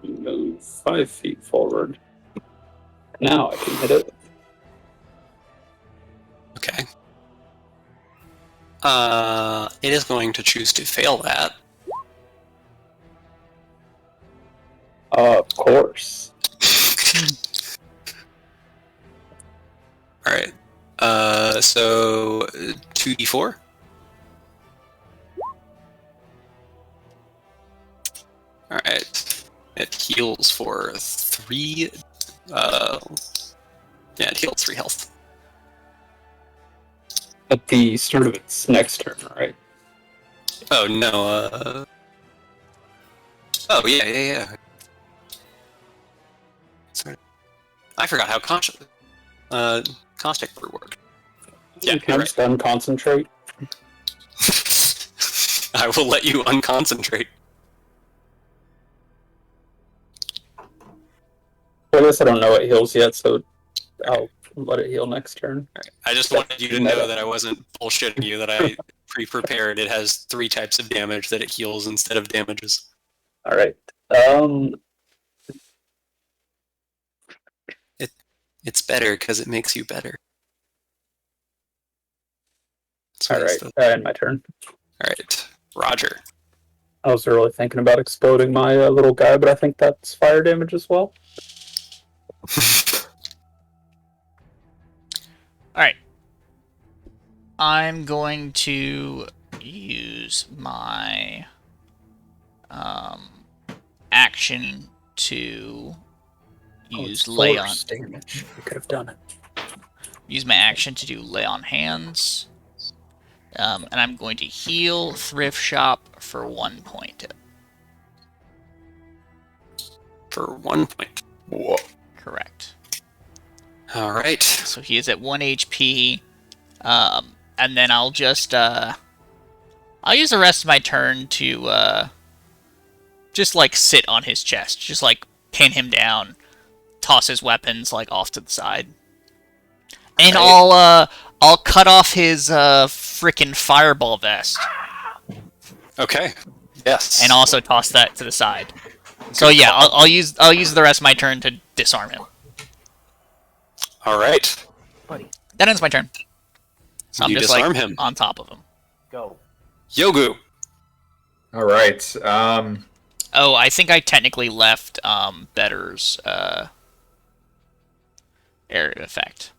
[SPEAKER 7] Move 5 feet forward. Now I can hit it.
[SPEAKER 1] Okay. It is going to choose to fail that.
[SPEAKER 7] Of course.
[SPEAKER 1] All right. So 2d4. All right. It heals for 3. Yeah, it heals 3 health.
[SPEAKER 7] At the start of its next turn, right?
[SPEAKER 1] Oh no. Oh yeah. Sorry. I forgot how caustic brew worked. Yeah,
[SPEAKER 7] Can I just unconcentrate?
[SPEAKER 1] I will let you unconcentrate.
[SPEAKER 7] I guess I don't know it heals yet, so I'll let it heal next turn.
[SPEAKER 1] Right. I just wanted you to know that I wasn't bullshitting you, that I pre-prepared. It has 3 types of damage that it heals instead of damages.
[SPEAKER 7] Alright.
[SPEAKER 1] It's better because it makes you better.
[SPEAKER 7] Alright, and my turn.
[SPEAKER 1] Alright, Roger.
[SPEAKER 7] I was really thinking about exploding my little guy, but I think that's fire damage as well.
[SPEAKER 3] Alright. I'm going to use my action to use lay on
[SPEAKER 7] damage. We could have done it.
[SPEAKER 3] Use my action to do lay on hands. And I'm going to heal Thrift Shop for 1 point.
[SPEAKER 1] For 1 point. Whoa.
[SPEAKER 3] Correct.
[SPEAKER 1] Alright.
[SPEAKER 3] So he is at 1 HP. And then I'll just I'll use the rest of my turn to just like sit on his chest. Just like pin him down. Toss his weapons like off to the side. And I'll cut off his frickin' fireball vest.
[SPEAKER 1] Okay. Yes.
[SPEAKER 3] And also toss that to the side. So yeah, I'll use the rest of my turn to disarm him.
[SPEAKER 1] Alright.
[SPEAKER 3] That ends my turn. So I'm
[SPEAKER 1] You
[SPEAKER 3] just
[SPEAKER 1] disarm
[SPEAKER 3] like
[SPEAKER 1] him.
[SPEAKER 3] on top of him.
[SPEAKER 4] Go.
[SPEAKER 1] Yogu.
[SPEAKER 2] Alright.
[SPEAKER 3] Oh, I think I technically left Better's area of effect.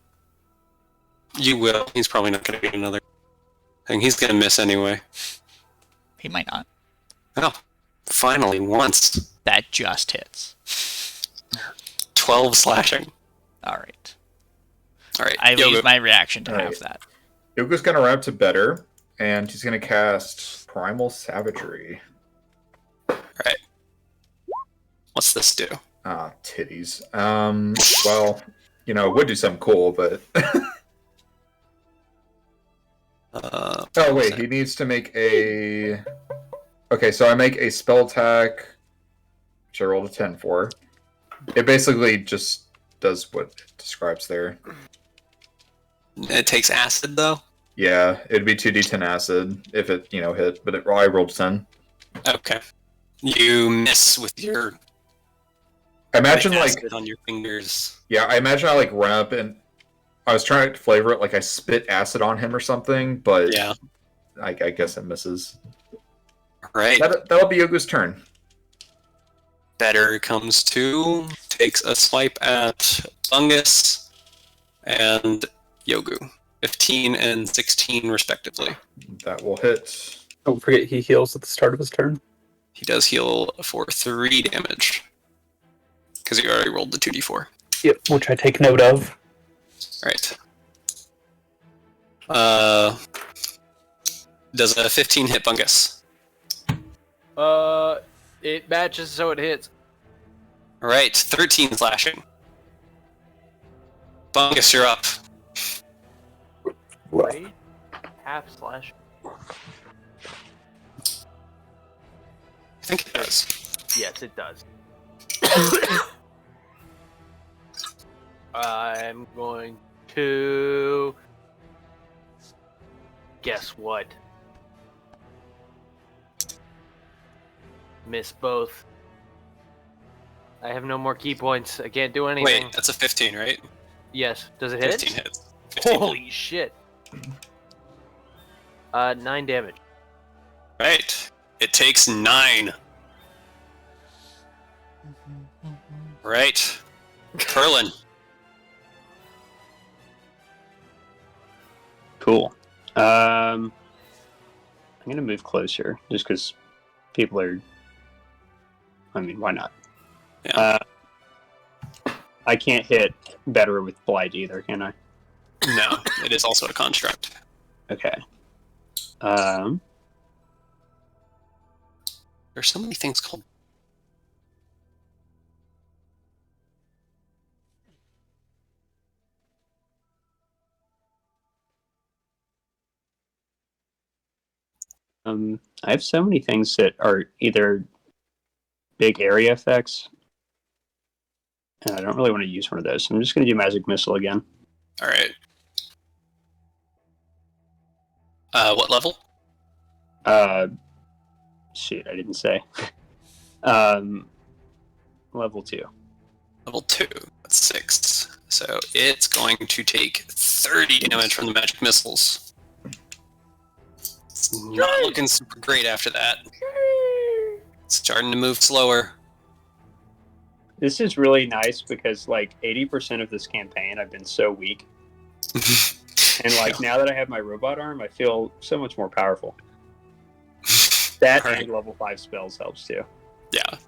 [SPEAKER 1] You will. He's probably not going to get another thing. He's going to miss anyway.
[SPEAKER 3] He might not.
[SPEAKER 1] Oh. Finally, once.
[SPEAKER 3] That just hits.
[SPEAKER 1] 12 slashing.
[SPEAKER 3] Alright.
[SPEAKER 1] Alright.
[SPEAKER 3] I
[SPEAKER 1] Yogu.
[SPEAKER 3] use my reaction to
[SPEAKER 2] Alright.
[SPEAKER 3] have that.
[SPEAKER 2] Yoga's gonna run up to Better, and he's gonna cast Primal Savagery.
[SPEAKER 1] Alright. What's this do?
[SPEAKER 2] Ah, titties. Well, you know, it would do something cool, but... Oh, wait, he needs to make a... Okay, so I make a spell attack, which I rolled a 10 for. It basically just does what it describes there.
[SPEAKER 1] It takes acid, though?
[SPEAKER 2] Yeah, it'd be 2d10 acid if it, hit, but I rolled 10.
[SPEAKER 1] Okay. You miss with your...
[SPEAKER 2] I imagine,
[SPEAKER 1] acid on your fingers.
[SPEAKER 2] Yeah, I imagine I, run up and... I was trying to flavor it like I spit acid on him or something, but...
[SPEAKER 1] Yeah.
[SPEAKER 2] I guess it misses.
[SPEAKER 1] Right.
[SPEAKER 2] That'll be Yogu's turn.
[SPEAKER 1] better comes to, takes a swipe at Fungus and Yogu. 15 and 16 respectively.
[SPEAKER 2] That will hit.
[SPEAKER 7] Don't forget he heals at the start of his turn.
[SPEAKER 1] He does heal for 3 damage. Because he already rolled the 2d4.
[SPEAKER 7] Yep, which I take note of.
[SPEAKER 1] Right. Does a 15 hit Fungus?
[SPEAKER 4] It matches, so it hits.
[SPEAKER 1] Alright, 13 slashing. Fungus, you're up.
[SPEAKER 4] Right? Half slash.
[SPEAKER 1] I think it does.
[SPEAKER 4] Yes, it does. I'm going to... Guess what? Miss both. I have no more key points. I can't do anything.
[SPEAKER 1] Wait, that's a 15, right?
[SPEAKER 4] Yes. Does it hit?
[SPEAKER 1] 15 hits. 15
[SPEAKER 4] Holy shit. 9 damage.
[SPEAKER 1] Right. It takes 9. Right. Curlin.
[SPEAKER 6] Cool. I'm gonna move closer just because people are. I mean, why not?
[SPEAKER 1] Yeah.
[SPEAKER 6] I can't hit better with Blight either, can I?
[SPEAKER 1] No, it is also a construct.
[SPEAKER 6] Okay.
[SPEAKER 1] There's so many things called.
[SPEAKER 6] I have so many things that are either big area effects, and I don't really want to use one of those. So I'm just going to do Magic Missile again.
[SPEAKER 1] All right. What level?
[SPEAKER 6] Shoot, I didn't say. Level 2.
[SPEAKER 1] Level 2. That's 6. So it's going to take 30 damage from the magic missiles. It's not looking super great after that. It's starting to move slower.
[SPEAKER 6] This is really nice because like 80% of this campaign I've been so weak. And like now that I have my robot arm, I feel so much more powerful. That
[SPEAKER 1] Right.
[SPEAKER 6] and level 5 spells helps too.
[SPEAKER 1] Yeah.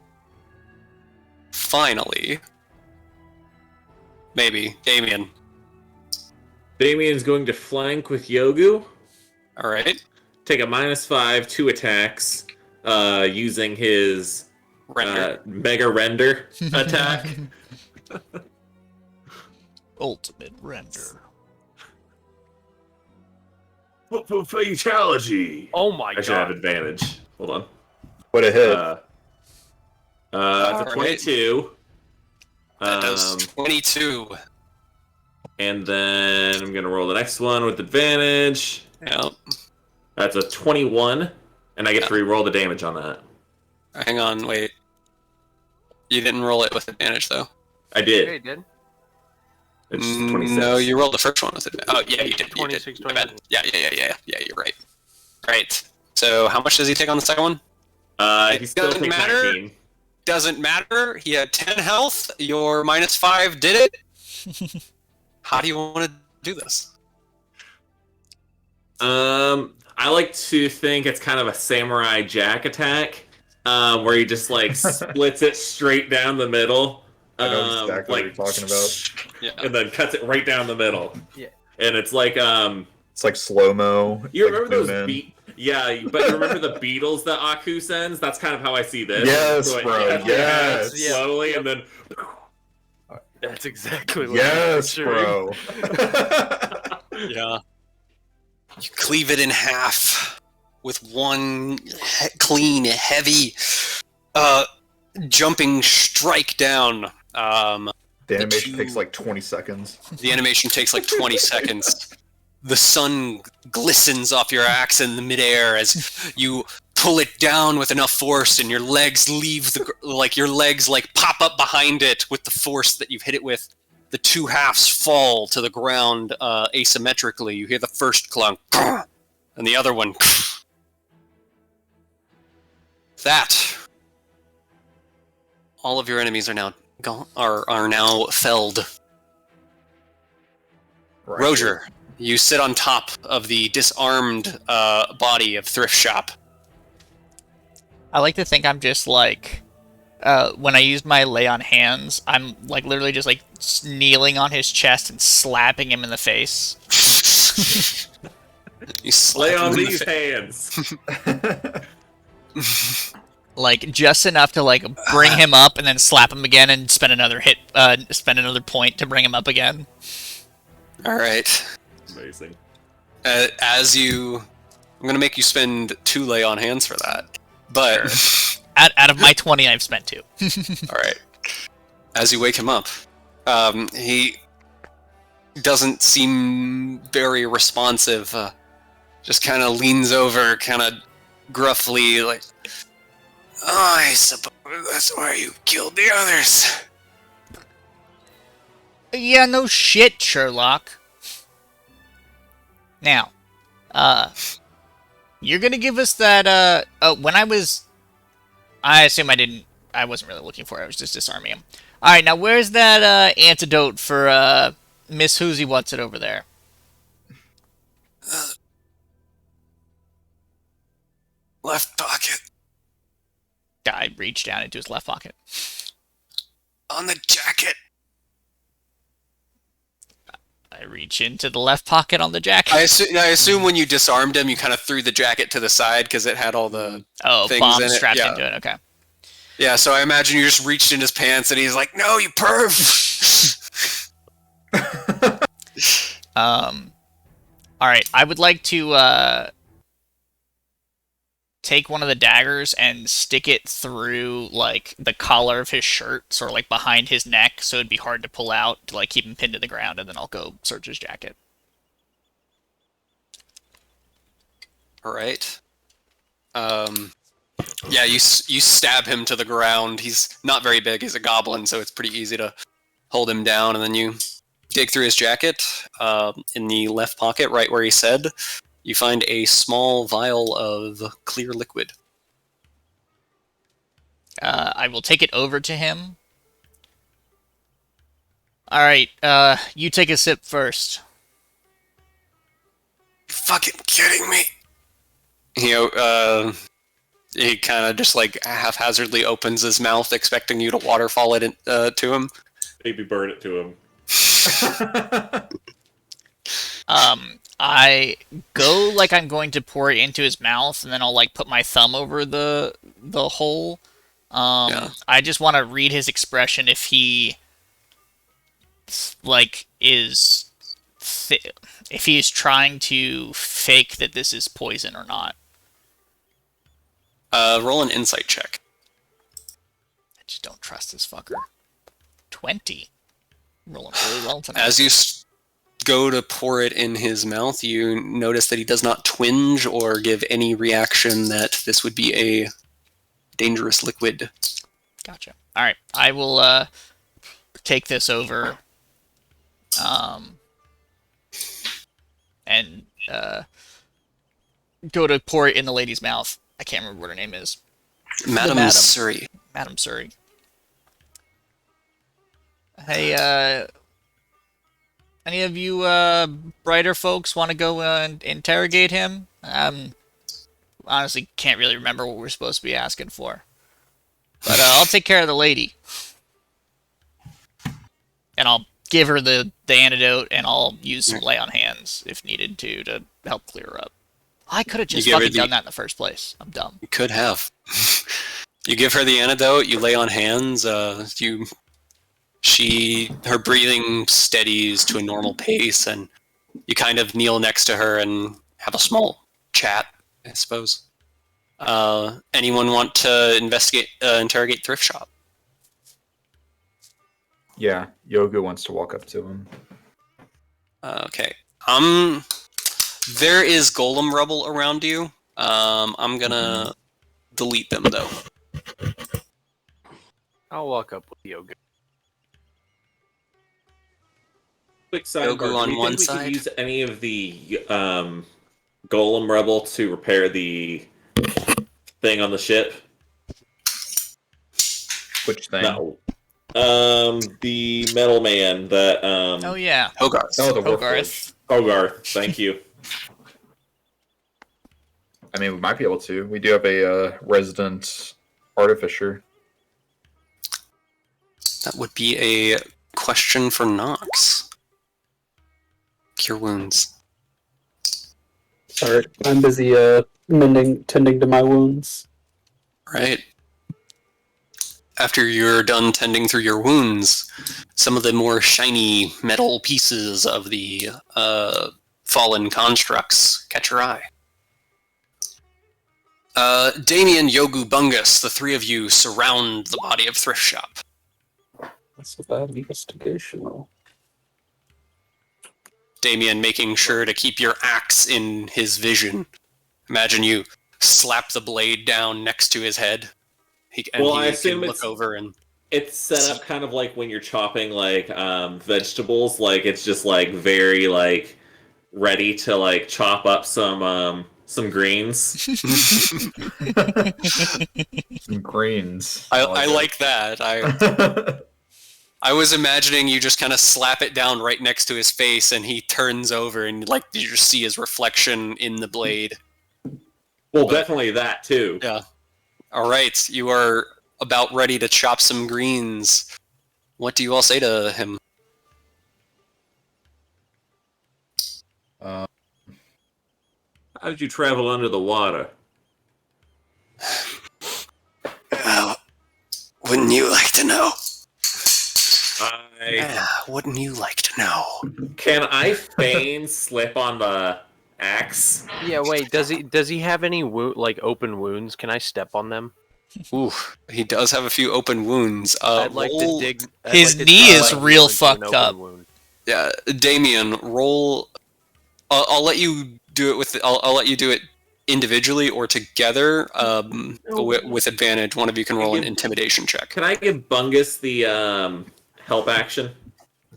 [SPEAKER 1] Finally. Maybe. Damien.
[SPEAKER 5] Damien's going to flank with Yogu.
[SPEAKER 1] Alright.
[SPEAKER 5] Take a -5, 2 attacks, using his
[SPEAKER 1] Render.
[SPEAKER 5] Mega Render attack.
[SPEAKER 3] Ultimate render.
[SPEAKER 5] Fatality.
[SPEAKER 4] Oh my
[SPEAKER 5] I should have
[SPEAKER 4] god.
[SPEAKER 5] advantage. Hold on.
[SPEAKER 2] What a hit.
[SPEAKER 5] It's a
[SPEAKER 1] Alright.
[SPEAKER 5] 22.
[SPEAKER 1] That does 22.
[SPEAKER 5] And then I'm going to roll the next one with advantage.
[SPEAKER 1] Yep.
[SPEAKER 5] That's a 21. And I get to re-roll the damage on that.
[SPEAKER 1] Hang on, wait. You didn't roll it with advantage, though.
[SPEAKER 5] I did.
[SPEAKER 4] Okay, did.
[SPEAKER 5] It's 26.
[SPEAKER 1] No, you rolled the first one with advantage. Oh, yeah, you did.
[SPEAKER 4] 26,
[SPEAKER 1] You did. My bad. Yeah, you're right. Right. So, how much does he take on the second one?
[SPEAKER 5] He still
[SPEAKER 1] doesn't
[SPEAKER 5] takes
[SPEAKER 1] matter.
[SPEAKER 5] 19.
[SPEAKER 1] Doesn't matter. He had 10 health. Your -5 did it. How do you want to do this?
[SPEAKER 5] I like to think it's kind of a Samurai Jack attack, where he just like splits it straight down the middle.
[SPEAKER 2] I know exactly what you're talking about.
[SPEAKER 1] Yeah.
[SPEAKER 5] And then cuts it right down the middle.
[SPEAKER 4] Yeah.
[SPEAKER 5] And it's like
[SPEAKER 2] It's like slow-mo.
[SPEAKER 5] you
[SPEAKER 2] like
[SPEAKER 5] remember those
[SPEAKER 2] zoom in.
[SPEAKER 5] Yeah, but you remember the beetles that Aku sends? That's kind of how I see this.
[SPEAKER 2] Yes,
[SPEAKER 5] So it
[SPEAKER 2] bro,
[SPEAKER 5] cuts it
[SPEAKER 2] yes.
[SPEAKER 5] down slowly, and then
[SPEAKER 4] That's exactly what
[SPEAKER 2] Yes,
[SPEAKER 4] I'm
[SPEAKER 2] bro.
[SPEAKER 1] Yeah. You cleave it in half with one clean, heavy, jumping strike down.
[SPEAKER 2] The animation
[SPEAKER 1] two-
[SPEAKER 2] takes like 20 seconds.
[SPEAKER 1] The animation takes like 20 seconds. The sun glistens off your axe in the midair as you pull it down with enough force, and your legs leave your legs pop up behind it with the force that you've hit it with. The two halves fall to the ground asymmetrically. You hear the first clunk, and the other one. That all of your enemies are now are now felled.
[SPEAKER 2] Right.
[SPEAKER 1] Roger, you sit on top of the disarmed body of Thrift Shop.
[SPEAKER 3] I like to think I'm just like, when I use my lay on hands, I'm like literally just like kneeling on his chest and slapping him in the face.
[SPEAKER 1] You slap
[SPEAKER 5] Lay
[SPEAKER 1] him
[SPEAKER 5] on
[SPEAKER 1] in the
[SPEAKER 5] these
[SPEAKER 1] fa-
[SPEAKER 5] hands.
[SPEAKER 3] Like just enough to like bring him up and then slap him again and spend another point to bring him up again.
[SPEAKER 1] All right.
[SPEAKER 5] Amazing.
[SPEAKER 1] I'm gonna make you spend 2 lay on hands for that. But
[SPEAKER 3] Out of my 20, I've spent 2.
[SPEAKER 1] all right. As you wake him up, he doesn't seem very responsive. Just kind of leans over, kind of gruffly, like, "Oh, I suppose that's why you killed the others."
[SPEAKER 3] Yeah, no shit, Sherlock. Now, you're gonna give us that, I assume I wasn't really looking for it, I was just disarming him. Alright, now where's that, antidote for, Miss Whoosy What's It over there?
[SPEAKER 1] Left pocket.
[SPEAKER 3] I reached down into his left pocket.
[SPEAKER 1] On the jacket.
[SPEAKER 3] I reach into the left pocket on the jacket.
[SPEAKER 1] I assume when you disarmed him, you kind of threw the jacket to the side because it had all the things
[SPEAKER 3] bombs
[SPEAKER 1] in it.
[SPEAKER 3] strapped
[SPEAKER 1] Yeah.
[SPEAKER 3] into it, okay.
[SPEAKER 1] Yeah, so I imagine you just reached in his pants and he's like, "No, you perv!"
[SPEAKER 3] Alright, I would like to, take one of the daggers and stick it through, like, the collar of his shirt, sort of, like, behind his neck, so it'd be hard to pull out to, like, keep him pinned to the ground, and then I'll go search his jacket.
[SPEAKER 1] Alright. Yeah, you stab him to the ground. He's not very big. He's a goblin, so it's pretty easy to hold him down, and then you dig through his jacket. In the left pocket, right where he said, you find a small vial of clear liquid.
[SPEAKER 3] I will take it over to him. Alright, you take a sip first.
[SPEAKER 1] You fucking kidding me? He kind of just like haphazardly opens his mouth, expecting you to waterfall it to him.
[SPEAKER 5] Maybe burn it to him.
[SPEAKER 3] I go like I'm going to pour it into his mouth, and then I'll like put my thumb over the hole.
[SPEAKER 1] Yeah.
[SPEAKER 3] I just want to read his expression if he like is if he is trying to fake that this is poison or not.
[SPEAKER 1] Roll an insight check.
[SPEAKER 3] I just don't trust this fucker. 20. Rolling really well tonight.
[SPEAKER 1] As you go to pour it in his mouth, you notice that he does not twinge or give any reaction that this would be a dangerous liquid.
[SPEAKER 3] Gotcha. Alright, I will take this over and go to pour it in the lady's mouth. I can't remember what her name is.
[SPEAKER 1] Madam Surrey.
[SPEAKER 3] Madam Surrey. Hey, any of you brighter folks want to go and interrogate him? Honestly can't really remember what we're supposed to be asking for. But I'll take care of the lady. And I'll give her the antidote, and I'll use some lay on hands if needed to help clear her up. I could have just fucking done that in the first place. I'm dumb.
[SPEAKER 1] You could have. You give her the antidote, you lay on hands, her breathing steadies to a normal pace, and you kind of kneel next to her and have a small chat, I suppose. Anyone want to interrogate Thrift Shop?
[SPEAKER 2] Yeah, Yoga wants to walk up to him.
[SPEAKER 1] Okay. There is golem rubble around you. I'm gonna delete them, though.
[SPEAKER 4] I'll walk up with Yoga.
[SPEAKER 5] Quick sidebar,
[SPEAKER 1] Yogu on
[SPEAKER 5] do you
[SPEAKER 1] one
[SPEAKER 5] think we
[SPEAKER 1] side.
[SPEAKER 5] could use any of the golem rubble to repair the thing on the ship?
[SPEAKER 2] Which thing?
[SPEAKER 5] No. The metal man that
[SPEAKER 3] Oh yeah,
[SPEAKER 1] Hogarth.
[SPEAKER 2] Oh, the
[SPEAKER 3] Hogarth.
[SPEAKER 2] Warforged.
[SPEAKER 5] Hogarth, thank you.
[SPEAKER 2] I mean, we might be able to. We do have a resident artificer.
[SPEAKER 1] That would be a question for Nox. Cure wounds.
[SPEAKER 7] Sorry, I'm busy tending to my wounds.
[SPEAKER 1] Right. After you're done tending through your wounds, some of the more shiny metal pieces of the fallen constructs catch your eye. Damien, Yogu, Bungus, the three of you surround the body of Thrift Shop.
[SPEAKER 7] That's a bad investigation roll.
[SPEAKER 1] Damien making sure to keep your axe in his vision. Imagine you slap the blade down next to his head.
[SPEAKER 5] I
[SPEAKER 1] He
[SPEAKER 5] assume
[SPEAKER 1] can
[SPEAKER 5] it's
[SPEAKER 1] look over and...
[SPEAKER 5] It's set up kind of like when you're chopping like vegetables. Like it's just like very like ready to like chop up some greens.
[SPEAKER 2] Some greens.
[SPEAKER 1] I like that. I was imagining you just kind of slap it down right next to his face, and he turns over, and like you just see his reflection in the blade.
[SPEAKER 5] Well, definitely that too.
[SPEAKER 1] Yeah. All right, you are about ready to chop some greens. What do you all say to him?
[SPEAKER 5] How did you travel under the water?
[SPEAKER 1] Wouldn't you like to know?
[SPEAKER 5] Yeah,
[SPEAKER 1] wouldn't you like to know?
[SPEAKER 5] Can I feign slip on the axe?
[SPEAKER 4] Yeah, wait. Does he have any open wounds? Can I step on them?
[SPEAKER 1] Ooh, he does have a few open wounds.
[SPEAKER 4] I'd like to dig.
[SPEAKER 3] His knee is real fucked up.
[SPEAKER 4] Wound.
[SPEAKER 1] Yeah, Damien, roll. I'll let you do it with. I'll let you do it individually or together with advantage. One of you can roll an intimidation check.
[SPEAKER 5] Can I give Bungus the help action?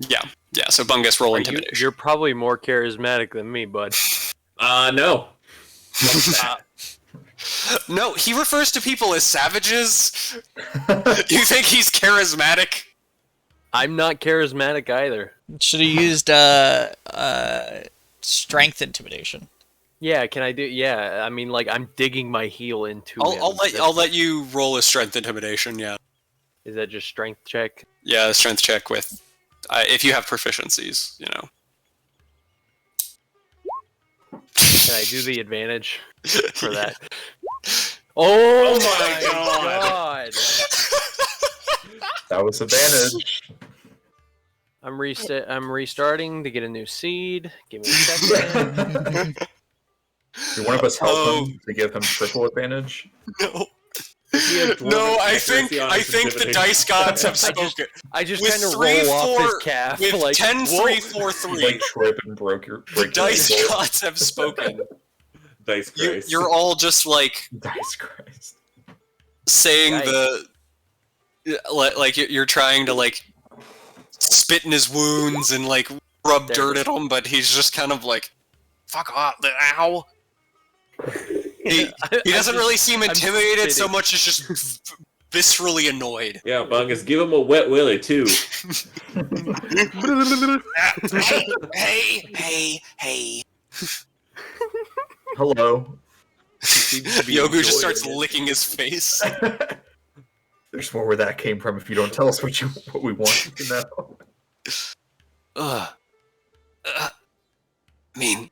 [SPEAKER 1] Yeah. So Bungus, roll intimidation.
[SPEAKER 4] You're probably more charismatic than me, bud.
[SPEAKER 5] No.
[SPEAKER 1] No, he refers to people as savages. You think he's charismatic?
[SPEAKER 4] I'm not charismatic either.
[SPEAKER 3] Should have used strength intimidation.
[SPEAKER 4] Yeah, can I do? Yeah, I mean, like I'm digging my heel into him.
[SPEAKER 1] I'll let you roll a strength intimidation. Yeah.
[SPEAKER 4] Is that just strength check?
[SPEAKER 1] Yeah, a strength check with, if you have proficiencies, you know.
[SPEAKER 4] Can I do the advantage for that? Oh my god!
[SPEAKER 2] That was advantage.
[SPEAKER 4] I'm restarting to get a new seed. Give me a second.
[SPEAKER 2] Do one of us help him to give him triple advantage?
[SPEAKER 1] No. No, I think the dice gods have spoken.
[SPEAKER 4] I just kind of roll off his calf.
[SPEAKER 1] With
[SPEAKER 4] like,
[SPEAKER 1] 10, 3, 4,
[SPEAKER 2] You
[SPEAKER 1] 3.
[SPEAKER 2] like trip and break your
[SPEAKER 1] Dice
[SPEAKER 2] ankle.
[SPEAKER 1] gods have spoken.
[SPEAKER 5] Dice Christ.
[SPEAKER 1] You're all just like
[SPEAKER 2] Dice Christ.
[SPEAKER 1] saying you're trying to like spit in his wounds and like rub dirt at him, but he's just kind of like, fuck off, ow. He doesn't really seem intimidated so much as just viscerally annoyed.
[SPEAKER 5] Yeah, Bungus, give him a wet willy too.
[SPEAKER 1] Hey.
[SPEAKER 2] Hello.
[SPEAKER 1] Yogu just starts licking his face.
[SPEAKER 2] There's more where that came from if you don't tell us what we want to know.
[SPEAKER 1] I mean,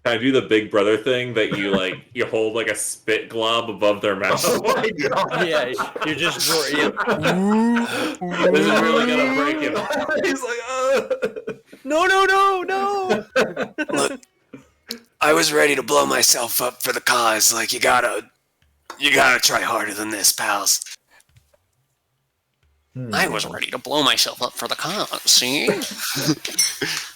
[SPEAKER 5] Can I do the Big Brother thing that you like? You hold like a spit glob above their mouth.
[SPEAKER 2] Oh my god.
[SPEAKER 4] Yeah, you're just
[SPEAKER 5] This is really gonna break him.
[SPEAKER 2] He's like,
[SPEAKER 4] no.
[SPEAKER 1] look, I was ready to blow myself up for the cause. Like, you gotta try harder than this, pals. I was ready to blow myself up for the cause, see?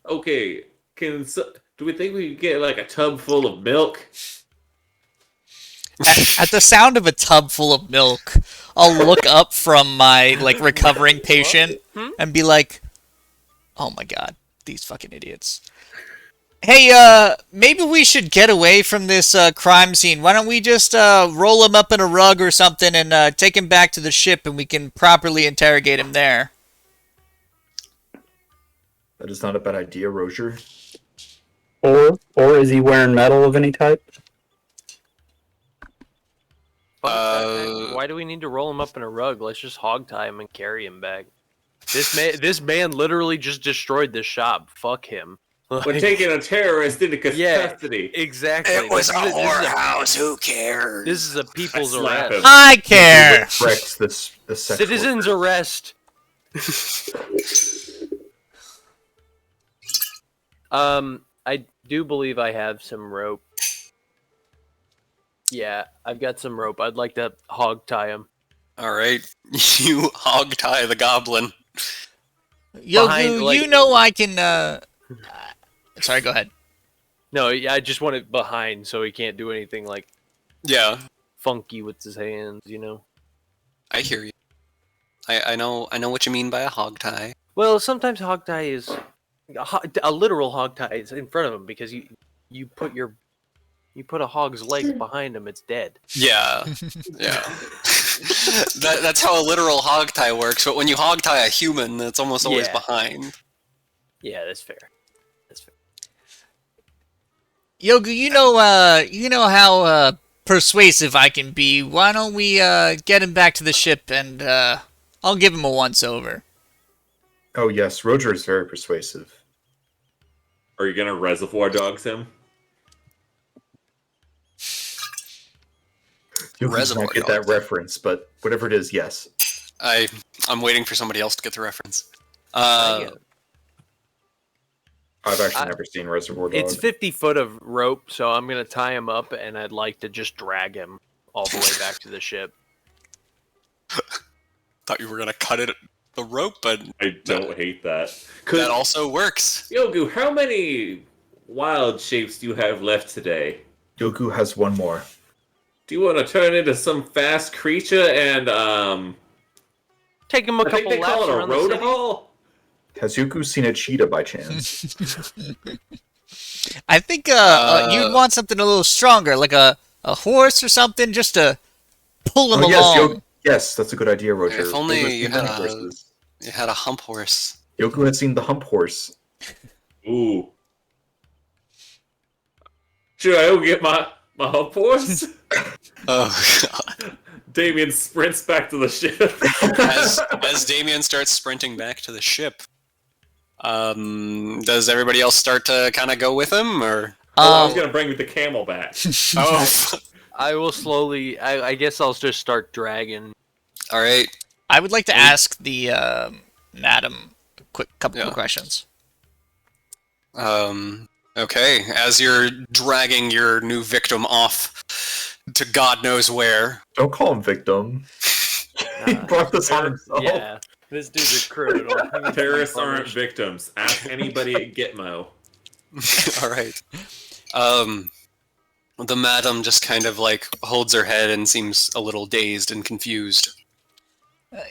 [SPEAKER 5] Okay, do we think we could get like a tub full of milk?
[SPEAKER 3] At the sound of a tub full of milk, I'll look up from my like recovering patient and be like, "Oh my god, these fucking idiots." Hey, maybe we should get away from this crime scene. Why don't we just roll him up in a rug or something and take him back to the ship and we can properly interrogate him there?
[SPEAKER 2] That is not a bad idea, Roger.
[SPEAKER 7] Or is he wearing metal of any type?
[SPEAKER 4] Why do we need to roll him up in a rug? Let's just hog tie him and carry him back. This man literally just destroyed this shop. Fuck him.
[SPEAKER 5] We're taking a terrorist into custody.
[SPEAKER 4] Exactly.
[SPEAKER 1] It was a whorehouse. Who cares?
[SPEAKER 4] This is a people's
[SPEAKER 5] slap
[SPEAKER 4] arrest.
[SPEAKER 5] him.
[SPEAKER 3] I care!
[SPEAKER 2] Rex, the sex
[SPEAKER 4] Citizens
[SPEAKER 2] worker.
[SPEAKER 4] arrest. I do believe I have some rope. Yeah, I've got some rope. I'd like to hog tie him.
[SPEAKER 1] All right, you hog tie the goblin.
[SPEAKER 3] Yogu,
[SPEAKER 4] Behind, like-
[SPEAKER 3] you know I can, Sorry, go ahead.
[SPEAKER 4] No, yeah, I just want it behind so he can't do anything like
[SPEAKER 1] Yeah,
[SPEAKER 4] funky with his hands, you know.
[SPEAKER 1] I hear you. I know what you mean by a hog tie.
[SPEAKER 4] Well, sometimes hog tie is a literal hog tie is in front of him because you put a hog's leg behind him, it's dead.
[SPEAKER 1] Yeah, yeah. That's how a literal hog tie works. But when you hog tie a human, it's almost always
[SPEAKER 4] Yeah.
[SPEAKER 1] behind.
[SPEAKER 4] Yeah, that's fair. That's fair.
[SPEAKER 3] Yogu, you know how persuasive I can be. Why don't we get him back to the ship and I'll give him a once-over.
[SPEAKER 2] Oh yes, Roger is very persuasive.
[SPEAKER 5] Are you gonna reservoir dogs him?
[SPEAKER 2] You
[SPEAKER 1] Reservoir
[SPEAKER 2] might get
[SPEAKER 1] Dogs.
[SPEAKER 2] that reference, but whatever it is, yes.
[SPEAKER 1] I'm waiting for somebody else to get the reference.
[SPEAKER 4] I get it.
[SPEAKER 2] I've actually never seen Reservoir Dogs.
[SPEAKER 4] It's 50 foot of rope, so I'm gonna tie him up, and I'd like to just drag him all the way back to the ship.
[SPEAKER 1] Thought you were gonna cut it the rope, but
[SPEAKER 5] I don't hate that.
[SPEAKER 1] that also works.
[SPEAKER 5] Yogu, how many wild shapes do you have left today?
[SPEAKER 2] Yoku has one more.
[SPEAKER 5] Do you want to turn into some fast creature and
[SPEAKER 4] Take him a
[SPEAKER 5] I think
[SPEAKER 4] couple
[SPEAKER 5] they
[SPEAKER 4] laps
[SPEAKER 5] call it a
[SPEAKER 4] around the
[SPEAKER 5] road
[SPEAKER 4] city.
[SPEAKER 5] haul?
[SPEAKER 2] Has Yoku seen a cheetah by chance?
[SPEAKER 3] I think you'd want something a little stronger, like a horse or something, just to pull him along.
[SPEAKER 2] Yes, that's a good idea, Roger.
[SPEAKER 1] If only
[SPEAKER 2] Yoku's
[SPEAKER 1] you
[SPEAKER 2] seen
[SPEAKER 1] had
[SPEAKER 2] many
[SPEAKER 1] a-
[SPEAKER 2] horses.
[SPEAKER 1] You had a hump horse.
[SPEAKER 2] Yoku has seen the hump horse.
[SPEAKER 5] Ooh. Should I go get my hump horse?
[SPEAKER 1] Oh god.
[SPEAKER 5] Damien sprints back to the ship.
[SPEAKER 1] As Damien starts sprinting back to the ship, does everybody else start to kind of go with him, or?
[SPEAKER 5] I was gonna bring the camel back.
[SPEAKER 1] Oh,
[SPEAKER 4] I will slowly. I guess I'll just start dragging.
[SPEAKER 1] all right.
[SPEAKER 3] I would like to ask the madam a couple
[SPEAKER 1] Yeah.
[SPEAKER 3] of questions.
[SPEAKER 1] Okay. As you're dragging your new victim off to God knows where,
[SPEAKER 2] Don't call him victim. He brought this on himself.
[SPEAKER 4] Yeah, this dude's a criminal. He needs to be
[SPEAKER 5] Terrorists aren't
[SPEAKER 4] punished.
[SPEAKER 5] victims. Ask anybody at Gitmo.
[SPEAKER 1] all right. The madam just kind of like holds her head and seems a little dazed and confused.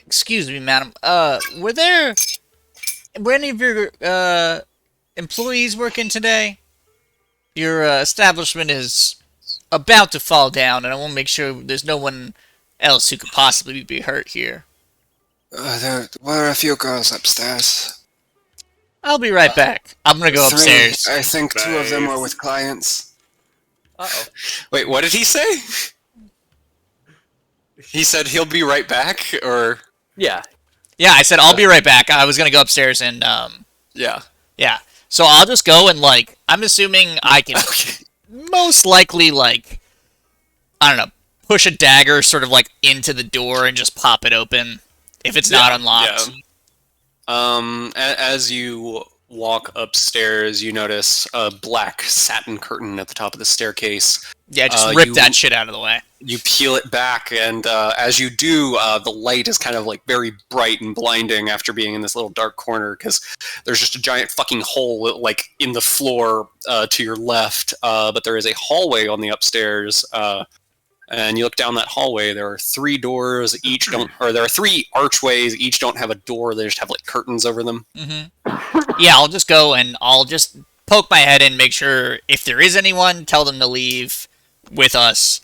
[SPEAKER 3] Excuse me, madam. Were any of your employees working today? Your establishment is about to fall down, and I want to make sure there's no one else who could possibly be hurt here.
[SPEAKER 8] There were a few girls upstairs.
[SPEAKER 3] I'll be right back. I'm gonna go
[SPEAKER 8] Three.
[SPEAKER 3] upstairs.
[SPEAKER 8] I think two of them were
[SPEAKER 5] Nice.
[SPEAKER 8] with clients.
[SPEAKER 4] Uh-oh.
[SPEAKER 1] Wait, what did he say? He said he'll be right back, or
[SPEAKER 4] Yeah.
[SPEAKER 3] Yeah, I said I'll be right back. I was gonna go upstairs and
[SPEAKER 1] yeah.
[SPEAKER 3] yeah. So I'll just go and like I'm assuming I can
[SPEAKER 1] Okay.
[SPEAKER 3] most likely like I don't know, push a dagger sort of like into the door and just pop it open if it's not unlocked.
[SPEAKER 1] Yeah. As you walk upstairs, you notice a black satin curtain at the top of the staircase.
[SPEAKER 3] Yeah, just rip
[SPEAKER 1] you-
[SPEAKER 3] that shit out of the way.
[SPEAKER 1] You peel it back, and as you do, the light is kind of like very bright and blinding after being in this little dark corner because there's just a giant fucking hole like in the floor to your left. But there is a hallway on the upstairs. And you look down that hallway, there are three doors, there are three archways, each don't have a door, they just have like curtains over them.
[SPEAKER 3] Yeah, I'll just go and I'll just poke my head in, make sure if there is anyone, tell them to leave with us,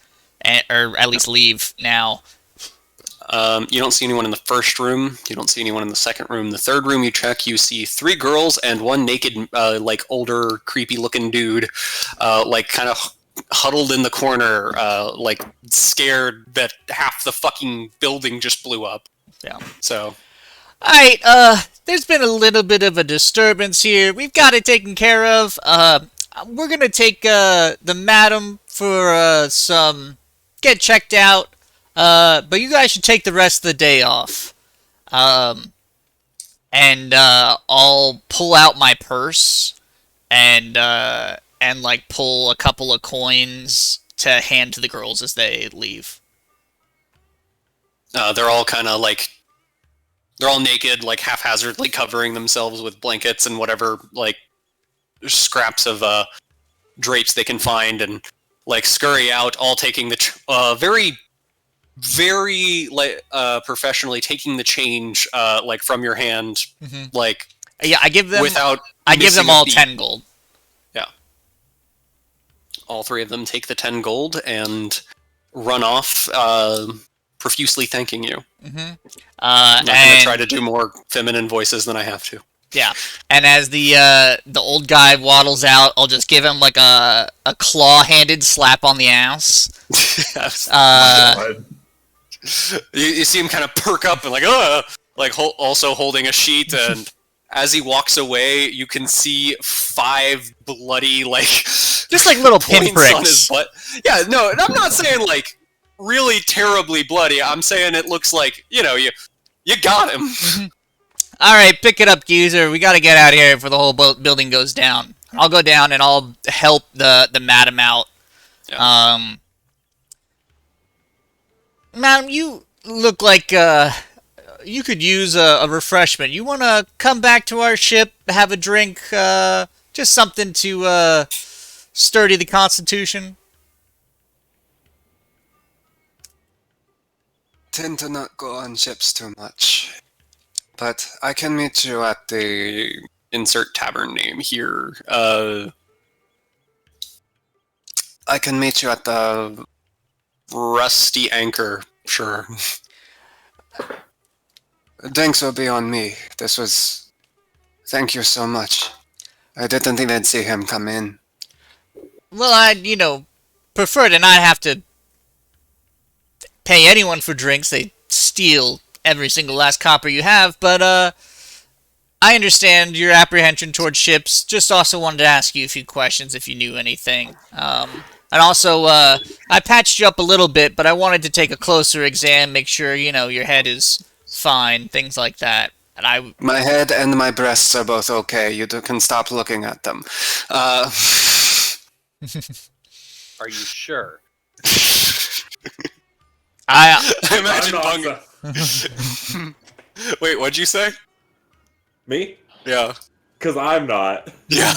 [SPEAKER 3] or at least leave now.
[SPEAKER 1] You don't see anyone in the first room. You don't see anyone in the second room. The third room you check, you see 3 girls and 1 naked, like older, creepy-looking dude, like kind of huddled in the corner, like scared that half the fucking building just blew up.
[SPEAKER 3] Yeah.
[SPEAKER 1] So.
[SPEAKER 3] Alright, there's been a little bit of a disturbance here. We've got it taken care of. We're gonna take, the madam for, get checked out. But you guys should take the rest of the day off. And I'll pull out my purse and like pull a couple of coins to hand to the girls as they leave.
[SPEAKER 1] They're all kind of like, they're all naked, like haphazardly covering themselves with blankets and whatever, like, scraps of drapes they can find, and like scurry out, all taking the very professionally taking the change, like from your hand, like
[SPEAKER 3] yeah, I give them
[SPEAKER 1] without.
[SPEAKER 3] I give them
[SPEAKER 1] missing a
[SPEAKER 3] all
[SPEAKER 1] beat.
[SPEAKER 3] 10 gold.
[SPEAKER 1] Yeah. All 3 of them take the 10 gold and run off, profusely thanking you. I'm not going to try to do more feminine voices than I have to.
[SPEAKER 3] Yeah, and as the old guy waddles out, I'll just give him like a claw-handed slap on the ass.
[SPEAKER 1] Yes.
[SPEAKER 2] God.
[SPEAKER 1] You see him kind of perk up and like also holding a sheet, and as he walks away, you can see 5 bloody
[SPEAKER 3] just like little
[SPEAKER 1] points
[SPEAKER 3] pinpricks
[SPEAKER 1] on his butt. Yeah, no, and I'm not saying like really terribly bloody. I'm saying it looks like, you got him.
[SPEAKER 3] All right, pick it up, geezer. We got to get out of here before the whole building goes down. I'll go down and I'll help the madam out.
[SPEAKER 1] Yeah.
[SPEAKER 3] Madam, you look like you could use a refreshment. You want to come back to our ship, have a drink, just something to sturdy the constitution?
[SPEAKER 8] Tend to not go on ships too much. But I can meet you at the...
[SPEAKER 1] Insert tavern name here.
[SPEAKER 8] I can meet you at the...
[SPEAKER 1] Rusty Anchor, sure.
[SPEAKER 8] Thanks will be on me. This was... Thank you so much. I didn't even see him come in.
[SPEAKER 3] Well, I'd, prefer to not have to pay anyone for drinks. They steal every single last copper you have, but, I understand your apprehension towards ships. Just also wanted to ask you a few questions if you knew anything. And also, I patched you up a little bit, but I wanted to take a closer exam, make sure, your head is fine, things like that. And
[SPEAKER 8] My head and my breasts are both okay. You can stop looking at them.
[SPEAKER 4] Are you sure?
[SPEAKER 1] I imagine
[SPEAKER 5] I'm
[SPEAKER 1] Bunga.
[SPEAKER 5] not-
[SPEAKER 1] Wait, what'd you say?
[SPEAKER 5] Me?
[SPEAKER 1] Yeah.
[SPEAKER 5] Because I'm not.
[SPEAKER 1] Yeah.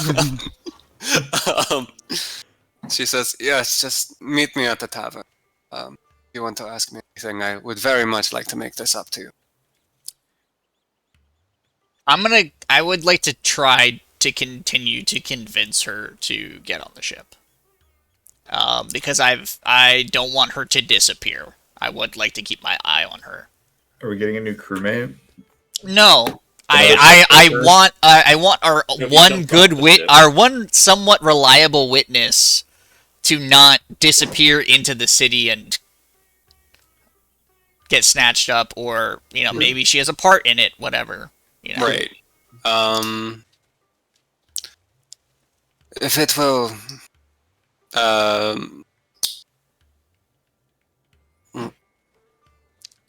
[SPEAKER 8] She says, yes, just meet me at the tavern. If you want to ask me anything, I would very much like to make this up to you.
[SPEAKER 3] I would like to try to continue to convince her to get on the ship. Because I don't want her to disappear. I would like to keep my eye on her.
[SPEAKER 2] Are we getting a new crewmate?
[SPEAKER 3] No. I want our our one somewhat reliable witness to not disappear into the city and get snatched up, or maybe she has a part in it, whatever.
[SPEAKER 1] Right.
[SPEAKER 8] If it will...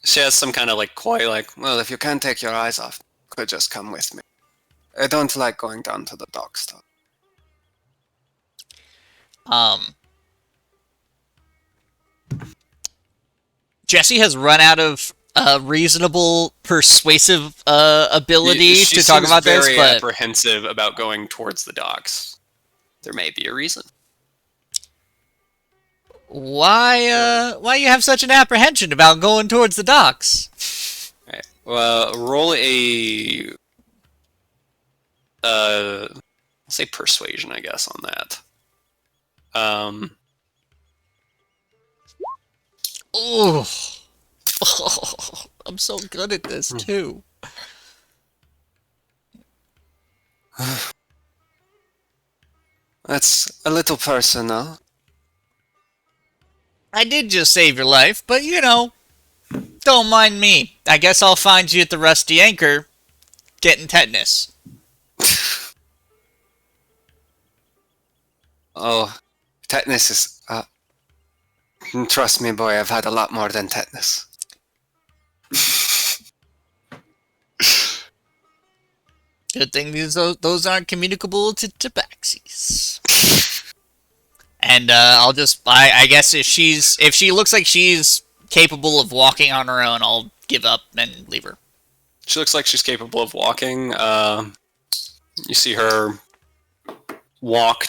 [SPEAKER 1] She has some kind of coy,
[SPEAKER 8] Well, if you can't take your eyes off, you could just come with me. I don't like going down to the docks, though.
[SPEAKER 3] Jesse has run out of reasonable persuasive ability
[SPEAKER 1] she
[SPEAKER 3] to talk
[SPEAKER 1] seems
[SPEAKER 3] about this,
[SPEAKER 1] very
[SPEAKER 3] but
[SPEAKER 1] apprehensive about going towards the docks. There may be a reason.
[SPEAKER 3] why you have such an apprehension about going towards the docks?
[SPEAKER 1] Right. Well, roll a I'll say persuasion, I guess, on that.
[SPEAKER 3] Oh, I'm so good at this too.
[SPEAKER 8] That's a little personal.
[SPEAKER 3] I did just save your life, but you know, don't mind me. I guess I'll find you at the Rusty Anchor, getting tetanus.
[SPEAKER 8] Oh, tetanus is. Trust me, boy, I've had a lot more than tetanus.
[SPEAKER 3] Good thing those aren't communicable to tabaxis. And I guess if she looks like she's capable of walking on her own, I'll give up and leave her.
[SPEAKER 1] She looks like she's capable of walking. You see her walk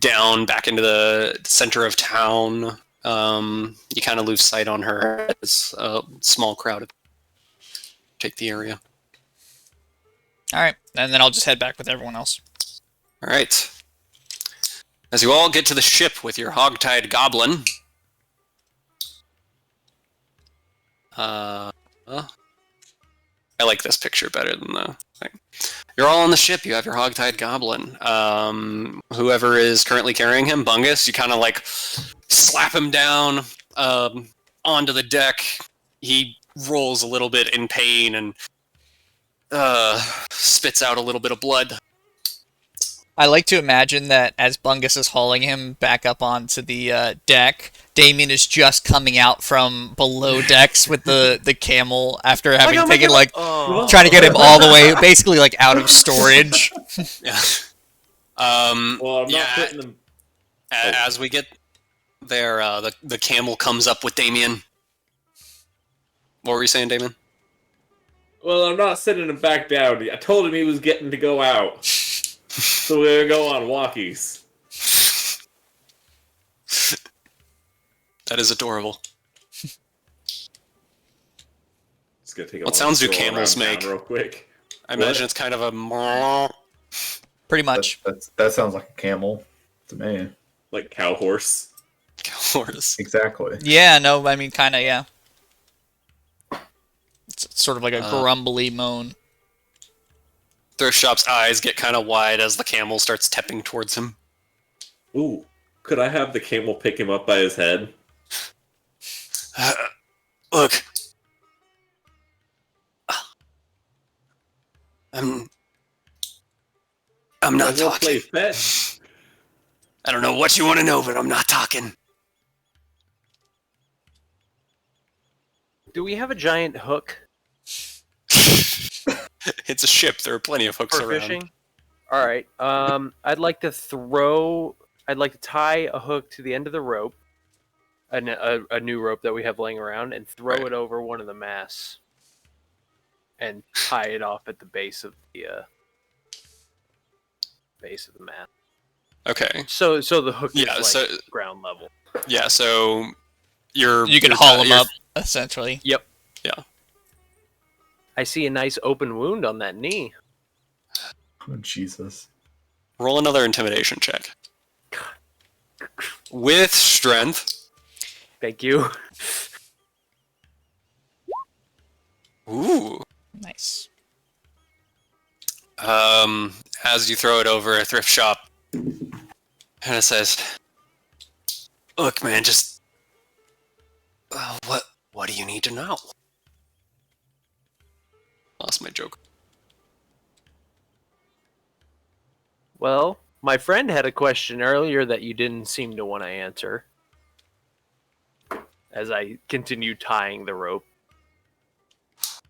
[SPEAKER 1] down back into the center of town. You kind of lose sight on her as a small crowd take the area.
[SPEAKER 3] Alright, and then I'll just head back with everyone else.
[SPEAKER 1] Alright. As you all get to the ship with your hog-tied goblin, I like this picture better than the thing. You're all on the ship. You have your hog-tied goblin. Whoever is currently carrying him, Bungus, you kind of like slap him down onto the deck. He rolls a little bit in pain and spits out a little bit of blood.
[SPEAKER 3] I like to imagine that as Bungus is hauling him back up onto the deck, Damien is just coming out from below decks with the camel after having taken trying to get him all the way, basically like out of storage.
[SPEAKER 1] Yeah.
[SPEAKER 5] Well, I'm not putting them.
[SPEAKER 1] As we get there, the camel comes up with Damien. What were you saying, Damien?
[SPEAKER 5] Well, I'm not sending him back down. I told him he was getting to go out. So we're gonna go on walkies.
[SPEAKER 1] That is adorable.
[SPEAKER 5] It's gonna take a
[SPEAKER 1] What sounds do
[SPEAKER 5] stroll
[SPEAKER 1] camels
[SPEAKER 5] around
[SPEAKER 1] make?
[SPEAKER 5] town real quick.
[SPEAKER 1] I imagine it's kind of a...
[SPEAKER 3] Pretty much.
[SPEAKER 2] That sounds like a camel to me.
[SPEAKER 5] Like cow horse.
[SPEAKER 1] horse.
[SPEAKER 2] Exactly.
[SPEAKER 3] Yeah, no, I mean, kind of, yeah. It's sort of like a grumbly moan.
[SPEAKER 1] Thrift Shop's eyes get kind of wide as the camel starts stepping towards him.
[SPEAKER 5] Ooh, could I have the camel pick him up by his head?
[SPEAKER 8] Look. I'm not
[SPEAKER 5] I'll
[SPEAKER 8] talking.
[SPEAKER 5] play fetch.
[SPEAKER 8] I don't know what you want to know, but I'm not talking.
[SPEAKER 4] Do we have a giant hook
[SPEAKER 1] It's a ship. There are plenty of hooks
[SPEAKER 4] for
[SPEAKER 1] around.
[SPEAKER 4] fishing? All right. I'd like to tie a hook to the end of the rope, a new rope that we have laying around, and throw it over one of the masts, and tie it off at the base of the mast.
[SPEAKER 1] Okay.
[SPEAKER 4] So the hook is
[SPEAKER 1] so
[SPEAKER 4] ground level.
[SPEAKER 1] yeah, so
[SPEAKER 3] You can haul him up, essentially.
[SPEAKER 4] Yep.
[SPEAKER 1] Yeah.
[SPEAKER 4] I see a nice open wound on that knee.
[SPEAKER 2] Oh, Jesus.
[SPEAKER 1] Roll another intimidation check. With strength.
[SPEAKER 4] Thank you.
[SPEAKER 1] Ooh.
[SPEAKER 3] Nice.
[SPEAKER 1] As you throw it over a thrift shop, and it says, "Look, man, just what do you need to know?" Lost my joke.
[SPEAKER 4] Well, my friend had a question earlier that you didn't seem to want to answer. As I continue tying the rope,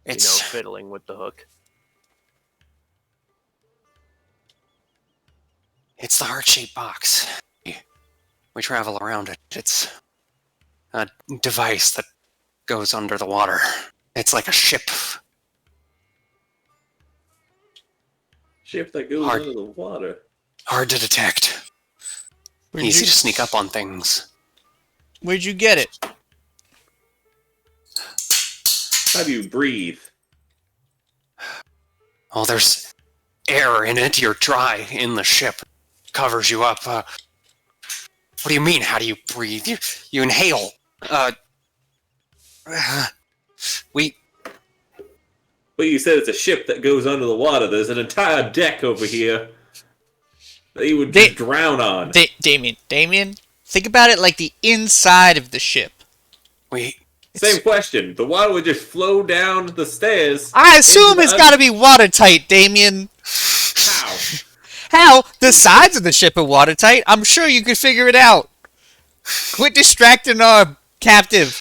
[SPEAKER 4] fiddling with the hook.
[SPEAKER 8] It's the heart-shaped box. We travel around it. It's a device that goes under the water. It's like a ship.
[SPEAKER 5] Ship that goes under the water.
[SPEAKER 8] Hard to detect. Easy to sneak up on things.
[SPEAKER 3] Where'd you get it?
[SPEAKER 5] How do you breathe?
[SPEAKER 8] Oh, there's air in it. You're dry in the ship. Covers you up. What do you mean? How do you breathe? You inhale. We...
[SPEAKER 5] But you said it's a ship that goes under the water. There's an entire deck over here that you would just drown on.
[SPEAKER 3] Damien, think about it like the inside of the ship.
[SPEAKER 5] Same question. The water would just flow down the stairs.
[SPEAKER 3] I assume it's got to be watertight, Damien.
[SPEAKER 5] How?
[SPEAKER 3] How? The sides of the ship are watertight. I'm sure you could figure it out. Quit distracting our captive.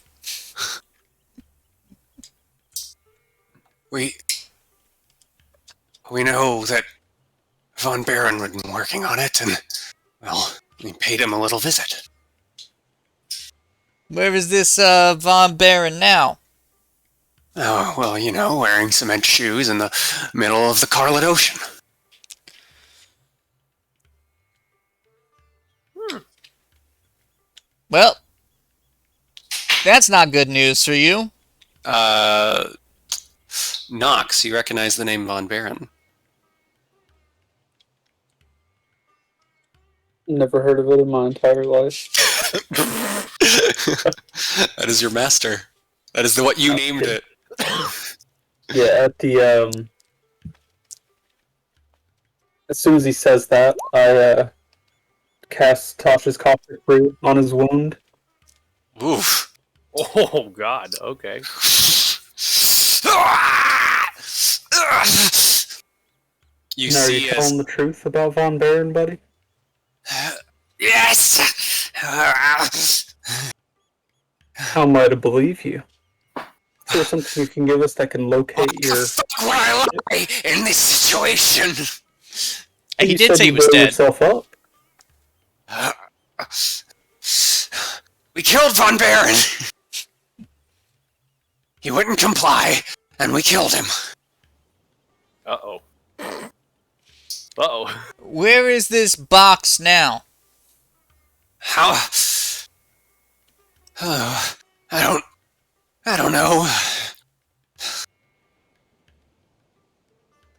[SPEAKER 8] We know that Von Baron had been working on it, and, well, we paid him a little visit.
[SPEAKER 3] Where is this Von Baron now?
[SPEAKER 8] Oh, well, you know, wearing cement shoes in the middle of the Carlet Ocean.
[SPEAKER 3] Well, that's not good news for you.
[SPEAKER 8] Knox, you recognize the name Von Baron?
[SPEAKER 7] Never heard of it in my entire life.
[SPEAKER 8] That is your master. That is what you named it.
[SPEAKER 7] Yeah, at the as soon as he says that, I cast Tasha's Caustic Brew on his wound.
[SPEAKER 8] Oof.
[SPEAKER 4] Oh God. Okay.
[SPEAKER 8] You
[SPEAKER 7] Now, are
[SPEAKER 8] see
[SPEAKER 7] you telling the truth about Von Baron, buddy?
[SPEAKER 8] Yes!
[SPEAKER 7] How am I to believe you? Is there something you can give us that can locate your...
[SPEAKER 8] Fuck would I lie in this situation?
[SPEAKER 3] He
[SPEAKER 7] You
[SPEAKER 3] did
[SPEAKER 7] said
[SPEAKER 3] say he
[SPEAKER 7] you
[SPEAKER 3] was
[SPEAKER 7] blew
[SPEAKER 3] dead.
[SPEAKER 7] yourself up.
[SPEAKER 8] We killed Von Baron. He wouldn't comply, and we killed him.
[SPEAKER 4] Uh-oh. Uh-oh.
[SPEAKER 3] Where is this box now?
[SPEAKER 8] How? Oh, I don't know.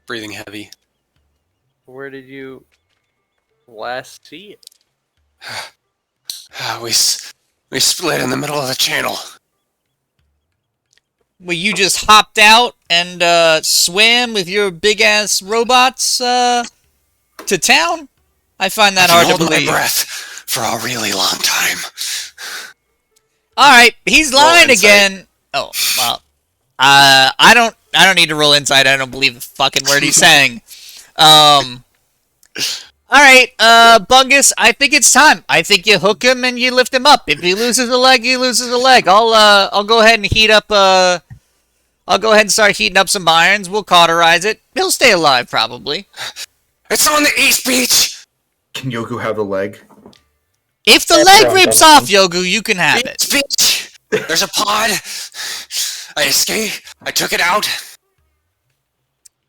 [SPEAKER 8] Breathing heavy.
[SPEAKER 4] Where did you last see it?
[SPEAKER 8] We split in the middle of the channel.
[SPEAKER 3] Well, you just hopped out and swam with your big-ass robots to town? I find that hard to
[SPEAKER 8] hold my
[SPEAKER 3] believe.
[SPEAKER 8] breath for a really long time.
[SPEAKER 3] Alright, he's
[SPEAKER 8] Roll
[SPEAKER 3] lying
[SPEAKER 8] insight.
[SPEAKER 3] again. Oh, well. I don't need to roll insight. I don't believe the fucking word he's saying. Alright, Bungus, I think it's time. I think you hook him and you lift him up. If he loses a leg, he loses a leg. I'll go ahead and heat up, I'll go ahead and start heating up some irons. We'll cauterize it. He'll stay alive, probably.
[SPEAKER 8] It's on the East Beach!
[SPEAKER 2] Can Yoku have the leg?
[SPEAKER 3] If the
[SPEAKER 7] That's
[SPEAKER 3] leg
[SPEAKER 7] wrong,
[SPEAKER 3] rips
[SPEAKER 7] Bungus.
[SPEAKER 3] off, Yogu, you can have
[SPEAKER 8] East
[SPEAKER 3] it.
[SPEAKER 8] Beach! There's a pod. I escaped. I took it out.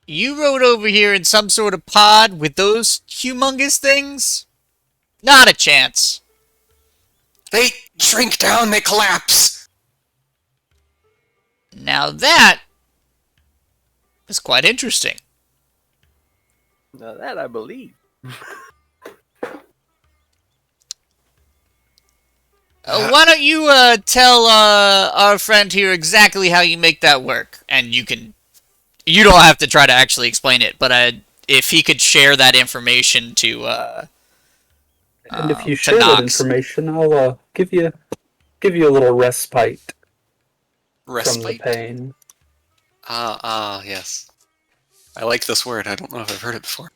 [SPEAKER 3] You rode over here in some sort of pod with those humongous things? Not a chance.
[SPEAKER 8] They shrink down, they collapse.
[SPEAKER 3] Now that is quite interesting.
[SPEAKER 4] Now that I believe.
[SPEAKER 3] Why don't you tell our friend here exactly how you make that work? And you don't have to try to actually explain it, but if he could share that information to
[SPEAKER 7] And if you
[SPEAKER 3] to
[SPEAKER 7] share that
[SPEAKER 3] Knox.
[SPEAKER 7] information, I'll give you a little respite from the
[SPEAKER 8] Respite.
[SPEAKER 7] pain.
[SPEAKER 8] Yes. I like this word. I don't know if I've heard it before.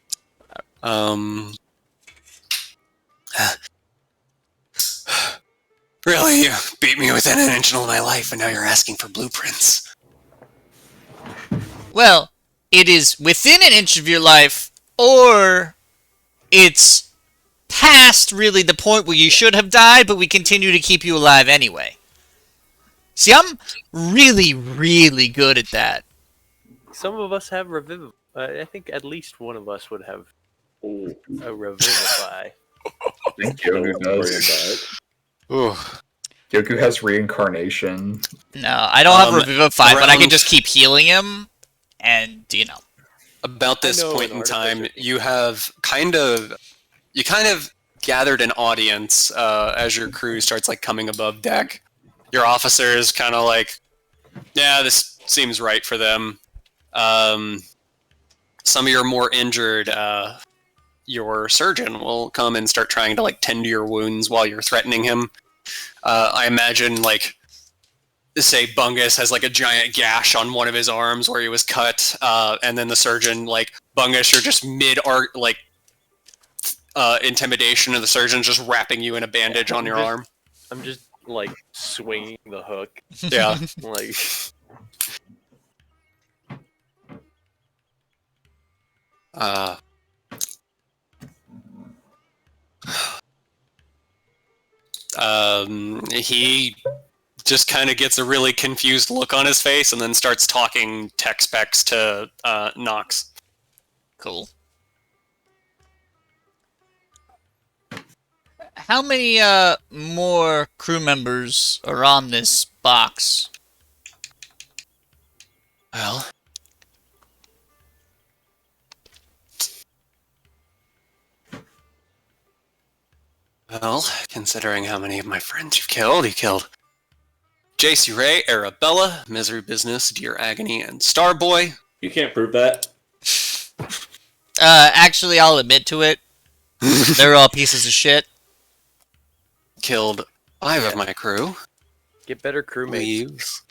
[SPEAKER 8] Really, you beat me within an inch of my life, and now you're asking for blueprints.
[SPEAKER 3] Well, it is within an inch of your life, or it's past really the point where you should have died, but we continue to keep you alive anyway. See, I'm really, really good at that.
[SPEAKER 4] Some of us have revivify. I think at least one of us would have a revivify.
[SPEAKER 2] I think Yoku does.
[SPEAKER 8] Ooh.
[SPEAKER 2] Yoku has reincarnation.
[SPEAKER 3] No, I don't have
[SPEAKER 8] Um,
[SPEAKER 3] Revivify, but I can
[SPEAKER 8] around-
[SPEAKER 3] just keep healing him, and,
[SPEAKER 1] About this
[SPEAKER 4] I know
[SPEAKER 1] point
[SPEAKER 4] an
[SPEAKER 1] in time,
[SPEAKER 4] artificer.
[SPEAKER 1] you have kind of gathered an audience as your crew starts like coming above deck. Your officers kind of like, yeah, this seems right for them. Some of your more injured, your surgeon will come and start trying to like tend to your wounds while you're threatening him. I imagine like, say Bungus has like a giant gash on one of his arms where he was cut, and then the surgeon like Bungus, you're just mid-art like intimidation, and the surgeon's just wrapping you in a bandage on your arm.
[SPEAKER 4] I'm just like swinging the hook.
[SPEAKER 1] Yeah.
[SPEAKER 4] Like,
[SPEAKER 1] He just kind of gets a really confused look on his face and then starts talking tech specs to Nox.
[SPEAKER 3] Cool. How many more crew members are on this box?
[SPEAKER 1] Well, considering how many of my friends you've killed, you killed JC Ray, Arabella, Misery Business, Dear Agony, and Starboy.
[SPEAKER 5] You can't prove that.
[SPEAKER 3] Actually, I'll admit to it. They're all pieces of shit.
[SPEAKER 1] Killed 5 of my crew.
[SPEAKER 4] get better crewmates.
[SPEAKER 1] Leaves.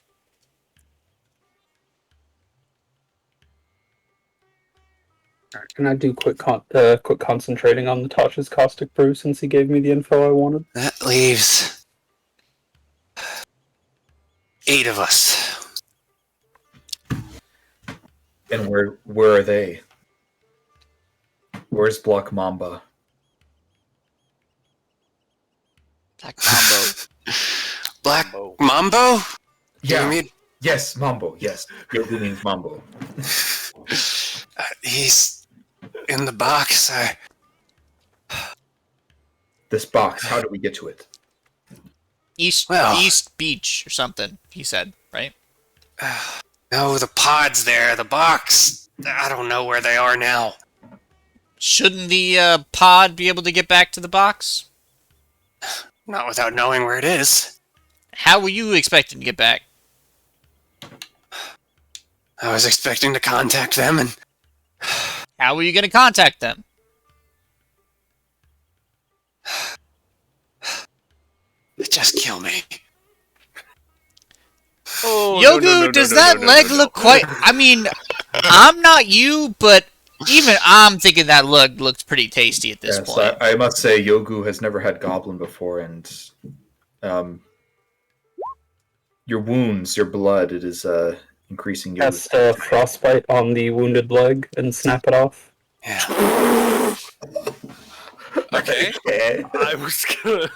[SPEAKER 7] Alright, can I do quick concentrating on Natasha's caustic brew since he gave me the info I wanted?
[SPEAKER 8] That leaves 8 of us.
[SPEAKER 2] And where are they? Where's Block Mamba?
[SPEAKER 3] That combo.
[SPEAKER 8] Black
[SPEAKER 4] Mambo.
[SPEAKER 8] Mambo?
[SPEAKER 2] Yeah.
[SPEAKER 8] You mean?
[SPEAKER 2] Yes, Mambo. Yes, Yogu means Mambo.
[SPEAKER 8] He's in the box.
[SPEAKER 2] This box. How do we get to it?
[SPEAKER 3] East
[SPEAKER 8] Well.
[SPEAKER 3] East Beach or something, he said, right?
[SPEAKER 8] No, the pod's there. The box. I don't know where they are now.
[SPEAKER 3] Shouldn't the pod be able to get back to the box?
[SPEAKER 8] Not without knowing where it is.
[SPEAKER 3] How were you expecting to get back?
[SPEAKER 8] I was expecting to contact them, and
[SPEAKER 3] How were you going to contact them?
[SPEAKER 8] just kill me.
[SPEAKER 4] Oh,
[SPEAKER 3] Yogu, does that leg look quite... I mean, I'm not you, but even I'm thinking that leg looks pretty tasty at this
[SPEAKER 2] Yes,
[SPEAKER 3] point.
[SPEAKER 2] I must say, Yogu has never had Goblin before, and your wounds, your blood, it is increasing your...
[SPEAKER 7] Cast frostbite on the wounded leg and snap it off.
[SPEAKER 8] Yeah.
[SPEAKER 1] Okay.
[SPEAKER 2] Okay.
[SPEAKER 4] I was gonna.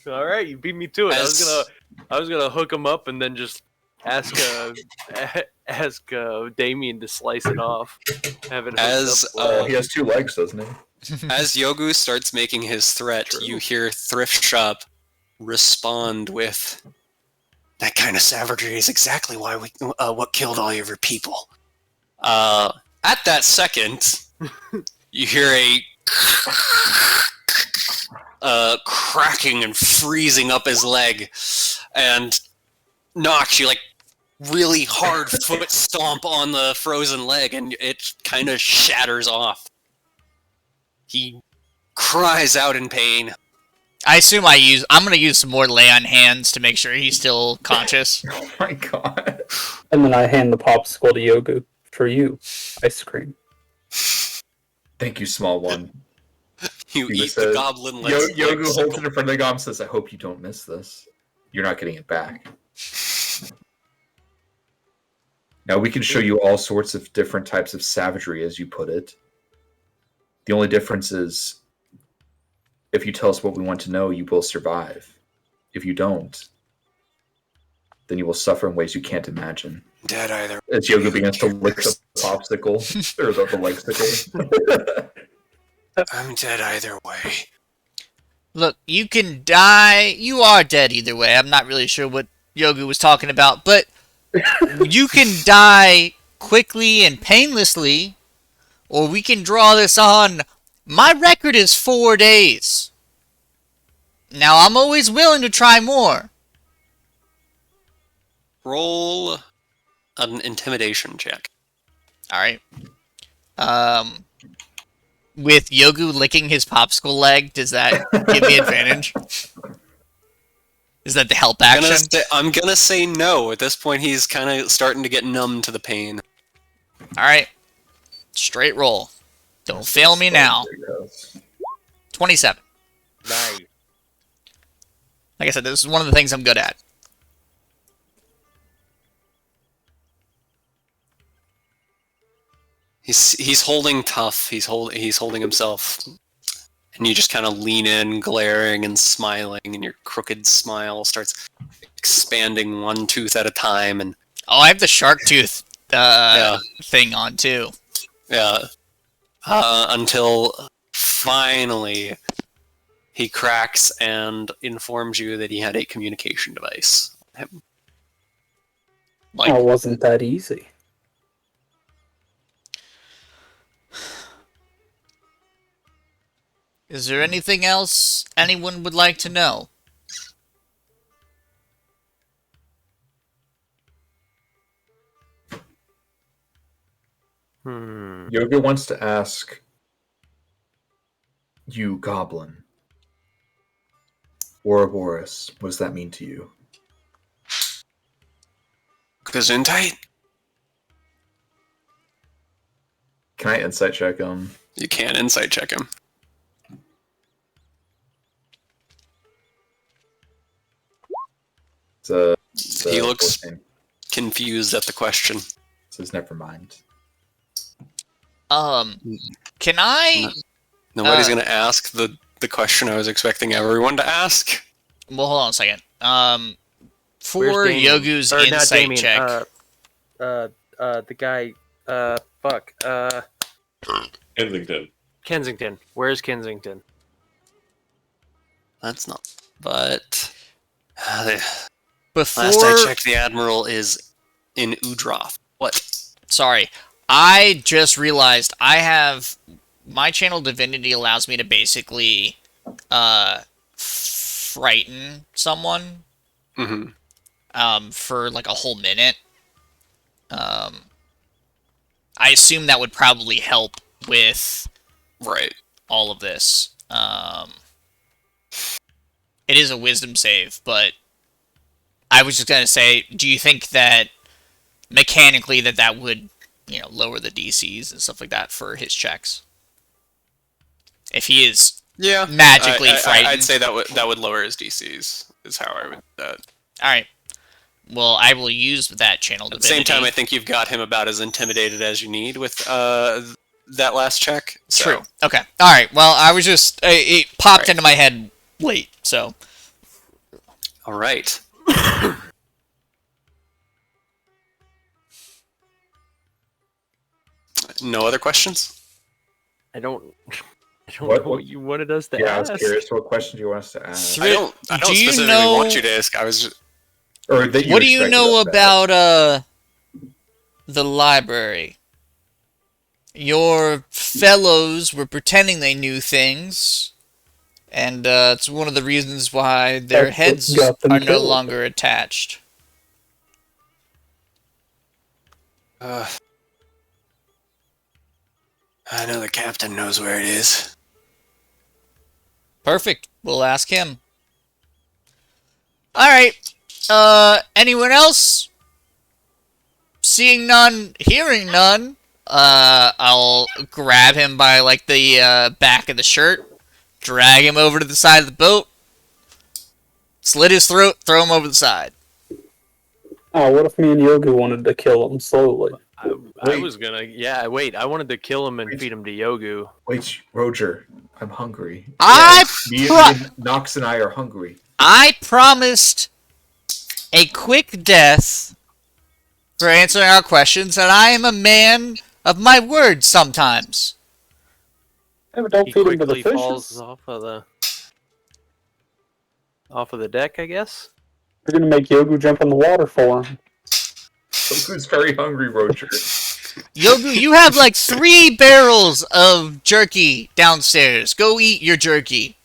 [SPEAKER 4] All right, you beat me to it. I was gonna hook him up and then just ask Damien to slice it off. Have it hooked
[SPEAKER 1] As,
[SPEAKER 4] up.
[SPEAKER 2] Oh, he has 2 legs, doesn't he?
[SPEAKER 1] As Yogu starts making his threat, you hear Thrift Shop respond with,
[SPEAKER 8] That kind of savagery is exactly why what killed all of your people.
[SPEAKER 1] at that second, you hear a cracking and freezing up his leg, and knocks you like really hard foot stomp on the frozen leg, and it kind of shatters off. He cries out in pain.
[SPEAKER 3] I assume I'm going to use some more lay on hands to make sure he's still conscious.
[SPEAKER 2] Oh my god.
[SPEAKER 7] And then I hand the popsicle to Yogu. For you, ice cream.
[SPEAKER 2] Thank you, small one.
[SPEAKER 1] You
[SPEAKER 2] He
[SPEAKER 1] eat
[SPEAKER 2] just
[SPEAKER 1] the
[SPEAKER 2] says-
[SPEAKER 1] goblin
[SPEAKER 2] Yogu
[SPEAKER 1] legs.
[SPEAKER 2] holds it in front of the goblin and says, I hope you don't miss this. You're not getting it back. Now, we can show you all sorts of different types of savagery, as you put it. The only difference is, if you tell us what we want to know, you will survive. If you don't, then you will suffer in ways you can't imagine.
[SPEAKER 8] Dead either.
[SPEAKER 2] As Yoga begins to lick the popsicle, or the legsicle.
[SPEAKER 8] I'm dead either way.
[SPEAKER 3] Look, you can die. You are dead either way. I'm not really sure what Yogu was talking about, but you can die quickly and painlessly, or we can draw this on. My record is 4 days. Now, I'm always willing to try more.
[SPEAKER 1] Roll an intimidation check.
[SPEAKER 3] Alright. With Yogu licking his popsicle leg, does that give me advantage? Is that the help action?
[SPEAKER 1] I'm gonna say no. At this point, he's kind of starting to get numb to the pain.
[SPEAKER 3] Alright. Straight roll. Don't fail me now. 27.
[SPEAKER 4] Nice.
[SPEAKER 3] Like I said, this is one of the things I'm good at.
[SPEAKER 1] He's holding tough. He's holding himself, and you just kind of lean in, glaring and smiling, and your crooked smile starts expanding one tooth at a time. And
[SPEAKER 3] oh, I have the shark tooth thing on too.
[SPEAKER 1] Yeah. Until finally he cracks and informs you that he had a communication device on him. Like,
[SPEAKER 7] Oh, it wasn't that easy.
[SPEAKER 3] Is there anything else anyone would like to know?
[SPEAKER 2] Yoga wants to ask you, Goblin, Ouroboros, what does that mean to you?
[SPEAKER 1] Gesundheit?
[SPEAKER 2] Can I insight check him?
[SPEAKER 1] You can insight check him. He looks confused at the question.
[SPEAKER 2] Says never mind.
[SPEAKER 3] Can I...
[SPEAKER 1] Nobody's gonna ask the question I was expecting everyone to ask.
[SPEAKER 3] Well, hold on a second. For
[SPEAKER 4] Where's Damien?
[SPEAKER 3] Yogu's
[SPEAKER 4] Or not
[SPEAKER 3] insight
[SPEAKER 4] Damien,
[SPEAKER 3] check...
[SPEAKER 4] the guy,
[SPEAKER 5] Kensington.
[SPEAKER 4] Kensington. Where's Kensington?
[SPEAKER 1] That's not... But...
[SPEAKER 3] Before...
[SPEAKER 1] Last I checked, the Admiral is in Udroth. What?
[SPEAKER 3] Sorry. I just realized I have... My channel Divinity allows me to basically frighten someone for like a whole minute. I assume that would probably help with all of this. It is a wisdom save, but I was just gonna say, do you think that mechanically that would, you know, lower the DCs and stuff like that for his checks? If he is magically frightened.
[SPEAKER 1] I'd say that would lower his DCs, is how I would...
[SPEAKER 3] Alright. Well, I will use that channel
[SPEAKER 1] At
[SPEAKER 3] Divinity.
[SPEAKER 1] the same time, I think you've got him about as intimidated as you need with that last check. So.
[SPEAKER 3] True. Okay. Alright, well, I was just... It popped into my head late, so...
[SPEAKER 1] Alright. No other questions?
[SPEAKER 4] I don't know what you wanted us to
[SPEAKER 2] Yeah,
[SPEAKER 4] ask.
[SPEAKER 2] I was curious. What question do you want us to ask?
[SPEAKER 1] I don't specifically want you to ask. I was just...
[SPEAKER 2] Or that you
[SPEAKER 3] What do you
[SPEAKER 2] expected
[SPEAKER 3] know
[SPEAKER 2] us to
[SPEAKER 3] about
[SPEAKER 2] ask.
[SPEAKER 3] the library? Your fellows were pretending they knew things, and it's one of the reasons why their
[SPEAKER 7] That's what
[SPEAKER 3] heads
[SPEAKER 7] got them
[SPEAKER 3] are no
[SPEAKER 7] killed.
[SPEAKER 3] longer attached.
[SPEAKER 1] I know the captain knows where it is.
[SPEAKER 3] Perfect. We'll ask him. Alright. Anyone else? Seeing none, hearing none, I'll grab him by, like, the back of the shirt, drag him over to the side of the boat, slit his throat, throw him over the side.
[SPEAKER 7] Oh, what if me and Yogi wanted to kill him slowly?
[SPEAKER 4] I was gonna... Yeah, wait. I wanted to kill him and feed him to Yogu.
[SPEAKER 2] Wait, Roger, I'm hungry. Me and Nox and I are hungry.
[SPEAKER 3] I promised a quick death for answering our questions, and I am a man of my word sometimes.
[SPEAKER 7] Yeah, but don't
[SPEAKER 4] He
[SPEAKER 7] feed him to the
[SPEAKER 4] quickly
[SPEAKER 7] fishes.
[SPEAKER 4] falls off of the deck, I guess.
[SPEAKER 7] You're gonna make Yogu jump in the water for him.
[SPEAKER 2] Who's very hungry, Roger?
[SPEAKER 3] Yogu, you have like 3 barrels of jerky downstairs. Go eat your jerky.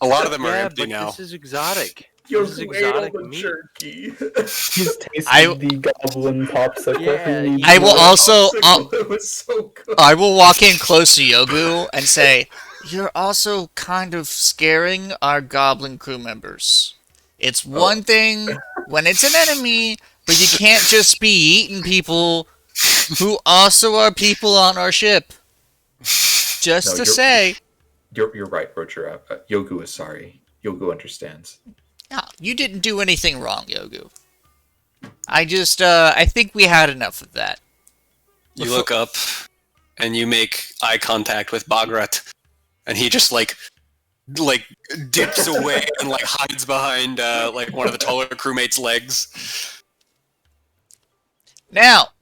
[SPEAKER 8] A lot of them are
[SPEAKER 4] Yeah,
[SPEAKER 8] empty
[SPEAKER 4] but
[SPEAKER 8] now.
[SPEAKER 4] this is exotic.
[SPEAKER 2] Yo,
[SPEAKER 4] This is exotic meat.
[SPEAKER 2] jerky.
[SPEAKER 7] He's tasted
[SPEAKER 3] I-
[SPEAKER 7] the goblin popsicle.
[SPEAKER 4] Yeah,
[SPEAKER 7] He needs
[SPEAKER 3] I will
[SPEAKER 7] more.
[SPEAKER 3] also
[SPEAKER 2] It was so good.
[SPEAKER 3] I will walk in close to Yogu and say, "You're also kind of scaring our goblin crew members. It's one thing when it's an enemy, but you can't just be eating people who also are people on our ship." Just
[SPEAKER 2] No,
[SPEAKER 3] to
[SPEAKER 2] you're-
[SPEAKER 3] say,
[SPEAKER 2] You're right, Roger. Yogu is sorry. Yogu understands.
[SPEAKER 3] no, you didn't do anything wrong, Yogu. I think we had enough of that.
[SPEAKER 8] You look up, and you make eye contact with Bagrat, and he just like dips away and like hides behind like one of the taller crewmates' legs.
[SPEAKER 3] Now,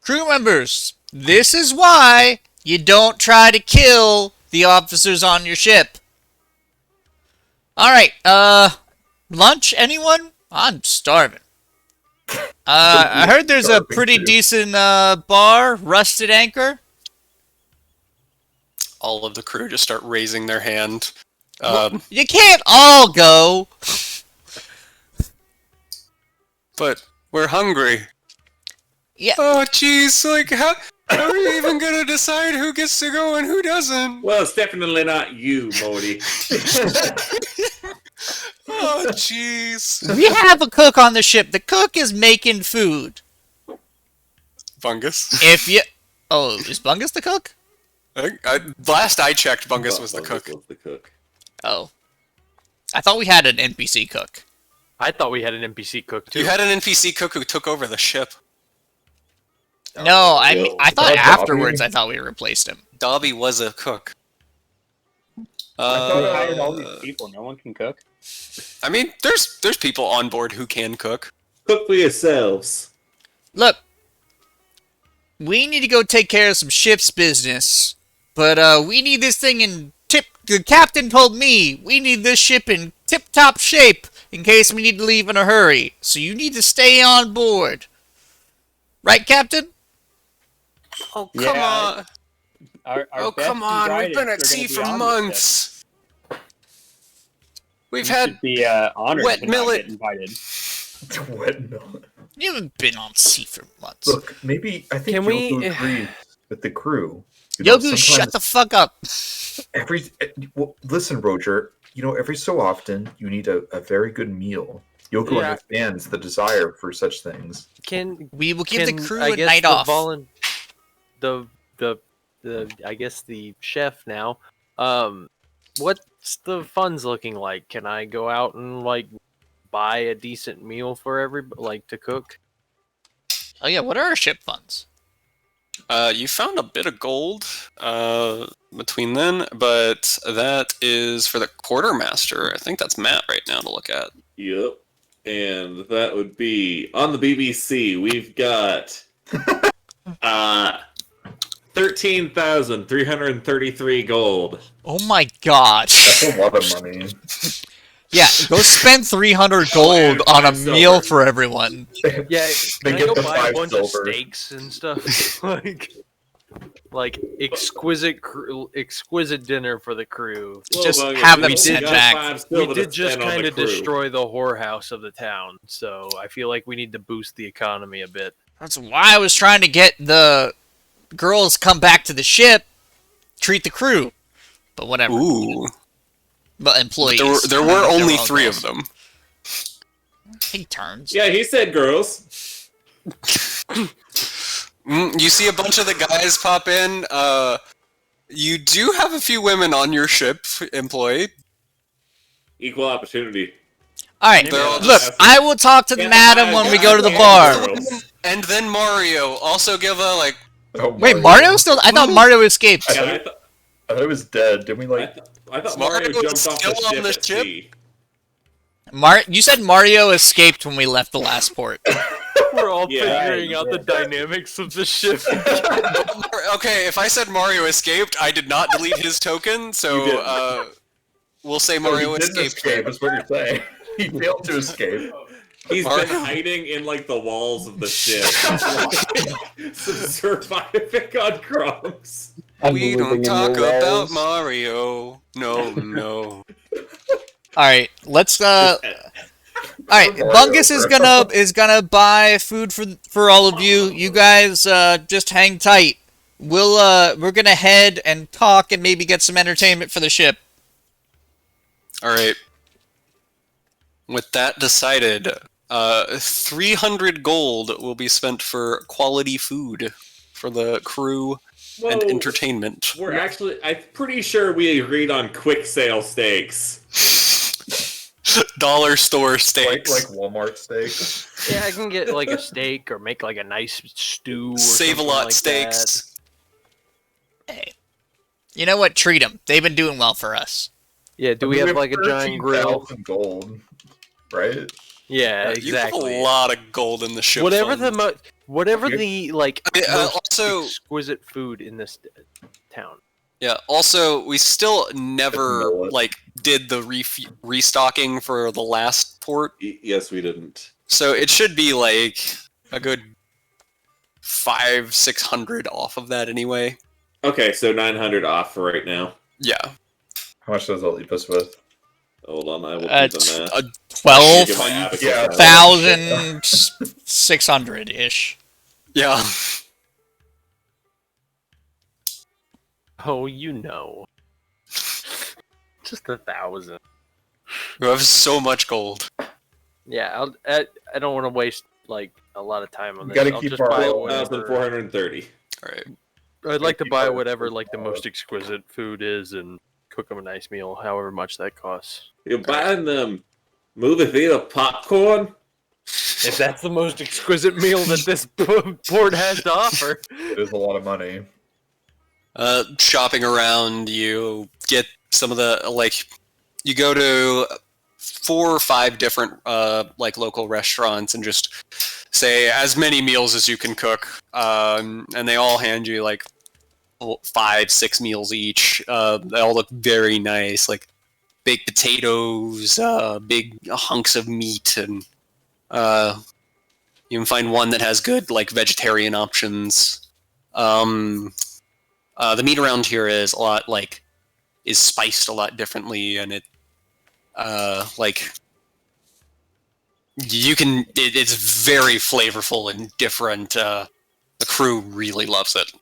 [SPEAKER 3] crew members, this is why you don't try to kill the officers on your ship. Alright, lunch, anyone? I'm starving. I heard there's a pretty decent bar, Rusted Anchor.
[SPEAKER 8] All of the crew just start raising their hand.
[SPEAKER 3] You can't all go.
[SPEAKER 8] But we're hungry.
[SPEAKER 3] Yeah.
[SPEAKER 8] Oh, jeez, like how are we even gonna decide who gets to go and who doesn't?
[SPEAKER 5] Well, it's definitely not you, Morty.
[SPEAKER 8] Oh, jeez.
[SPEAKER 3] We have a cook on the ship. The cook is making food.
[SPEAKER 8] Bungus.
[SPEAKER 3] If you... Oh, is Bungus the cook?
[SPEAKER 8] Last I checked, Bungus was the cook.
[SPEAKER 5] Was the cook.
[SPEAKER 3] Oh. I thought we had an NPC cook.
[SPEAKER 4] I thought we had an NPC cook too.
[SPEAKER 8] You had an NPC cook who took over the ship.
[SPEAKER 3] No, I thought
[SPEAKER 2] Dobby.
[SPEAKER 3] afterwards I thought we replaced him.
[SPEAKER 8] Dobby was a cook.
[SPEAKER 6] I thought I hired all these people. No one can cook.
[SPEAKER 8] I mean, there's people on board who can cook.
[SPEAKER 5] Cook for yourselves.
[SPEAKER 3] Look, we need to go take care of some ship's business, but we need this thing in tip. The captain told me we need this ship in tip-top shape in case we need to leave in a hurry. So you need to stay on board, right, Captain?
[SPEAKER 8] Oh, come
[SPEAKER 6] Yeah.
[SPEAKER 8] on.
[SPEAKER 6] Our
[SPEAKER 8] Oh,
[SPEAKER 6] best
[SPEAKER 8] come on. We've been
[SPEAKER 6] and
[SPEAKER 8] at
[SPEAKER 6] brightest are
[SPEAKER 8] sea
[SPEAKER 6] gonna
[SPEAKER 8] for
[SPEAKER 6] be on
[SPEAKER 8] months. We've
[SPEAKER 6] this ship. You
[SPEAKER 8] had
[SPEAKER 6] should be honored
[SPEAKER 8] wet
[SPEAKER 6] to not
[SPEAKER 8] millet.
[SPEAKER 6] get invited.
[SPEAKER 2] Wet milk.
[SPEAKER 3] You haven't been on sea for months.
[SPEAKER 2] Look, maybe I think
[SPEAKER 4] Can we-
[SPEAKER 2] Yogu agrees with the crew. You know,
[SPEAKER 3] Yogu, shut
[SPEAKER 2] sometimes
[SPEAKER 3] the fuck up.
[SPEAKER 2] listen, Roger. You know, every so often you need a very good meal. Yogu
[SPEAKER 4] Yeah.
[SPEAKER 2] understands the desire for such things.
[SPEAKER 3] We will give the
[SPEAKER 4] Can,
[SPEAKER 3] crew
[SPEAKER 4] I
[SPEAKER 3] a
[SPEAKER 4] guess
[SPEAKER 3] night
[SPEAKER 4] the
[SPEAKER 3] off.
[SPEAKER 4] The I guess the chef now. What's the funds looking like? Can I go out and like buy a decent meal for everybody, to cook?
[SPEAKER 3] Oh yeah, what are our ship funds?
[SPEAKER 8] You found a bit of gold between then, but that is for the quartermaster. I think that's Matt right now to look at.
[SPEAKER 5] Yep. And that would be on the BBC. We've got 13,333 gold.
[SPEAKER 3] Oh my god.
[SPEAKER 2] That's a lot of money.
[SPEAKER 3] Yeah, go spend 300 gold on a
[SPEAKER 5] Silver.
[SPEAKER 3] meal for everyone.
[SPEAKER 4] Yeah,
[SPEAKER 2] They
[SPEAKER 4] can I
[SPEAKER 2] get
[SPEAKER 4] go
[SPEAKER 2] the
[SPEAKER 4] buy a
[SPEAKER 2] 5
[SPEAKER 4] bunch
[SPEAKER 2] silver.
[SPEAKER 4] of steaks and stuff? like exquisite dinner for the crew.
[SPEAKER 3] Just
[SPEAKER 5] Bungus,
[SPEAKER 3] have them
[SPEAKER 5] we
[SPEAKER 3] sent
[SPEAKER 5] got
[SPEAKER 3] back.
[SPEAKER 5] 5 silver
[SPEAKER 4] We
[SPEAKER 5] to
[SPEAKER 4] did just
[SPEAKER 5] spend on the
[SPEAKER 4] kind of
[SPEAKER 5] crew.
[SPEAKER 4] destroy the whorehouse of the town, so I feel like we need to boost the economy a bit.
[SPEAKER 3] That's why I was trying to get the girls come back to the ship, treat the crew. But whatever.
[SPEAKER 8] Ooh.
[SPEAKER 3] But
[SPEAKER 8] But
[SPEAKER 3] employees.
[SPEAKER 8] there were
[SPEAKER 3] They're
[SPEAKER 8] only
[SPEAKER 3] all
[SPEAKER 8] 3
[SPEAKER 3] girls.
[SPEAKER 8] of them.
[SPEAKER 3] He turns.
[SPEAKER 5] Yeah, he said girls.
[SPEAKER 8] You see a bunch of the guys pop in. You do have a few women on your ship employed.
[SPEAKER 5] Equal opportunity.
[SPEAKER 3] Alright,
[SPEAKER 8] They're all
[SPEAKER 3] look,
[SPEAKER 5] just-
[SPEAKER 3] I will talk to the madam when we go to the bar.
[SPEAKER 8] And then Mario. Also give a, like...
[SPEAKER 2] Oh,
[SPEAKER 3] Wait, Mario still? I thought Mario escaped.
[SPEAKER 5] Yeah,
[SPEAKER 2] I thought it was dead. Didn't we
[SPEAKER 5] I thought
[SPEAKER 8] Mario
[SPEAKER 5] Mario
[SPEAKER 8] was
[SPEAKER 5] jumped off
[SPEAKER 8] still on
[SPEAKER 5] the
[SPEAKER 8] the
[SPEAKER 5] ship at
[SPEAKER 8] ship?
[SPEAKER 5] sea.
[SPEAKER 3] You said Mario escaped when we left the last port.
[SPEAKER 4] We're all
[SPEAKER 5] Yeah,
[SPEAKER 4] figuring out the dynamics of the ship.
[SPEAKER 8] Okay, if I said Mario escaped, I did not delete his token,
[SPEAKER 5] You
[SPEAKER 8] so
[SPEAKER 5] didn't.
[SPEAKER 8] we'll say Mario
[SPEAKER 2] he didn't
[SPEAKER 8] escaped.
[SPEAKER 2] escape, is what you're saying. He failed to escape.
[SPEAKER 5] He's
[SPEAKER 8] Mario.
[SPEAKER 5] been hiding in like the walls of the ship, surviving on crumbs.
[SPEAKER 7] I'm
[SPEAKER 8] We
[SPEAKER 7] living
[SPEAKER 8] don't
[SPEAKER 7] in
[SPEAKER 8] talk
[SPEAKER 7] your
[SPEAKER 8] about
[SPEAKER 7] walls.
[SPEAKER 8] Mario. No, no.
[SPEAKER 3] All right, let's. All right,
[SPEAKER 2] Mario,
[SPEAKER 3] Bungus
[SPEAKER 2] bro.
[SPEAKER 3] is gonna buy food for all of you. You guys just hang tight. We're gonna head and talk and maybe get some entertainment for the ship.
[SPEAKER 8] All right. With that decided, 300 gold will be spent for quality food for the crew and
[SPEAKER 5] Whoa.
[SPEAKER 8] entertainment.
[SPEAKER 5] I'm pretty sure we agreed on quick sale steaks.
[SPEAKER 8] Dollar store
[SPEAKER 2] Like
[SPEAKER 8] steaks.
[SPEAKER 2] Walmart steaks.
[SPEAKER 4] Yeah, I can get like a steak or make like a nice stew. Or
[SPEAKER 8] Save a
[SPEAKER 4] something
[SPEAKER 8] lot
[SPEAKER 4] like
[SPEAKER 8] steaks.
[SPEAKER 3] Hey, you know what? Treat them. They've been doing well for us.
[SPEAKER 4] That. Yeah, do we have like a giant grill?
[SPEAKER 2] 13,000 gold, right?
[SPEAKER 4] Yeah,
[SPEAKER 8] You have
[SPEAKER 4] exactly.
[SPEAKER 8] a lot of gold in the ship.
[SPEAKER 4] Whatever
[SPEAKER 8] fund.
[SPEAKER 4] the like most
[SPEAKER 8] also,
[SPEAKER 4] exquisite food in this town.
[SPEAKER 8] yeah. Also, we still never
[SPEAKER 2] millet.
[SPEAKER 8] like did the restocking for the last port,
[SPEAKER 5] Yes, we didn't.
[SPEAKER 8] so it should be like a good 500-600 off of that anyway.
[SPEAKER 5] Okay, so 900 off for right now.
[SPEAKER 8] Yeah.
[SPEAKER 2] How much does that leave us with?
[SPEAKER 5] Hold on, I will do the math.
[SPEAKER 3] 12,600-ish.
[SPEAKER 8] Yeah.
[SPEAKER 4] Oh, you know, just 1,000.
[SPEAKER 8] We have so much gold.
[SPEAKER 4] Yeah, I don't want to waste like a lot of time on
[SPEAKER 2] We
[SPEAKER 4] this.
[SPEAKER 2] gotta
[SPEAKER 4] I'll
[SPEAKER 2] keep
[SPEAKER 4] just
[SPEAKER 2] our
[SPEAKER 4] buy
[SPEAKER 5] 12,430.
[SPEAKER 8] Alright.
[SPEAKER 4] I'd like to
[SPEAKER 2] keep
[SPEAKER 4] buy
[SPEAKER 2] our-
[SPEAKER 4] whatever like the most exquisite food is and cook them a nice meal, however much that costs.
[SPEAKER 5] You're buying them movie theater popcorn?
[SPEAKER 4] If that's the most exquisite meal that this port has to offer.
[SPEAKER 2] It is a lot of money.
[SPEAKER 8] Shopping around, you get some of the, like, you go to 4 or 5 different, like, local restaurants and just say as many meals as you can cook, and they all hand you, like, 5-6 meals each. They all look very nice, like baked potatoes, big hunks of meat, and you can find one that has good, like, vegetarian options. The meat around here is a lot, like, is spiced a lot differently, and it, like, it's very flavorful and different. The crew really loves it.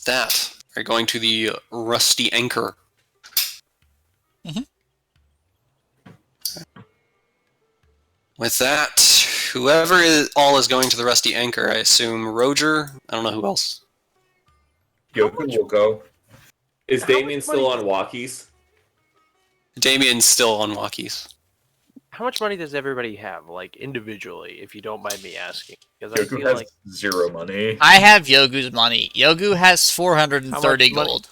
[SPEAKER 8] That are going to the Rusty Anchor.
[SPEAKER 3] Mhm.
[SPEAKER 8] With that, whoever all is going to the Rusty Anchor, I assume Roger. I don't know who else.
[SPEAKER 2] Yoku will go.
[SPEAKER 5] Is Damien still on walkies?
[SPEAKER 8] Damien's still on walkies.
[SPEAKER 4] How much money does everybody have, like individually, if you don't mind me asking? Because I
[SPEAKER 2] Yoku
[SPEAKER 4] feel
[SPEAKER 2] has
[SPEAKER 4] like
[SPEAKER 2] 0 money.
[SPEAKER 3] I have Yogu's money. Yogu has 430
[SPEAKER 4] How much
[SPEAKER 3] gold.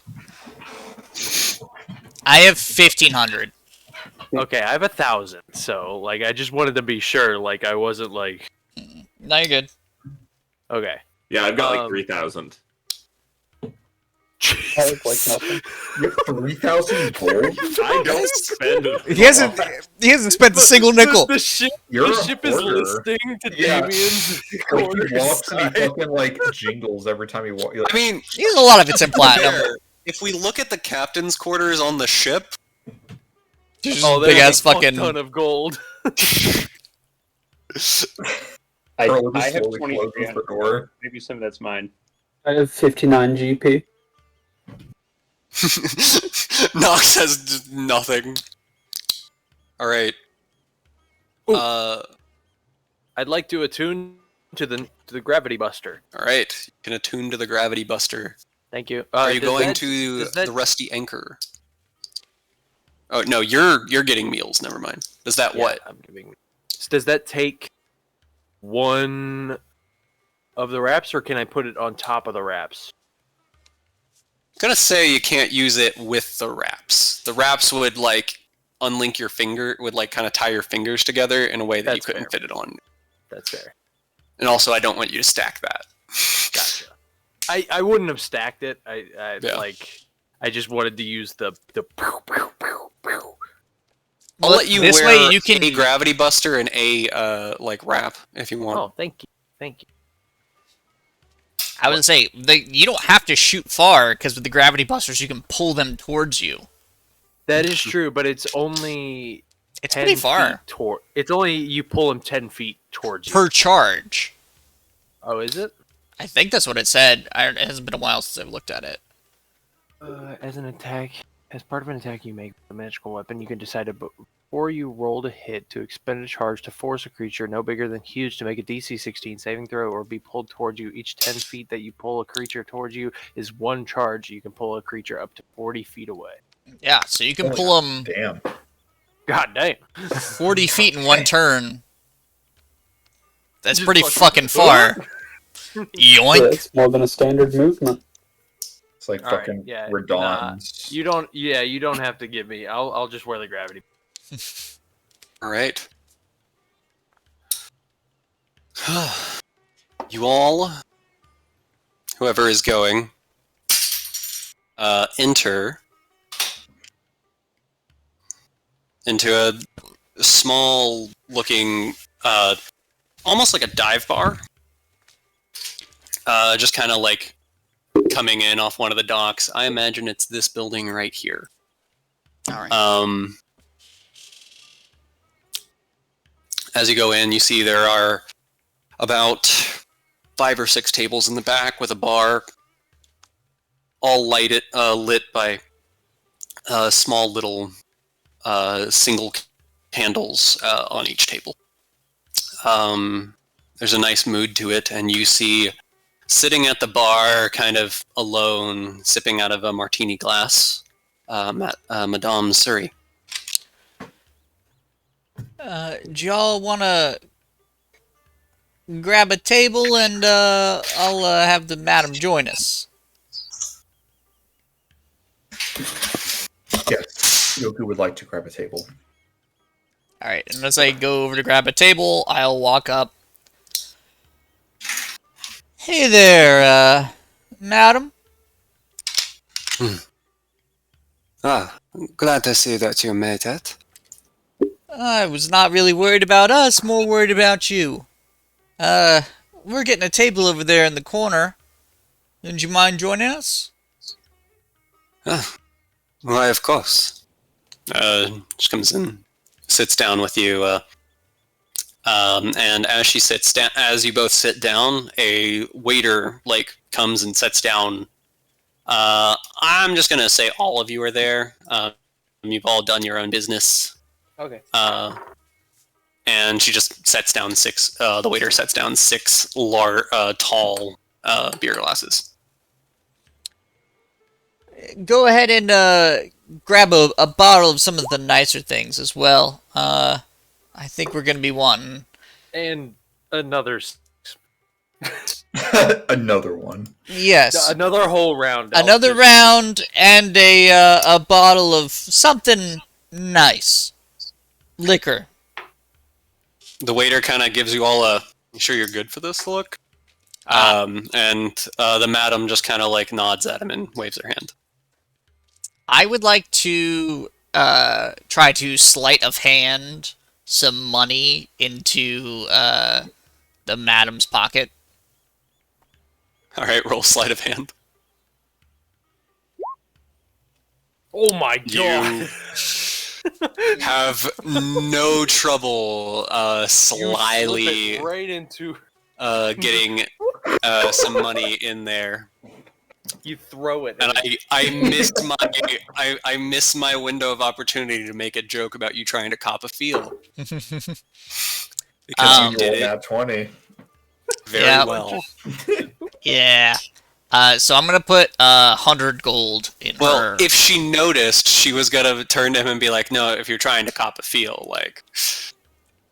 [SPEAKER 3] I have 1,500.
[SPEAKER 4] okay, I have 1,000. So like, I just wanted to be sure, like I wasn't like
[SPEAKER 3] No, you're good.
[SPEAKER 4] okay.
[SPEAKER 5] Yeah, I've got like 3,000.
[SPEAKER 7] I look like nothing.
[SPEAKER 2] You have 3,000 gold?
[SPEAKER 5] I don't spend it.
[SPEAKER 3] He hasn't spent a single nickel.
[SPEAKER 4] The ship,
[SPEAKER 2] You're
[SPEAKER 4] the
[SPEAKER 2] a
[SPEAKER 4] ship is
[SPEAKER 2] hoarder.
[SPEAKER 4] listening to
[SPEAKER 2] Yeah.
[SPEAKER 4] Damien's
[SPEAKER 2] Like,
[SPEAKER 4] corner
[SPEAKER 2] he walks and he
[SPEAKER 4] side.
[SPEAKER 2] fucking, like, jingles every time he walks.
[SPEAKER 8] I mean,
[SPEAKER 3] He's a lot of it's in platinum.
[SPEAKER 8] fair, if we look at the captain's quarters on the ship,
[SPEAKER 3] There's
[SPEAKER 4] Oh,
[SPEAKER 3] big ass
[SPEAKER 4] fuck
[SPEAKER 3] fucking.
[SPEAKER 4] ton of gold.
[SPEAKER 6] I
[SPEAKER 2] Carl
[SPEAKER 6] have
[SPEAKER 2] just slowly
[SPEAKER 6] 20
[SPEAKER 2] closes the door.
[SPEAKER 6] Maybe some of that's mine.
[SPEAKER 7] I have 59 GP.
[SPEAKER 8] Nox has just nothing. Alright.
[SPEAKER 4] I'd like to attune to the gravity buster.
[SPEAKER 8] Alright. You can attune to the gravity buster.
[SPEAKER 4] Thank you.
[SPEAKER 8] Are you
[SPEAKER 4] does
[SPEAKER 8] going
[SPEAKER 4] that-
[SPEAKER 8] to
[SPEAKER 4] does that-
[SPEAKER 8] the Rusty Anchor? Oh no, you're getting meals, never mind. Does that
[SPEAKER 4] Yeah,
[SPEAKER 8] what?
[SPEAKER 4] I'm giving. Does that take one of the wraps, or can I put it on top of the wraps?
[SPEAKER 8] I'm gonna say you can't use it with the wraps. The wraps would like unlink your finger, would like kind of tie your fingers together in a way that you
[SPEAKER 4] That's
[SPEAKER 8] couldn't
[SPEAKER 4] fair.
[SPEAKER 8] fit it on.
[SPEAKER 4] That's fair.
[SPEAKER 8] And also, I don't want you to stack that.
[SPEAKER 4] Gotcha. I wouldn't have stacked it. I
[SPEAKER 8] Yeah.
[SPEAKER 4] like. I just wanted to use the pew, pew, pew
[SPEAKER 1] I'll let you
[SPEAKER 3] this
[SPEAKER 1] wear
[SPEAKER 3] way you can
[SPEAKER 1] a gravity buster and a like wrap if you want.
[SPEAKER 4] Oh, thank you.
[SPEAKER 3] I would say you don't have to shoot far because with the gravity busters you can pull them towards you.
[SPEAKER 4] That is true, but it's only
[SPEAKER 3] It's
[SPEAKER 4] 10
[SPEAKER 3] pretty far
[SPEAKER 4] feet it's only you pull them 10 feet towards you.
[SPEAKER 3] per charge.
[SPEAKER 4] Oh, is it?
[SPEAKER 3] I think that's what it said. It hasn't been a while since I've looked at it.
[SPEAKER 4] As an attack, as part of an attack you make with a magical weapon, you can decide to, before you roll to hit, to expend a charge to force a creature no bigger than huge to make a DC 16 saving throw or be pulled towards you. Each 10 feet that you pull a creature towards you is one charge. You can pull a creature up to 40 feet away.
[SPEAKER 3] Yeah, so you can
[SPEAKER 2] Oh,
[SPEAKER 3] pull them
[SPEAKER 2] Damn.
[SPEAKER 4] God damn.
[SPEAKER 3] 40 feet in one turn. That's
[SPEAKER 4] Just
[SPEAKER 3] pretty
[SPEAKER 4] fucking-
[SPEAKER 3] fucking far.
[SPEAKER 7] Yeah,
[SPEAKER 3] Yoink.
[SPEAKER 7] it's more than a standard movement.
[SPEAKER 2] It's like
[SPEAKER 4] All right,
[SPEAKER 2] fucking
[SPEAKER 4] yeah,
[SPEAKER 2] Radon's.
[SPEAKER 4] You don't have to give me. I'll just wear the gravity.
[SPEAKER 1] All right. You all, whoever is going, enter into a small-looking, almost like a dive bar. Just kind of like coming in off one of the docks. I imagine it's this building right here.
[SPEAKER 3] All right.
[SPEAKER 1] As you go in, you see there are about 5 or 6 tables in the back with a bar, all lit by small little single candles on each table. There's a nice mood to it, and you see sitting at the bar, kind of alone, sipping out of a martini glass, Madame Surrey.
[SPEAKER 3] Do y'all want to grab a table and I'll have the madam join us?
[SPEAKER 2] Yes, Yoku would like to grab a table.
[SPEAKER 3] Alright, and as I go over to grab a table, I'll walk up. Hey there, madam.
[SPEAKER 8] Ah, glad to see that you made it.
[SPEAKER 3] I was not really worried about us, more worried about you. We're getting a table over there in the corner. Would you mind joining us?
[SPEAKER 8] Why, of course.
[SPEAKER 1] She comes in, sits down with you, and as she sits down, as you both sit down, a waiter comes and sits down. I'm just gonna say all of you are there. You've all done your own business.
[SPEAKER 4] Okay.
[SPEAKER 1] And she just sets down 6. The waiter sets down 6 tall beer glasses.
[SPEAKER 3] Go ahead and grab a bottle of some of the nicer things as well. I think we're gonna be wanting.
[SPEAKER 4] And another
[SPEAKER 2] Another one.
[SPEAKER 3] Yes.
[SPEAKER 4] another whole round.
[SPEAKER 3] Another round and a bottle of something nice. Liquor.
[SPEAKER 1] The waiter kind of gives you all a, "You sure you're good for this?" look. And the madam just kind of nods at him and waves her hand.
[SPEAKER 3] I would like to try to sleight of hand some money into the madam's pocket.
[SPEAKER 1] All right, roll sleight of hand.
[SPEAKER 4] Oh my
[SPEAKER 1] You
[SPEAKER 4] god!
[SPEAKER 1] have no trouble
[SPEAKER 4] You
[SPEAKER 1] slyly
[SPEAKER 4] slip it right into.
[SPEAKER 1] getting some money in there.
[SPEAKER 4] You throw it.
[SPEAKER 1] And I missed my window of opportunity to make a joke about you trying to cop a feel. Because you
[SPEAKER 2] You
[SPEAKER 1] did
[SPEAKER 2] rolled
[SPEAKER 1] it
[SPEAKER 2] nat 20.
[SPEAKER 1] very
[SPEAKER 3] Yeah.
[SPEAKER 1] well.
[SPEAKER 3] Yeah. So I'm gonna put 100 gold in
[SPEAKER 1] Well,
[SPEAKER 3] her.
[SPEAKER 1] if she noticed, she was gonna turn to him and be like, "No, if you're trying to cop a feel,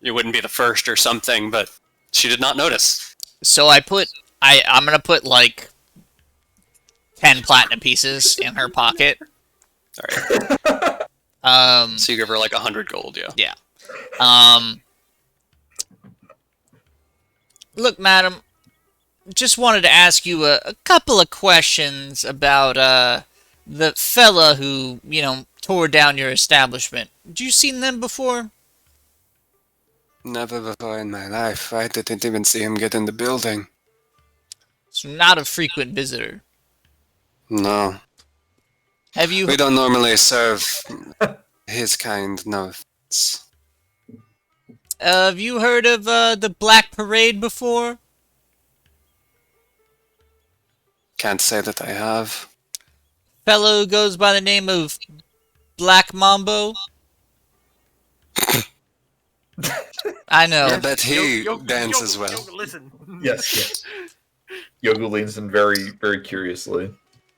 [SPEAKER 1] it wouldn't be the first or something." But she did not notice.
[SPEAKER 3] So I'm gonna put 10 platinum pieces in her pocket.
[SPEAKER 1] All right. So you give her 100 gold, yeah.
[SPEAKER 3] Look, madam, just wanted to ask you a couple of questions about the fella who, tore down your establishment. Had you seen them before?
[SPEAKER 8] Never before in my life. I didn't even see him get in the building.
[SPEAKER 3] So not a frequent visitor.
[SPEAKER 8] No.
[SPEAKER 3] Have you
[SPEAKER 8] We don't normally serve his kind, no offense.
[SPEAKER 3] have you heard of the Black Parade before?
[SPEAKER 8] Can't say that I have.
[SPEAKER 3] Fellow who goes by the name of Black Mambo. I know.
[SPEAKER 8] I bet he
[SPEAKER 4] Yo-
[SPEAKER 8] dances
[SPEAKER 4] Yoga,
[SPEAKER 8] well.
[SPEAKER 4] Yoga, listen.
[SPEAKER 2] Yes. Yogu leans in very, very curiously.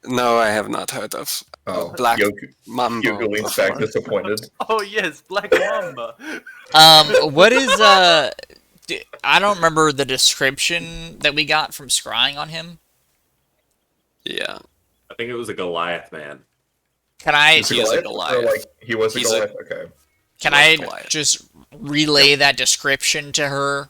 [SPEAKER 8] No, I have not heard of
[SPEAKER 2] Oh,
[SPEAKER 8] Black
[SPEAKER 2] Yogu
[SPEAKER 8] Mambo
[SPEAKER 2] leans back
[SPEAKER 8] before.
[SPEAKER 2] disappointed.
[SPEAKER 4] Oh yes, Black Mamba.
[SPEAKER 3] What is I don't remember the description that we got from scrying on him.
[SPEAKER 8] Yeah.
[SPEAKER 5] I think it was a Goliath man.
[SPEAKER 3] Can I
[SPEAKER 8] He is a Goliath.
[SPEAKER 2] Or, like, he was a
[SPEAKER 8] He's a-
[SPEAKER 2] Goliath? Okay.
[SPEAKER 3] can
[SPEAKER 8] He
[SPEAKER 3] I
[SPEAKER 8] was Goliath.
[SPEAKER 3] just relay that description to her?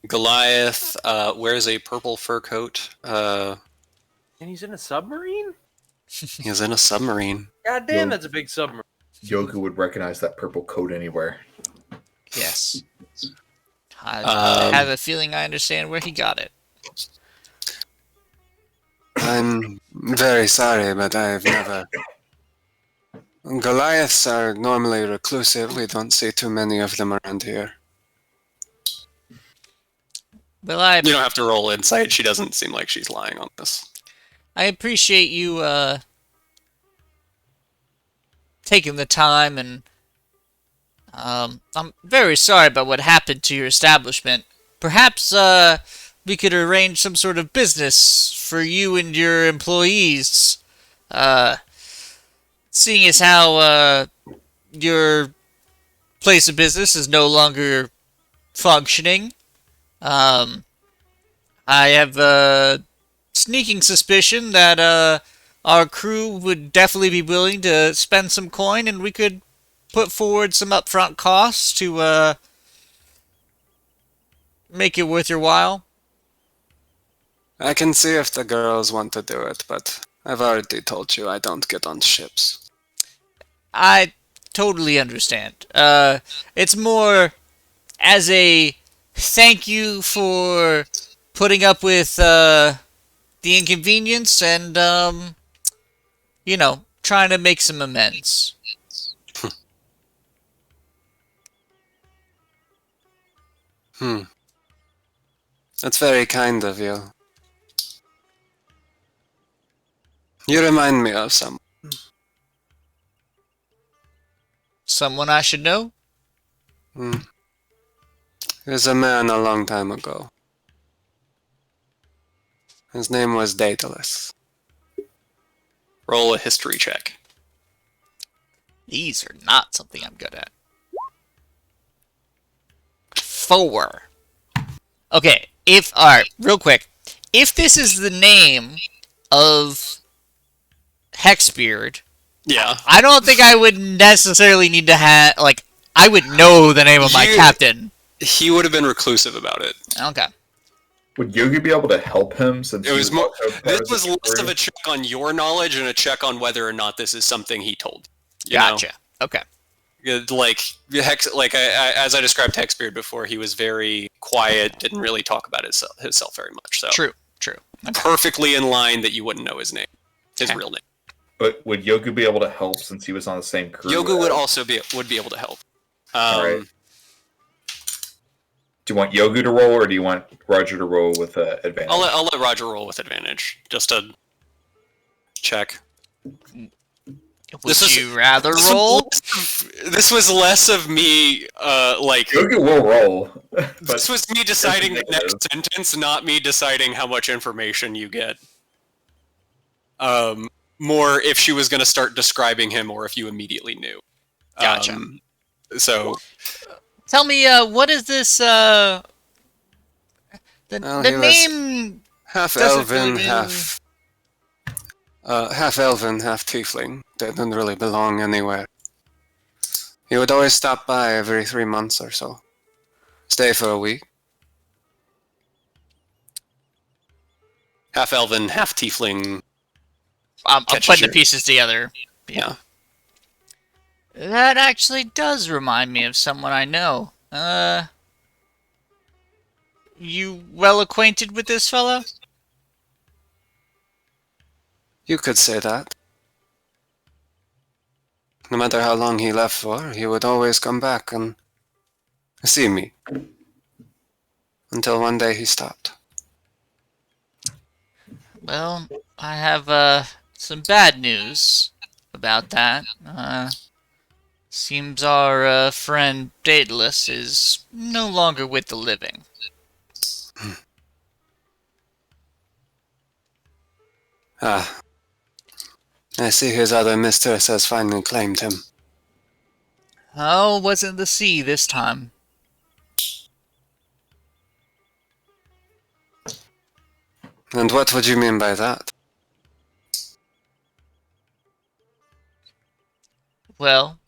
[SPEAKER 8] Goliath wears a purple fur coat.
[SPEAKER 4] And he's in a submarine?
[SPEAKER 8] He is in a submarine.
[SPEAKER 4] God damn, that's a big submarine.
[SPEAKER 2] Yogu would recognize that purple coat anywhere.
[SPEAKER 3] Yes. I
[SPEAKER 8] Um,
[SPEAKER 3] have a feeling I understand where he got it.
[SPEAKER 8] I'm very sorry, but I've never... Goliaths are normally reclusive. We don't see too many of them around here.
[SPEAKER 3] Well, I
[SPEAKER 8] You don't have to roll insight. She doesn't seem like she's lying on this.
[SPEAKER 3] appreciate you taking the time, and I'm very sorry about what happened to your establishment. Perhaps we could arrange some sort of business for you and your employees. Seeing as how your place of business is no longer functioning, I have a sneaking suspicion that our crew would definitely be willing to spend some coin, and we could put forward some upfront costs to make it worth your while.
[SPEAKER 8] I can see if the girls want to do it, but I've already told you I don't get on ships.
[SPEAKER 3] I totally understand. It's more as a thank you for putting up with the inconvenience and, trying to make some amends.
[SPEAKER 8] That's very kind of you. You remind me of someone.
[SPEAKER 3] Someone I should know?
[SPEAKER 8] He was a man a long time ago. His name was Daedalus.
[SPEAKER 1] Roll a history check.
[SPEAKER 3] These are not something I'm good at. 4. Okay, alright, real quick. If this is the name of Hexbeard,
[SPEAKER 1] Yeah.
[SPEAKER 3] I don't think I would necessarily need to have, I would know the name of my captain.
[SPEAKER 1] He would have been reclusive about it.
[SPEAKER 3] Okay.
[SPEAKER 2] Would Yogi be able to help him since
[SPEAKER 1] It
[SPEAKER 2] he
[SPEAKER 1] was more.
[SPEAKER 2] also part
[SPEAKER 1] This
[SPEAKER 2] of the
[SPEAKER 1] was less
[SPEAKER 2] story?
[SPEAKER 1] of a check on your knowledge and a check on whether or not this is something he told. You know?
[SPEAKER 3] Gotcha. Okay.
[SPEAKER 1] As I described Hexbeard before, he was very quiet, didn't really talk about himself very much. So
[SPEAKER 3] True.
[SPEAKER 1] perfectly in line that you wouldn't know his name, his
[SPEAKER 3] Okay.
[SPEAKER 1] real name.
[SPEAKER 2] But would Yogi be able to help since he was on the same crew?
[SPEAKER 1] Yoga would
[SPEAKER 2] as-
[SPEAKER 1] also be able to help.
[SPEAKER 2] Alright. Do you want Yogi to roll, or do you want Roger to roll with advantage?
[SPEAKER 1] I'll let Roger roll with advantage, just to check.
[SPEAKER 3] Would
[SPEAKER 1] This is-
[SPEAKER 3] you rather roll?
[SPEAKER 1] This was less of me,
[SPEAKER 2] Yogi will roll. But
[SPEAKER 1] this was me deciding the
[SPEAKER 2] negative.
[SPEAKER 1] next sentence, not me deciding how much information you get. More if she was going to start describing him, or if you immediately knew.
[SPEAKER 3] Gotcha.
[SPEAKER 1] So
[SPEAKER 3] Tell me, what is this, the
[SPEAKER 8] Well, he was-
[SPEAKER 3] name...
[SPEAKER 8] Half
[SPEAKER 3] Doesn't
[SPEAKER 8] elven,
[SPEAKER 3] really-
[SPEAKER 8] half elven, half tiefling. Didn't really belong anywhere. He would always stop by every 3 months or so. Stay for a week.
[SPEAKER 1] half elven, half tiefling.
[SPEAKER 3] I'm
[SPEAKER 1] catches
[SPEAKER 3] putting the
[SPEAKER 1] your-
[SPEAKER 3] pieces together.
[SPEAKER 1] Yeah.
[SPEAKER 3] That actually does remind me of someone I know. You well acquainted with this fellow?
[SPEAKER 8] You could say that. No matter how long he left for, he would always come back and see me. Until one day he stopped.
[SPEAKER 3] Well, I have some bad news about that. Seems our friend Daedalus is no longer with the living.
[SPEAKER 8] Ah. I see his other mistress has finally claimed him.
[SPEAKER 3] Oh, wasn't the sea this time.
[SPEAKER 8] And what would you mean by that?
[SPEAKER 3] Well,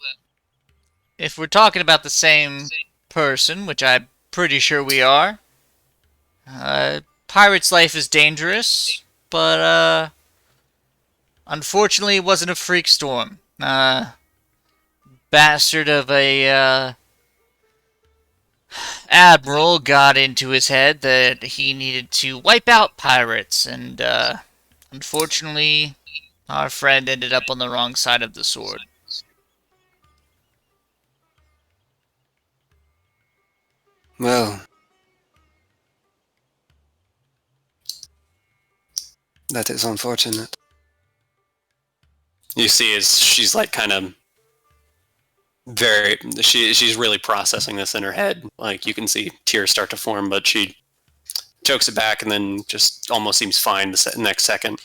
[SPEAKER 3] if we're talking about the same person, which I'm pretty sure we are, pirate's life is dangerous, but unfortunately it wasn't a freak storm. Bastard of a admiral got into his head that he needed to wipe out pirates, and unfortunately our friend ended up on the wrong side of the sword.
[SPEAKER 8] Well, that is unfortunate.
[SPEAKER 1] You see, as she's like kind of she's really processing this in her head. Like you can see tears start to form, but she chokes it back and then just almost seems fine the next second.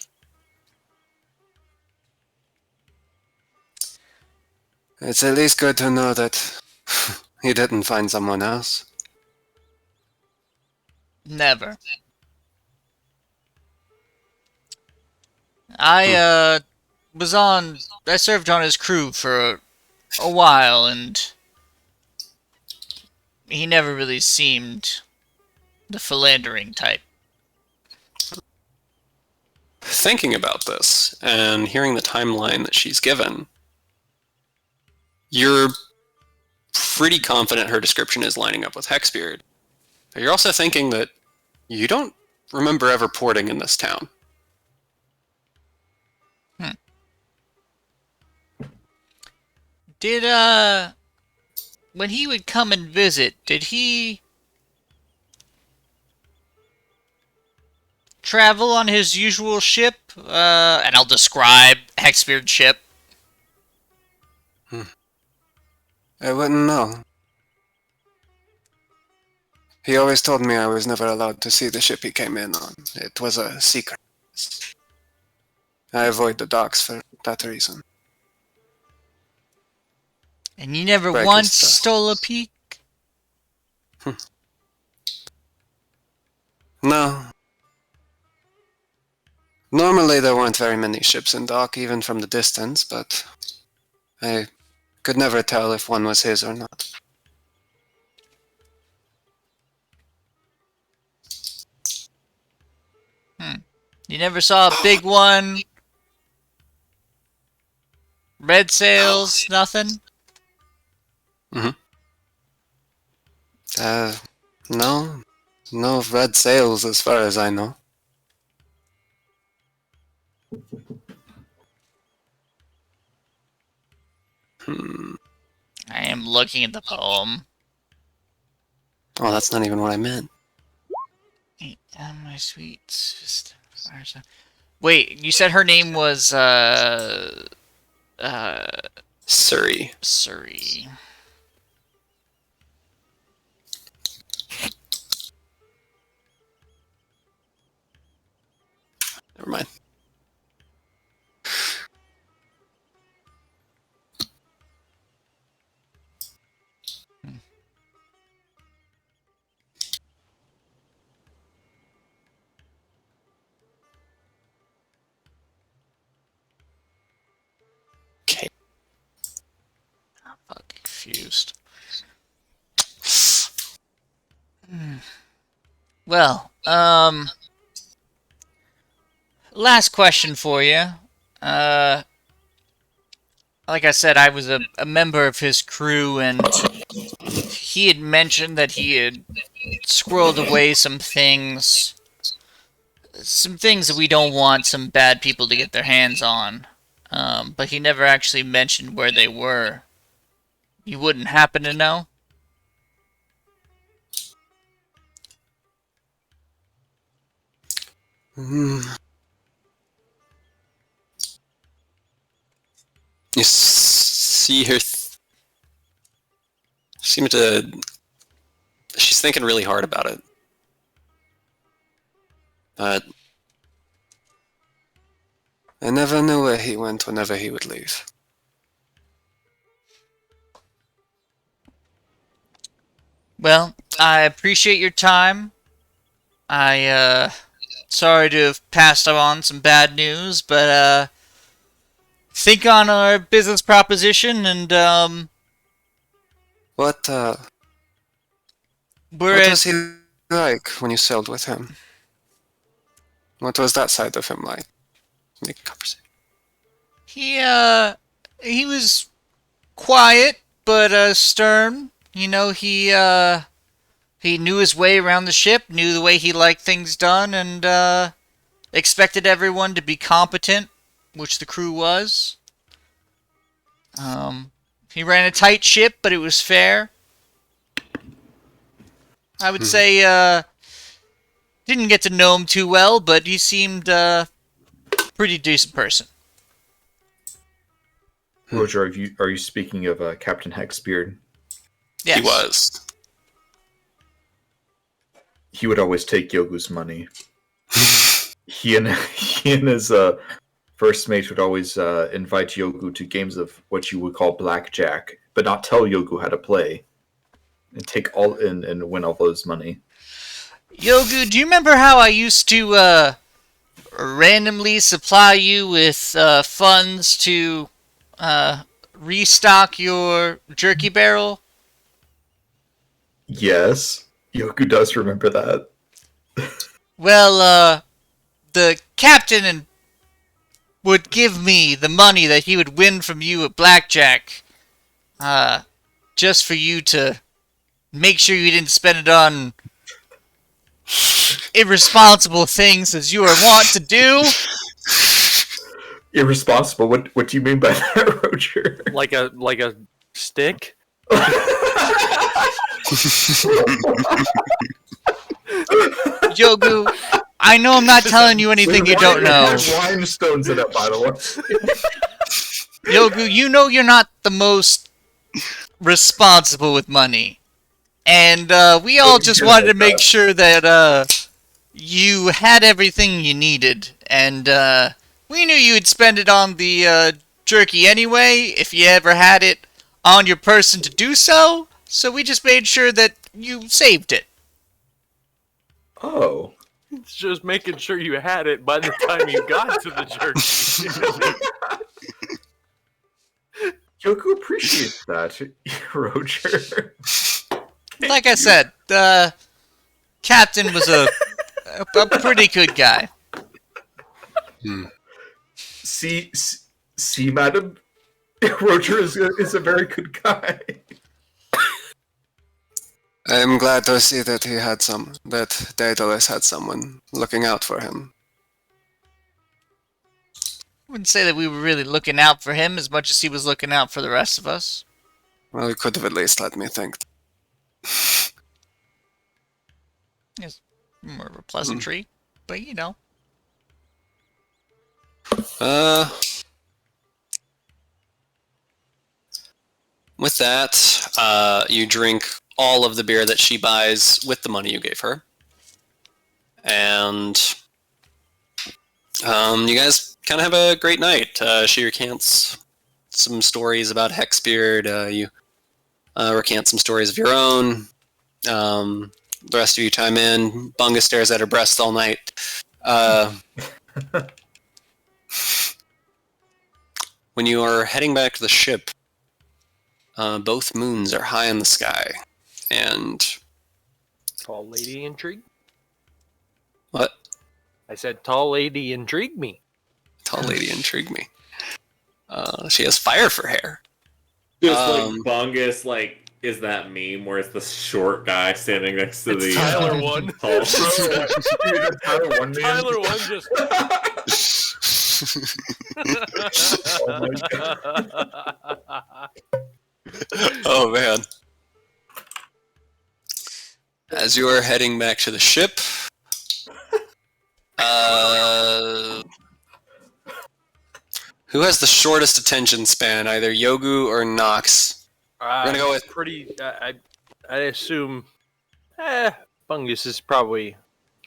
[SPEAKER 8] It's at least good to know that he didn't find someone else.
[SPEAKER 3] Never. I served on his crew for a while, and he never really seemed the philandering type.
[SPEAKER 1] Thinking about this and hearing the timeline that she's given, you're pretty confident her description is lining up with Hexbeard. But you're also thinking that you don't remember ever porting in this town.
[SPEAKER 3] Did, when he would come and visit, did he travel on his usual ship? And I'll describe Hexbeard's ship.
[SPEAKER 8] I wouldn't know. He always told me I was never allowed to see the ship he came in on. It was a secret. I avoid the docks for that reason.
[SPEAKER 3] And you never
[SPEAKER 8] Break his
[SPEAKER 3] once
[SPEAKER 8] trust.
[SPEAKER 3] stole a peek?
[SPEAKER 8] No. Normally there weren't very many ships in dock, even from the distance, but I could never tell if one was his or not.
[SPEAKER 3] You never saw a big one? Red sails? Nothing?
[SPEAKER 8] No. No red sails as far as I know.
[SPEAKER 3] I am looking at the poem.
[SPEAKER 8] Oh, that's not even what I meant.
[SPEAKER 3] My sweet sister. Wait, you said her name was
[SPEAKER 1] Surrey.
[SPEAKER 3] Surrey.
[SPEAKER 1] Never mind. Okay.
[SPEAKER 3] I'm fucking confused. Well, last question for you. Like I said, I was a member of his crew, and he had mentioned that he had squirreled away some things that we don't want some bad people to get their hands on. But he never actually mentioned where they were. You wouldn't happen to know?
[SPEAKER 8] You see her. Seem to. She's thinking really hard about it. But I never knew where he went whenever he would leave.
[SPEAKER 3] Well, I appreciate your time. Sorry to have passed on some bad news, but, think on our business proposition, and,
[SPEAKER 8] What was he like when you sailed with him? What was that side of him like? Make a conversation.
[SPEAKER 3] He was quiet, but, stern. You know, he knew his way around the ship, knew the way he liked things done, and, expected everyone to be competent, which the crew was. He ran a tight ship, but it was fair. I would say, didn't get to know him too well, but he seemed, pretty decent person.
[SPEAKER 2] Roger, are you speaking of Captain Hexbeard?
[SPEAKER 3] Yes.
[SPEAKER 8] He was.
[SPEAKER 2] He would always take Yogu's money. he and his first mate would always invite Yogu to games of what you would call blackjack, but not tell Yogu how to play, and take all and win all those money.
[SPEAKER 3] Yogu, do you remember how I used to randomly supply you with funds to restock your jerky barrel?
[SPEAKER 2] Yes, Yogu does remember that.
[SPEAKER 3] Well, the captain would give me the money that he would win from you at blackjack, just for you to make sure you didn't spend it on irresponsible things as you are wont to do.
[SPEAKER 2] Irresponsible? What do you mean by that, Roger?
[SPEAKER 4] Like a stick?
[SPEAKER 3] Yogu, I know I'm not telling you anything you don't know.
[SPEAKER 2] There's limestones in it, by the way.
[SPEAKER 3] Yogu, you know you're not the most responsible with money. And we all just wanted to make sure that you had everything you needed. And we knew you'd spend it on the jerky anyway, if you ever had it on your person to do so. So we just made sure that you saved it.
[SPEAKER 2] Oh.
[SPEAKER 4] It's just making sure you had it by the time you got to the jerky.
[SPEAKER 2] Yoku appreciates that, Roger.
[SPEAKER 3] Like I said, the captain was a pretty good guy.
[SPEAKER 2] See, madam, Roger is a very good guy.
[SPEAKER 8] I'm glad to see that that Daedalus had someone looking out for him.
[SPEAKER 3] I wouldn't say that we were really looking out for him as much as he was looking out for the rest of us.
[SPEAKER 8] Well, he could have at least let me think.
[SPEAKER 3] It's more of a pleasantry, but you know.
[SPEAKER 8] With that, you drink all of the beer that she buys with the money you gave her. And you guys kind of have a great night. She recants some stories about Hexbeard. You recant some stories of your own. The rest of you chime in. Bunga stares at her breasts all night. When you are heading back to the ship, both moons are high in the sky. And
[SPEAKER 4] Tall lady intrigue?
[SPEAKER 8] what?
[SPEAKER 4] I said tall lady intrigue me.
[SPEAKER 8] Tall lady intrigued me. She has fire for hair.
[SPEAKER 5] Just like Bungus, like, is that meme where it's the short guy standing next to the
[SPEAKER 4] Tyler one.
[SPEAKER 5] tall
[SPEAKER 2] Tyler one man.
[SPEAKER 4] Tyler one just.
[SPEAKER 2] Oh my
[SPEAKER 8] Oh man. As you are heading back to the ship, who has the shortest attention span, either Yogu or Nox? We're gonna go with
[SPEAKER 4] pretty. I assume. Bungus is probably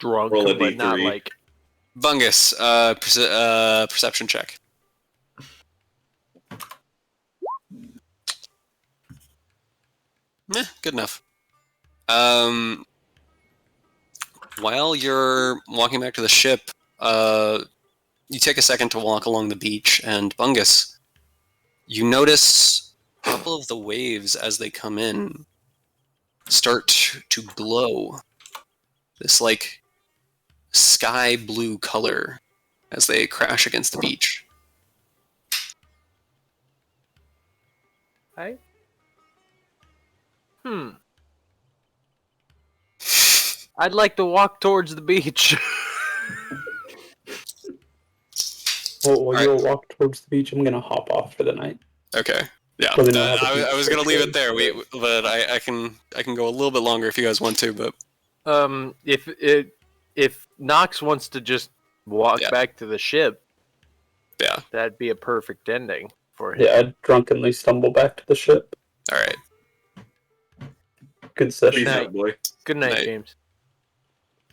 [SPEAKER 4] drunk,
[SPEAKER 5] Roll a
[SPEAKER 4] but not
[SPEAKER 5] D3.
[SPEAKER 4] like.
[SPEAKER 8] Bungus. Perception check. Good enough. While you're walking back to the ship, you take a second to walk along the beach, and Bungus, you notice a couple of the waves as they come in start to glow. This like sky blue color as they crash against the beach.
[SPEAKER 4] Hi. I'd like to walk towards the beach.
[SPEAKER 7] Well, while
[SPEAKER 8] Alright.
[SPEAKER 7] you'll walk towards the beach, I'm gonna hop off for the night.
[SPEAKER 8] Okay. Yeah.
[SPEAKER 7] Well, then I'll have a beach
[SPEAKER 8] I was gonna leave it there.
[SPEAKER 7] trip.
[SPEAKER 8] But I can go a little bit longer if you guys want to. But
[SPEAKER 4] If Nox wants to just walk
[SPEAKER 8] Yeah.
[SPEAKER 4] back to the ship,
[SPEAKER 8] yeah.
[SPEAKER 4] that'd be a perfect ending for him.
[SPEAKER 7] Yeah, I'd drunkenly stumble back to the ship.
[SPEAKER 8] All right.
[SPEAKER 7] Good
[SPEAKER 5] Peace
[SPEAKER 7] session.
[SPEAKER 4] Night.
[SPEAKER 5] out, boy.
[SPEAKER 4] Good night,
[SPEAKER 8] Night.
[SPEAKER 4] James.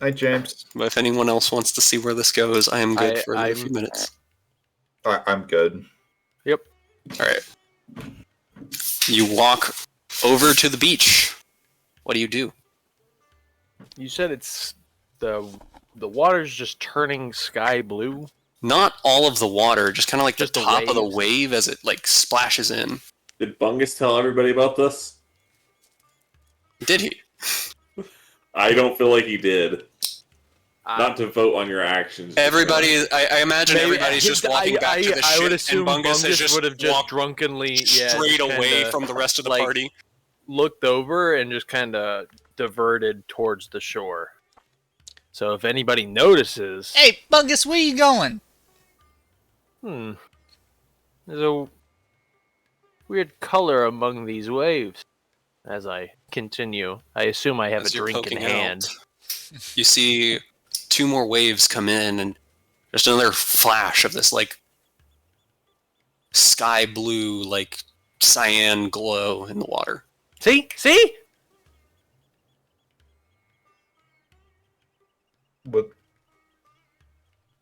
[SPEAKER 2] Hi, James.
[SPEAKER 8] But if anyone else wants to see where this goes, I am good for another
[SPEAKER 4] I'm-
[SPEAKER 8] few minutes.
[SPEAKER 2] I'm good.
[SPEAKER 8] All right. You walk over to the beach. What do you do?
[SPEAKER 4] You said it's the water's just turning sky blue.
[SPEAKER 8] Not all of the water, just kind of like
[SPEAKER 4] Just
[SPEAKER 8] the
[SPEAKER 4] the
[SPEAKER 8] top of the
[SPEAKER 4] waves.
[SPEAKER 8] wave as it like splashes in.
[SPEAKER 5] Did Bungus tell everybody about this?
[SPEAKER 8] Did he?
[SPEAKER 5] I don't feel like he did.
[SPEAKER 4] I-
[SPEAKER 5] Not to vote on your actions.
[SPEAKER 8] Everybody, I imagine
[SPEAKER 4] Maybe-
[SPEAKER 8] everybody's just walking back to the
[SPEAKER 4] I
[SPEAKER 8] ship,
[SPEAKER 4] would assume
[SPEAKER 8] and Bungus has
[SPEAKER 4] Bungus would have just
[SPEAKER 8] walked
[SPEAKER 4] drunkenly
[SPEAKER 8] straight away
[SPEAKER 4] kinda
[SPEAKER 8] from the rest of the
[SPEAKER 4] like-
[SPEAKER 8] party.
[SPEAKER 4] looked over and just kind of diverted towards the shore. So if anybody notices,
[SPEAKER 3] Hey, Bungus, where you going?
[SPEAKER 4] there's a weird color among these waves. As I continue, I assume I have
[SPEAKER 8] As
[SPEAKER 4] a
[SPEAKER 8] you're
[SPEAKER 4] drink in
[SPEAKER 8] poking
[SPEAKER 4] hand.
[SPEAKER 8] out, you see two more waves come in, and just another flash of this like sky blue, like cyan glow in the water.
[SPEAKER 4] See?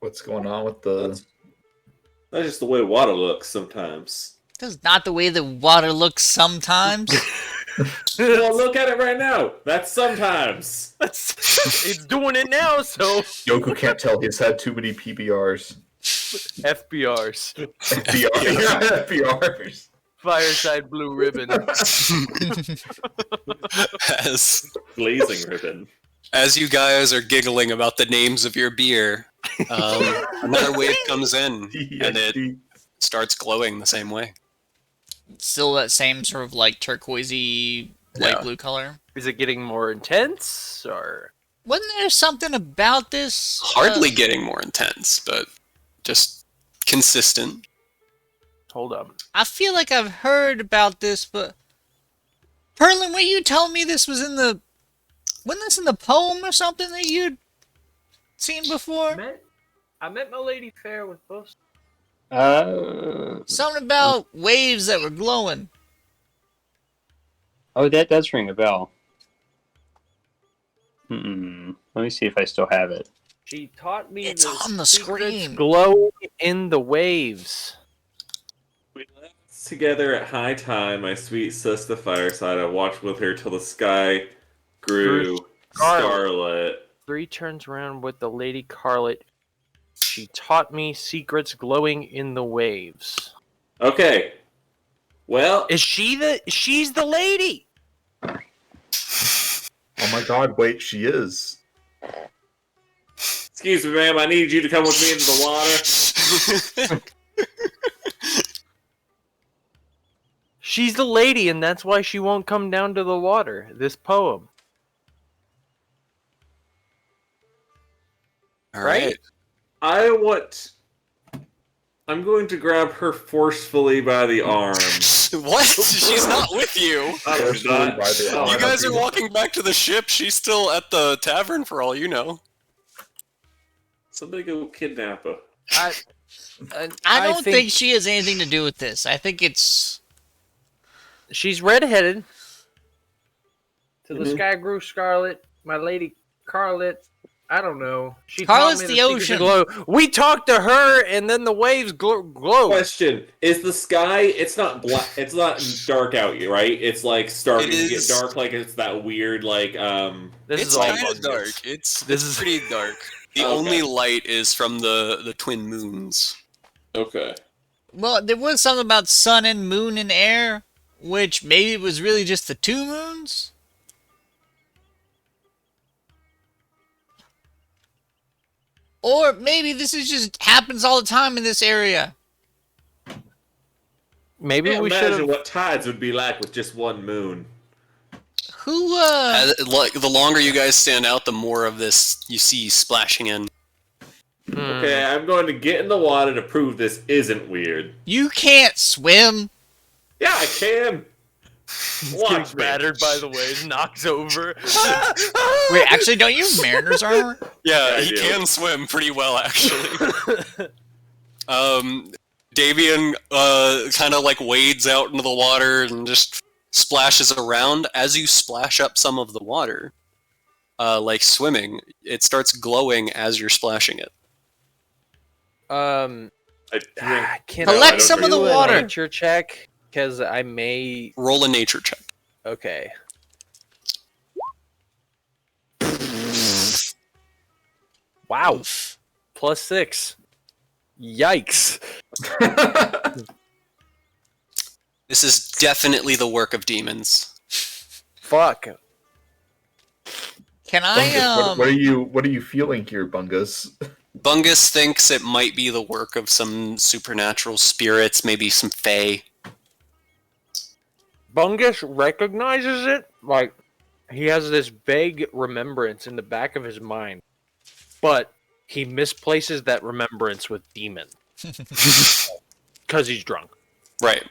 [SPEAKER 2] What's going on with the?
[SPEAKER 5] That's just the way water looks sometimes.
[SPEAKER 3] That's not the way the water looks sometimes.
[SPEAKER 5] Well, look at it right now. That's sometimes.
[SPEAKER 4] It's doing it now. So
[SPEAKER 2] Yoku can't tell he's had too many PBRs.
[SPEAKER 4] FBRs,
[SPEAKER 2] FBRs.
[SPEAKER 4] fireside blue ribbon.
[SPEAKER 5] Blazing ribbon.
[SPEAKER 8] As you guys are giggling about the names of your beer, another wave comes in, and it starts glowing the same way.
[SPEAKER 3] Still that same sort of like turquoisey light
[SPEAKER 8] Yeah.
[SPEAKER 3] blue color.
[SPEAKER 4] Is it getting more intense or?
[SPEAKER 3] Wasn't there something about this?
[SPEAKER 8] Hardly getting more intense, but just consistent.
[SPEAKER 4] Hold up.
[SPEAKER 3] I feel like I've heard about this, but Perlin, were you telling me this was in the? Wasn't this in the poem or something that you'd seen before?
[SPEAKER 4] I met my lady fair with both.
[SPEAKER 3] Something about waves that were glowing.
[SPEAKER 9] Oh, that does ring a bell. Let me see if I still have it.
[SPEAKER 4] She taught me
[SPEAKER 3] It's on the
[SPEAKER 4] secrets
[SPEAKER 3] screen.
[SPEAKER 4] glowing in the waves.
[SPEAKER 5] We left together at high tide, my sweet sister fireside. I watched with her till the sky grew scarlet.
[SPEAKER 4] 3 turns around with the Lady Carlet. She taught me secrets glowing in the waves.
[SPEAKER 5] Okay. Well,
[SPEAKER 4] She's the lady!
[SPEAKER 2] Oh my god, wait, she is.
[SPEAKER 5] excuse me, ma'am. I need you to come with me into the water.
[SPEAKER 4] She's the lady, and that's why she won't come down to the water. This poem.
[SPEAKER 8] All right.
[SPEAKER 5] I'm going to grab her forcefully by the arm.
[SPEAKER 8] What? She's not with you.
[SPEAKER 2] Forcefully by the arm.
[SPEAKER 8] You guys are walking back to the ship. She's still at the tavern for all you know.
[SPEAKER 5] Somebody go kidnap her.
[SPEAKER 3] I don't think she has anything to do with this. I think it's...
[SPEAKER 4] She's redheaded. To the sky grew scarlet, my lady Carlet. I don't know. She
[SPEAKER 3] Carlet's
[SPEAKER 4] taught me
[SPEAKER 3] the
[SPEAKER 4] secrets of
[SPEAKER 3] ocean.
[SPEAKER 4] Glow. We talked to her, and then the waves glow.
[SPEAKER 5] Question: is the sky? It's not black. It's not dark out, right? It's like starting to get dark. Like it's that weird, like
[SPEAKER 4] This
[SPEAKER 8] It's
[SPEAKER 4] is all
[SPEAKER 8] kind of
[SPEAKER 4] fungus.
[SPEAKER 8] dark. It's pretty dark. The only light is from the twin moons.
[SPEAKER 5] Okay.
[SPEAKER 3] Well, there was something about sun and moon and air, which maybe it was really just the 2 moons? Or maybe this is just happens all the time in this area.
[SPEAKER 4] Maybe
[SPEAKER 5] Can't
[SPEAKER 4] we should
[SPEAKER 5] imagine
[SPEAKER 4] have.
[SPEAKER 5] what tides would be like with just one moon.
[SPEAKER 3] Who,
[SPEAKER 8] Like the longer you guys stand out, the more of this you see splashing in.
[SPEAKER 5] Okay, I'm going to get in the water to prove this isn't weird.
[SPEAKER 3] You can't swim.
[SPEAKER 5] Yeah, I can. Watch
[SPEAKER 4] Getting
[SPEAKER 5] me.
[SPEAKER 4] battered by the waves, knocks over.
[SPEAKER 3] Wait, actually, don't you have mariner's armor?
[SPEAKER 8] Yeah,
[SPEAKER 5] I
[SPEAKER 8] he
[SPEAKER 5] do.
[SPEAKER 8] can swim pretty well, actually. Davian kind of like wades out into the water and just splashes around. As you splash up some of the water, like swimming, it starts glowing as you're splashing it.
[SPEAKER 5] I
[SPEAKER 4] Can
[SPEAKER 3] Collect
[SPEAKER 4] I
[SPEAKER 3] some of the
[SPEAKER 4] do a
[SPEAKER 3] water.
[SPEAKER 4] nature check, because I may.
[SPEAKER 8] Roll a nature check.
[SPEAKER 4] Okay. Wow. +6. Yikes.
[SPEAKER 8] This is definitely the work of demons.
[SPEAKER 4] Fuck.
[SPEAKER 3] Can I,
[SPEAKER 2] Bungus, what are you feeling here, Bungus?
[SPEAKER 8] Bungus thinks it might be the work of some supernatural spirits, maybe some fae.
[SPEAKER 4] Bungus recognizes it. Like, he has this vague remembrance in the back of his mind. But he misplaces that remembrance with demon. Because he's drunk.
[SPEAKER 8] Right.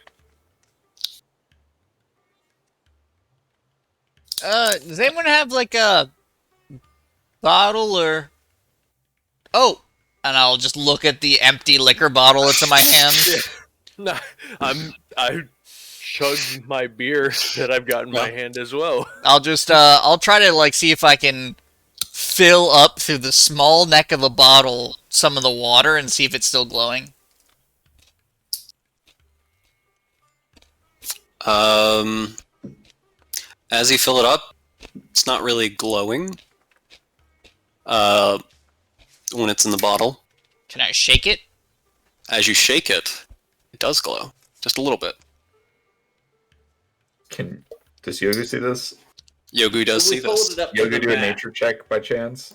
[SPEAKER 3] does anyone have, like, a bottle or... Oh! And I'll just look at the empty liquor bottle that's in my hand.
[SPEAKER 4] No, I chugged my beer that I've got in my hand as well.
[SPEAKER 3] I'll just, I'll try to, like, see if I can fill up through the small neck of a bottle some of the water and see if it's still glowing.
[SPEAKER 8] As you fill it up, it's not really glowing. When it's in the bottle.
[SPEAKER 3] Can I shake it?
[SPEAKER 8] As you shake it, it does glow. Just a little bit.
[SPEAKER 2] Does Yogu see this?
[SPEAKER 8] Yogu does see this.
[SPEAKER 2] Yogu do a nature check by chance?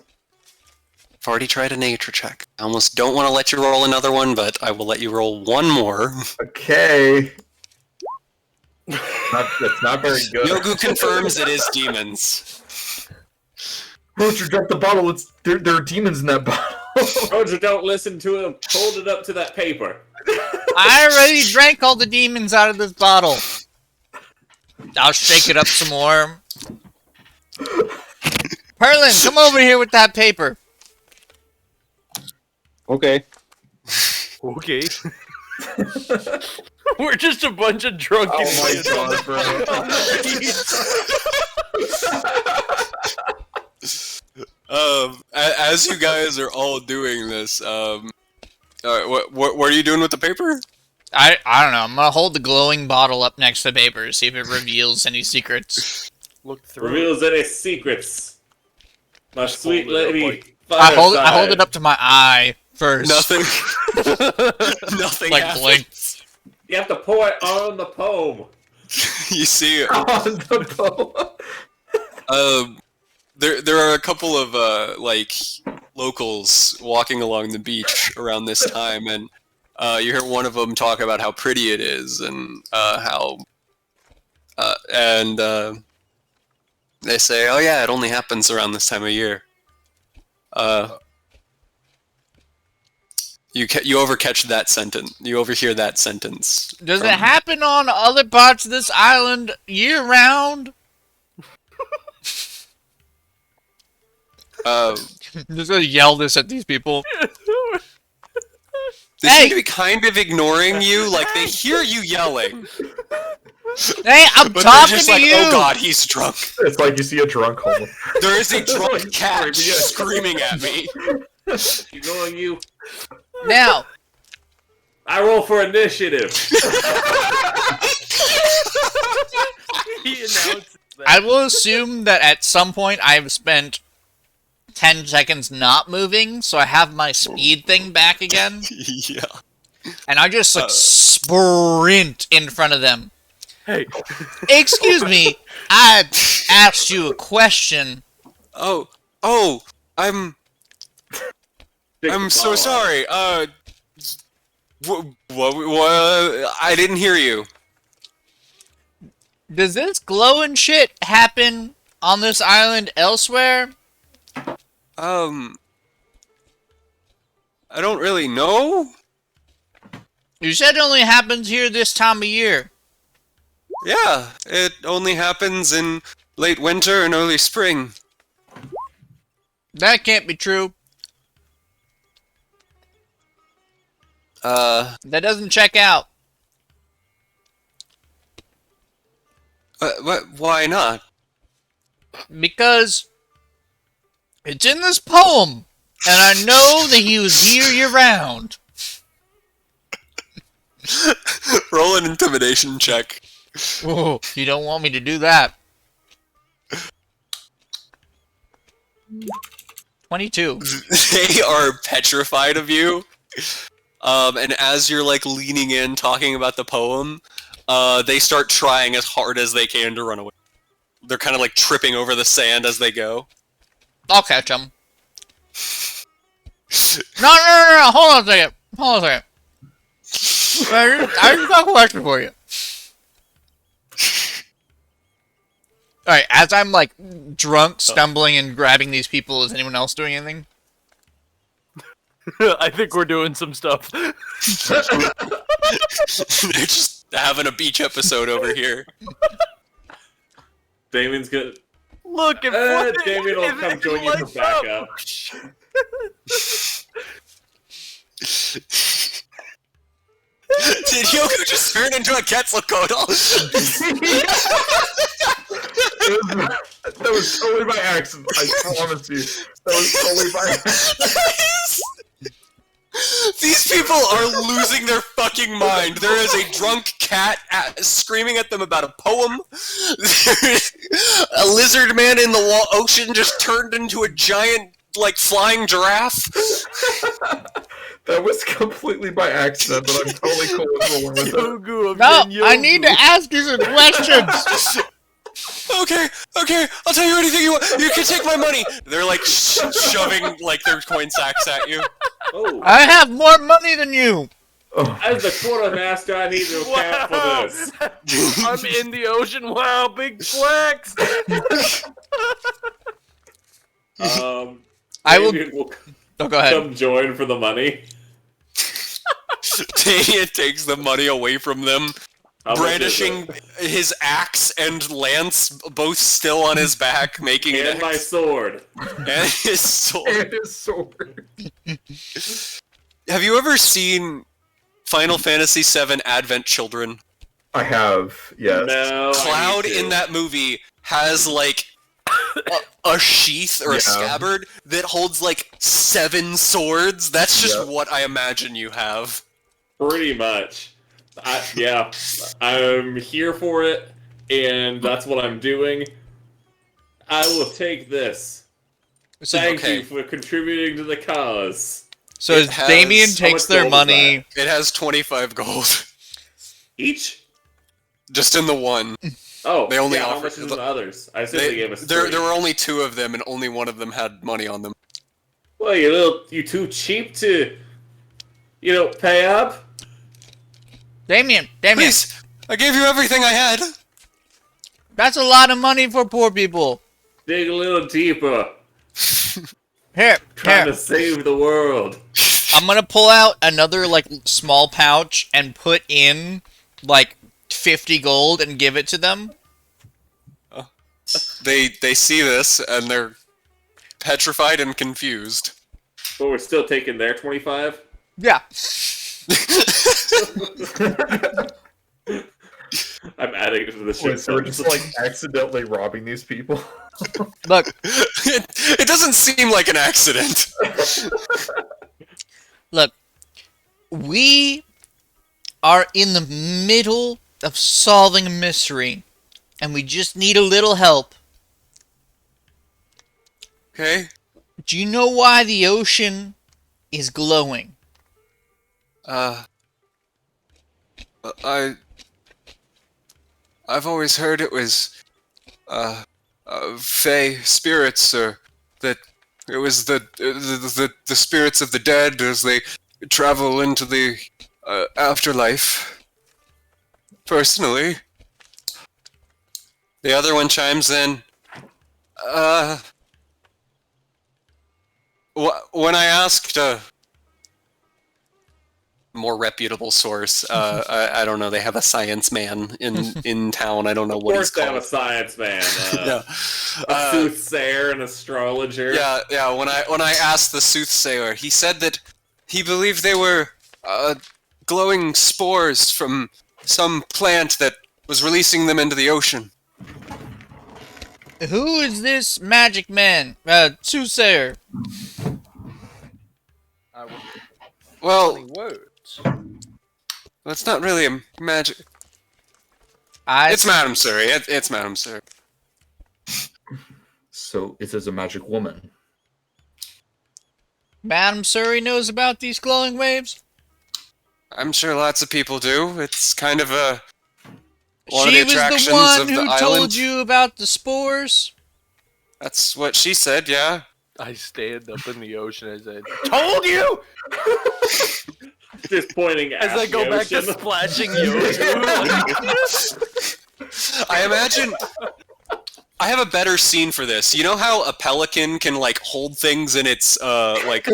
[SPEAKER 8] I've already tried a nature check. I almost don't want to let you roll another one, but I will let you roll one more.
[SPEAKER 2] Okay. That's not very good.
[SPEAKER 8] Yogu confirms it is demons.
[SPEAKER 2] Roger, drop the bottle. There are demons in that bottle.
[SPEAKER 5] Roger, don't listen to him. Hold it up to that paper.
[SPEAKER 3] I already drank all the demons out of this bottle. I'll shake it up some more. Perlin, come over here with that paper.
[SPEAKER 9] Okay.
[SPEAKER 4] Okay. We're just a bunch of drunken
[SPEAKER 2] Oh my
[SPEAKER 4] kids.
[SPEAKER 2] god, bro.
[SPEAKER 8] As you guys are all doing this, what are you doing with the paper?
[SPEAKER 3] I don't know. I'm gonna hold the glowing bottle up next to the paper to see if it reveals any secrets.
[SPEAKER 4] Look through.
[SPEAKER 5] Reveals any secrets. My sweet
[SPEAKER 4] hold it up
[SPEAKER 5] lady.
[SPEAKER 4] like-
[SPEAKER 3] I hold it up to my eye first.
[SPEAKER 8] Nothing. Nothing
[SPEAKER 3] Like
[SPEAKER 8] happens.
[SPEAKER 3] blink.
[SPEAKER 5] You have to pour it on the poem.
[SPEAKER 8] You see,
[SPEAKER 2] On the boat.
[SPEAKER 8] there are a couple of locals walking along the beach around this time, and you hear one of them talk about how pretty it is, and they say, "Oh yeah, it only happens around this time of year." You overcatch that sentence. You overhear that sentence.
[SPEAKER 3] Does it happen on other parts of this island year round? Just gonna yell this at these people.
[SPEAKER 8] They seem to be kind of ignoring you, like they hear you yelling.
[SPEAKER 3] Hey, I'm
[SPEAKER 8] But
[SPEAKER 3] talking
[SPEAKER 8] they're just
[SPEAKER 3] to
[SPEAKER 8] like,
[SPEAKER 3] you.
[SPEAKER 8] "Oh God, he's drunk."
[SPEAKER 2] It's like you see a drunk hole.
[SPEAKER 8] There is a drunk cat screaming at me.
[SPEAKER 5] Ignoring you.
[SPEAKER 3] Now,
[SPEAKER 5] I roll for initiative.
[SPEAKER 10] He announces that.
[SPEAKER 3] I will assume that at some point I've spent 10 seconds not moving, so I have my speed thing back again,
[SPEAKER 8] Yeah.
[SPEAKER 3] and I just like sprint in front of them.
[SPEAKER 10] Hey,
[SPEAKER 3] Excuse me, I asked you a question.
[SPEAKER 8] Oh, I'm so sorry. I didn't hear you.
[SPEAKER 3] Does this glowing shit happen on this island elsewhere?
[SPEAKER 8] I don't really know.
[SPEAKER 3] You said it only happens here this time of year.
[SPEAKER 8] Yeah, it only happens in late winter and early spring.
[SPEAKER 3] That can't be true. That doesn't check out.
[SPEAKER 8] Why not?
[SPEAKER 3] Because it's in this poem, and I know that he was here year-round.
[SPEAKER 8] Roll an intimidation check.
[SPEAKER 3] Oh, you don't want me to do that. 22.
[SPEAKER 8] They are petrified of you. And as you're like leaning in, talking about the poem, they start trying as hard as they can to run away. They're kind of like tripping over the sand as they go.
[SPEAKER 3] I'll catch him. No. Hold on a second. I just got a question for you. Alright, as I'm like drunk, stumbling, and grabbing these people, is anyone else doing anything?
[SPEAKER 10] I think we're doing some stuff.
[SPEAKER 8] They're just having a beach episode over here.
[SPEAKER 5] Damien's good.
[SPEAKER 10] Look, if
[SPEAKER 5] Damien will come join you for backup.
[SPEAKER 8] Did Yoko just turn into a Quetzalcoatl?
[SPEAKER 2] That was totally by accident. I promise you. That was totally by accident.
[SPEAKER 8] These people are losing their fucking mind. There is a drunk cat screaming at them about a poem. A lizard man in the ocean just turned into a giant, like, flying giraffe.
[SPEAKER 2] That was completely by accident, but I'm totally cool with rolling with it.
[SPEAKER 10] Yogu of
[SPEAKER 3] No,
[SPEAKER 10] Zen
[SPEAKER 3] I need to
[SPEAKER 10] Yogu.
[SPEAKER 3] ask you some questions!
[SPEAKER 8] Okay, I'll tell you anything you want. You can take my money. They're like shoving like their coin sacks at you.
[SPEAKER 5] Oh,
[SPEAKER 3] I have more money than you!
[SPEAKER 2] Oh,
[SPEAKER 5] as the quartermaster, I need to account for
[SPEAKER 10] Wow.
[SPEAKER 5] this.
[SPEAKER 10] I'm in the ocean. Wow, big flex.
[SPEAKER 3] I will.
[SPEAKER 5] Damien will
[SPEAKER 3] Oh, go ahead.
[SPEAKER 5] come join for the money.
[SPEAKER 8] Damien takes the money away from them,
[SPEAKER 5] How much
[SPEAKER 8] brandishing
[SPEAKER 5] is
[SPEAKER 8] his axe and lance, both still on his back, making
[SPEAKER 5] it?
[SPEAKER 8] an
[SPEAKER 5] And my
[SPEAKER 8] X.
[SPEAKER 5] sword.
[SPEAKER 8] And his sword.
[SPEAKER 2] and his sword.
[SPEAKER 8] Have you ever seen Final Fantasy VII Advent Children?
[SPEAKER 2] I have, yes.
[SPEAKER 5] No, I
[SPEAKER 8] Cloud
[SPEAKER 5] need to.
[SPEAKER 8] in that movie has like a sheath or
[SPEAKER 2] Yeah.
[SPEAKER 8] a scabbard that holds like 7 swords. That's just
[SPEAKER 2] Yep.
[SPEAKER 8] what I imagine you have.
[SPEAKER 5] Pretty much. Yeah, I'm here for it, and that's what I'm doing. I will take this. Thank
[SPEAKER 8] okay.
[SPEAKER 5] you for contributing to the cause.
[SPEAKER 3] So
[SPEAKER 8] It
[SPEAKER 3] as
[SPEAKER 8] has-
[SPEAKER 3] Damien
[SPEAKER 5] how
[SPEAKER 3] takes
[SPEAKER 5] much
[SPEAKER 3] their
[SPEAKER 5] gold is
[SPEAKER 3] money...
[SPEAKER 8] It has 25 gold.
[SPEAKER 5] Each?
[SPEAKER 8] Just in the one.
[SPEAKER 5] Oh,
[SPEAKER 8] They only
[SPEAKER 5] yeah, how
[SPEAKER 8] offer-
[SPEAKER 5] much is in the others? I assume they gave us
[SPEAKER 8] There
[SPEAKER 5] 3.
[SPEAKER 8] were only 2 of them, and only one of them had money on them.
[SPEAKER 5] Well, you too cheap to, pay up?
[SPEAKER 3] Damien,
[SPEAKER 8] Please, I gave you everything I had.
[SPEAKER 3] that's a lot of money for poor people.
[SPEAKER 5] Dig a little deeper.
[SPEAKER 3] Here,
[SPEAKER 5] Trying to save the world.
[SPEAKER 3] I'm gonna pull out another small pouch and put in 50 gold and give it to them.
[SPEAKER 8] They see this and they're petrified and confused.
[SPEAKER 5] But we're still taking their 25?
[SPEAKER 3] Yeah.
[SPEAKER 5] I'm adding it to the ship.
[SPEAKER 2] Wait, so we're just accidentally robbing these people?
[SPEAKER 3] Look,
[SPEAKER 8] it doesn't seem like an accident.
[SPEAKER 3] look. We are in the middle of solving a mystery, and we just need a little help.
[SPEAKER 8] Okay.
[SPEAKER 3] Do you know why the ocean is glowing?
[SPEAKER 8] I've always heard it was, fey spirits, or that it was the spirits of the dead as they travel into the afterlife. Personally, the other one chimes in. When I asked a more reputable source, I don't know, they have a science man in town. I don't know what he's called.
[SPEAKER 5] Of course, they have a science man.
[SPEAKER 8] Yeah.
[SPEAKER 5] A soothsayer, an astrologer.
[SPEAKER 8] Yeah. When I asked the soothsayer, he said that he believed they were glowing spores from some plant that was releasing them into the ocean.
[SPEAKER 3] Who is this magic man? Soothsayer.
[SPEAKER 8] Well,
[SPEAKER 10] Words.
[SPEAKER 8] that's not really a magic.
[SPEAKER 3] I
[SPEAKER 8] It's Madam Surrey. It's Madam Surrey.
[SPEAKER 2] So it is a magic woman.
[SPEAKER 3] Madam Surrey knows about these glowing waves?
[SPEAKER 8] I'm sure lots of people do. It's kind of one of
[SPEAKER 3] She
[SPEAKER 8] the
[SPEAKER 3] was
[SPEAKER 8] attractions
[SPEAKER 3] the one
[SPEAKER 8] of the
[SPEAKER 3] who
[SPEAKER 8] island.
[SPEAKER 3] told you about the spores?
[SPEAKER 8] That's what she said, yeah.
[SPEAKER 10] I stand up in the ocean as I told you.
[SPEAKER 5] Just pointing at
[SPEAKER 10] As I go
[SPEAKER 5] the
[SPEAKER 10] back to
[SPEAKER 5] ocean.
[SPEAKER 10] splashing you.
[SPEAKER 8] I imagine... I have a better scene for this. You know how a pelican can, hold things in its, gullet?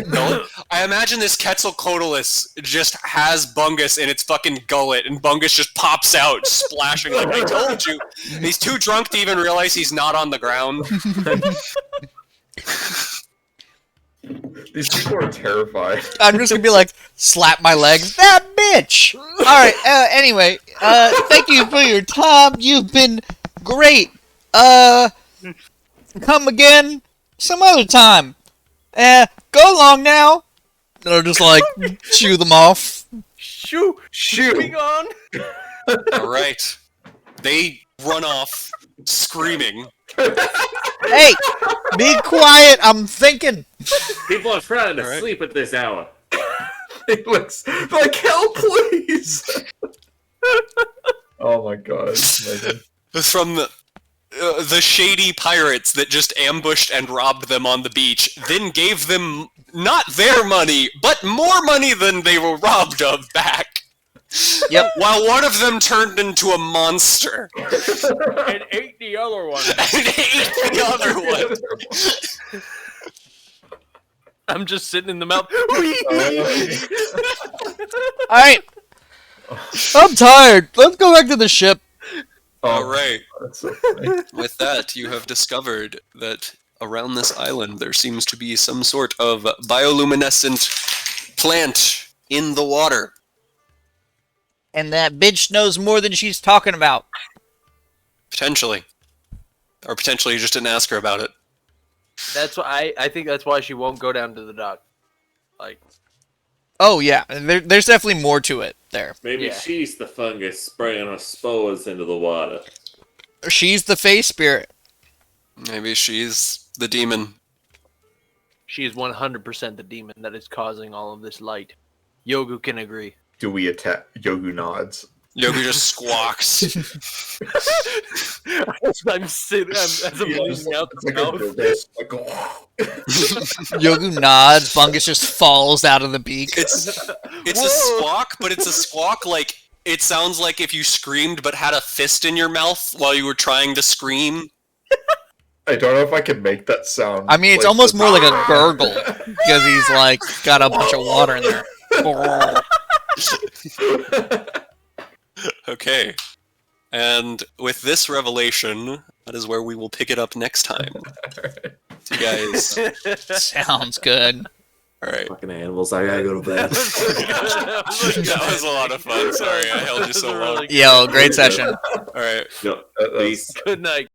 [SPEAKER 8] I imagine this Quetzalcoatlus just has Bungus in its fucking gullet, and Bungus just pops out, splashing like, I told you! And he's too drunk to even realize he's not on the ground.
[SPEAKER 2] These people are terrified.
[SPEAKER 3] I'm just gonna be slap my legs. That bitch! Alright, anyway, thank you for your time. You've been great. Come again some other time. Go along now. They'll just shoo them off.
[SPEAKER 10] Shoo! Moving on.
[SPEAKER 8] Alright. They run off, screaming.
[SPEAKER 3] Hey, be quiet. I'm thinking.
[SPEAKER 5] People are trying to
[SPEAKER 8] Alright.
[SPEAKER 5] sleep at this hour.
[SPEAKER 2] They're like, help, please! Oh my god. Amazing.
[SPEAKER 8] From the shady pirates that just ambushed and robbed them on the beach, then gave them not their money, but more money than they were robbed of back.
[SPEAKER 3] Yep.
[SPEAKER 8] While one of them turned into a monster
[SPEAKER 10] And ate the other one.
[SPEAKER 8] and ate the other one.
[SPEAKER 10] I'm just sitting in the mouth.
[SPEAKER 3] Alright. I'm tired. Let's go back to the ship.
[SPEAKER 8] Alright.
[SPEAKER 2] That's so funny.
[SPEAKER 8] With that, you have discovered that around this island there seems to be some sort of bioluminescent plant in the water.
[SPEAKER 3] And that bitch knows more than she's talking about.
[SPEAKER 8] Potentially. Or potentially you just didn't ask her about it.
[SPEAKER 10] That's why I think that's why she won't go down to the dock.
[SPEAKER 3] Oh, yeah. There's definitely more to it there.
[SPEAKER 5] Maybe
[SPEAKER 10] Yeah.
[SPEAKER 5] she's the fungus spraying her spores into the water.
[SPEAKER 3] She's the face spirit.
[SPEAKER 8] Maybe she's the demon.
[SPEAKER 10] She is 100% the demon that is causing all of this light. Yogu can agree.
[SPEAKER 2] Do we attack? Yogu nods.
[SPEAKER 8] Yogi just squawks.
[SPEAKER 10] I'm sitting as I'm leaning out
[SPEAKER 2] It's
[SPEAKER 10] the
[SPEAKER 2] like a
[SPEAKER 10] mouth.
[SPEAKER 2] this, like,
[SPEAKER 3] Yogu nods. Bungus just falls out of the beak.
[SPEAKER 8] It's a squawk, but it's a squawk like it sounds like if you screamed but had a fist in your mouth while you were trying to scream.
[SPEAKER 2] I don't know if I can make that sound.
[SPEAKER 3] I mean, it's
[SPEAKER 2] like
[SPEAKER 3] almost
[SPEAKER 2] the-
[SPEAKER 3] more like a gurgle because he's like got a bunch of water in there.
[SPEAKER 8] Okay. And with this revelation, that is where we will pick it up next time. So you guys.
[SPEAKER 3] Sounds good.
[SPEAKER 8] All right.
[SPEAKER 5] Fucking animals, I gotta go to bed.
[SPEAKER 8] That was a lot of fun. Sorry, I held you so long.
[SPEAKER 3] Yo, great session.
[SPEAKER 8] All right.
[SPEAKER 5] Yo,
[SPEAKER 2] That was-
[SPEAKER 5] peace.
[SPEAKER 10] Good night.